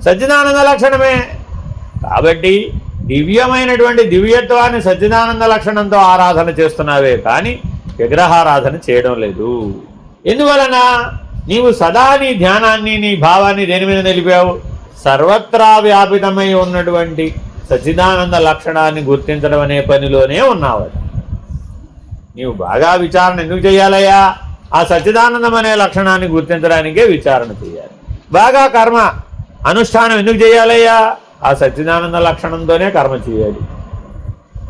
సచ్చిదానంద లక్షణమే. కాబట్టి దివ్యమైనటువంటి దివ్యత్వాన్ని సచ్చిదానంద లక్షణంతో ఆరాధన చేస్తున్నావే కానీ విగ్రహారాధన చేయడం లేదు. ఎందువలన? నీవు సదా నీ ధ్యానాన్ని, నీ భావాన్ని దేని మీద నిలిపావు? సర్వత్రా వ్యాపితమై ఉన్నటువంటి సచ్చిదానంద లక్షణాన్ని గుర్తించడం అనే పనిలోనే ఉన్నావు. నీవు బాగా విచారణ ఎందుకు చేయాలయ్యా? ఆ సచ్చిదానందం అనే లక్షణాన్ని గుర్తించడానికే విచారణ చేయాలి. బాగా కర్మ అనుష్ఠానం ఎందుకు చేయాలయ్యా? ఆ సచ్చిదానంద లక్షణంతోనే కర్మ చేయాలి.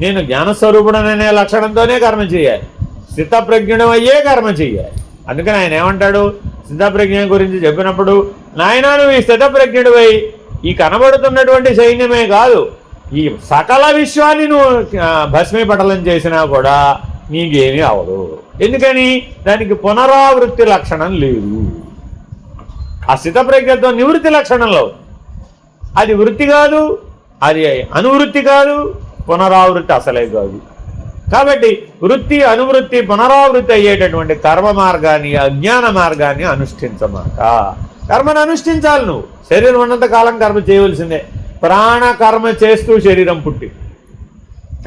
నేను జ్ఞానస్వరూపుడననే లక్షణంతోనే కర్మ చేయాలి. స్థితప్రజ్ఞుడు అయ్యే కర్మ చేయాలి. అందుకని ఆయన ఏమంటాడు? స్థితప్రజ్ఞ గురించి చెప్పినప్పుడు, నాయనా నువ్వు ఈ స్థితప్రజ్ఞుడివై ఈ కనబడుతున్నటువంటి సైన్యమే కాదు, ఈ సకల విశ్వాన్ని నువ్వు భస్మీపటలం చేసినా కూడా నీకేమీ అవదు. ఎందుకని? దానికి పునరావృత్తి లక్షణం లేదు. ఆ స్థితప్రజ్ఞతో నివృత్తి లక్షణంలో, అది వృత్తి కాదు, అది అనువృత్తి కాదు, పునరావృత్తి అసలే కాదు. కాబట్టి వృత్తి, అనువృత్తి, పునరావృత్తి అయ్యేటటువంటి కర్మ మార్గాన్ని, అజ్ఞాన మార్గాన్ని అనుష్ఠించమాట. కర్మను అనుష్ఠించాలి. నువ్వు శరీరం ఉన్నంత కాలం కర్మ చేయవలసిందే. ప్రాణ కర్మ చేస్తూ శరీరం పుట్టి,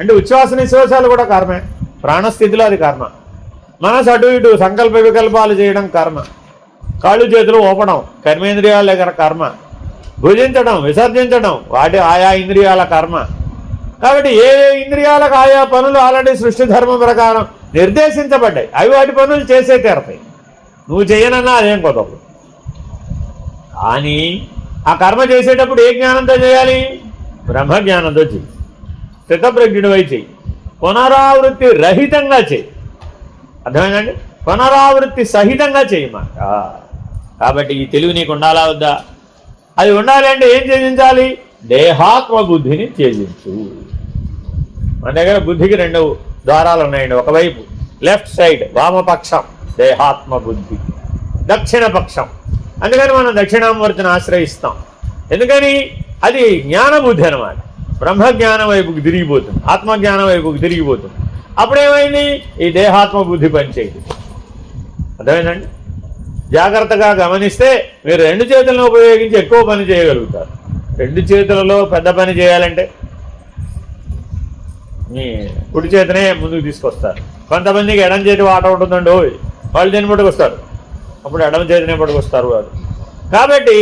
అంటే ఉచ్ఛ్వాస నిశ్వాసాలు కూడా కర్మే. ప్రాణస్థితిలో అది కర్మ. మనసు అటు ఇటు సంకల్ప వికల్పాలు చేయడం కర్మ. కాళ్ళు చేతులు ఊపడం కర్మేంద్రియాల దగ్గర కర్మ. భుజించడం, విసర్జించడం వాటి ఆయా ఇంద్రియాల కర్మ. కాబట్టి ఏ ఇంద్రియాలకు ఆయా పనులు ఆల్రెడీ సృష్టి ధర్మం ప్రకారం నిర్దేశించబడ్డాయి, అవి వాటి పనులు చేసే తీరతాయి. నువ్వు చేయనన్నా అదేం కుదరదు. కానీ ఆ కర్మ చేసేటప్పుడు ఏ జ్ఞానంతో చేయాలి? బ్రహ్మజ్ఞానంతో చెయ్యి. స్థితప్రజ్ఞుడివై చెయ్యి. పునరావృత్తి రహితంగా చెయ్యి. అర్థమైందండి? పునరావృత్తి సహితంగా చేయమాట. కాబట్టి ఈ తెలివి నీకు ఉండాలా వద్దా? అది ఉండాలి అంటే ఏం త్యజించాలి? దేహాత్మ బుద్ధిని త్యజించు. మన దగ్గర బుద్ధికి 2 ద్వారాలు ఉన్నాయండి. ఒకవైపు లెఫ్ట్ సైడ్ వామపక్షం దేహాత్మ బుద్ధి, దక్షిణ పక్షం. అందుకని మనం దక్షిణామూర్తిని ఆశ్రయిస్తాం. ఎందుకని అది జ్ఞానబుద్ధి అనమాట. బ్రహ్మజ్ఞానం వైపుకి తిరిగిపోతుంది, ఆత్మజ్ఞానం వైపుకి తిరిగిపోతుంది. అప్పుడేమైంది? ఈ దేహాత్మ బుద్ధి పనిచేయదు. అర్థమైందండి? జాగ్రత్తగా గమనిస్తే మీరు 2 చేతులను ఉపయోగించి ఎక్కువ పని చేయగలుగుతారు. 2 చేతులలో పెద్ద పని చేయాలంటే మీ కుడి చేతినే ముందుకు తీసుకొస్తారు. కొంతమందికి ఎడమ చేతి వాట ఉంటుందండి, వాళ్ళు దీన్ని పట్టుకొస్తారు, అప్పుడు ఎడమ చేతినే పట్టుకొస్తారు వారు. కాబట్టి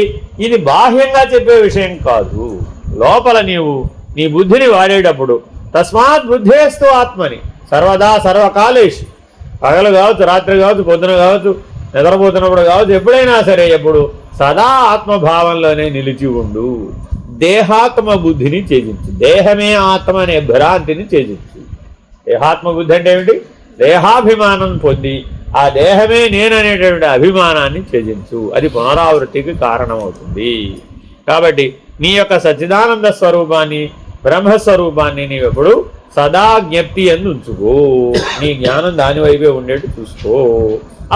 ఇది బాహ్యంగా చెప్పే విషయం కాదు. లోపల నీవు నీ బుద్ధిని వాడేటప్పుడు తస్మాత్ బుద్ధేస్తు ఆత్మని సర్వదా సర్వకాలేషు, పగలు కావచ్చు, రాత్రి కావచ్చు, పొద్దున కావచ్చు, నిద్రపోతున్నప్పుడు కావచ్చు, ఎప్పుడైనా సరే ఎప్పుడు సదా ఆత్మభావంలోనే నిలిచి ఉండు. దేహాత్మ బుద్ధిని త్యజించు. దేహమే ఆత్మ అనే భ్రాంతిని త్యజించు. దేహాత్మ బుద్ధి అంటే ఏమిటి? దేహాభిమానం పొంది ఆ దేహమే నేననేటువంటి అభిమానాన్ని త్యజించు. అది పునరావృత్తికి కారణమవుతుంది. కాబట్టి నీ యొక్క సచ్చిదానంద స్వరూపాన్ని, బ్రహ్మస్వరూపాన్ని నీవెప్పుడు సదా జ్ఞప్తి అని ఉంచుకో. నీ జ్ఞానం దాని వైపే ఉండేట్టు చూసుకో.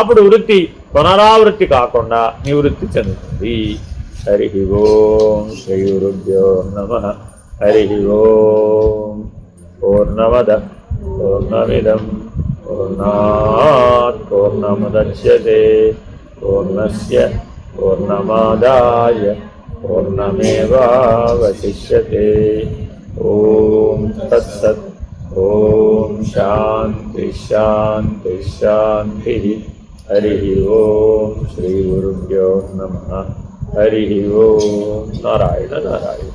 అప్పుడు వృత్తి పునరావృత్తి కాకుండా నివృత్తి చెందుతుంది. హరి ఓం శ్రీ గురుభ్యో నమః. హరి ఓం. పూర్ణమద పూర్ణమిదం పూర్ణాత్ పూర్ణముదచ్యతే పూర్ణస్య పూర్ణమాదాయ పూర్ణమేవావశిష్యతే. ఓం తత్సత్. ఓం శాంతి శాంతి శాంతి. హరి ఓం శ్రీ గురుభ్యో నమః. హరి ఓం. నారాయణ నారాయణ.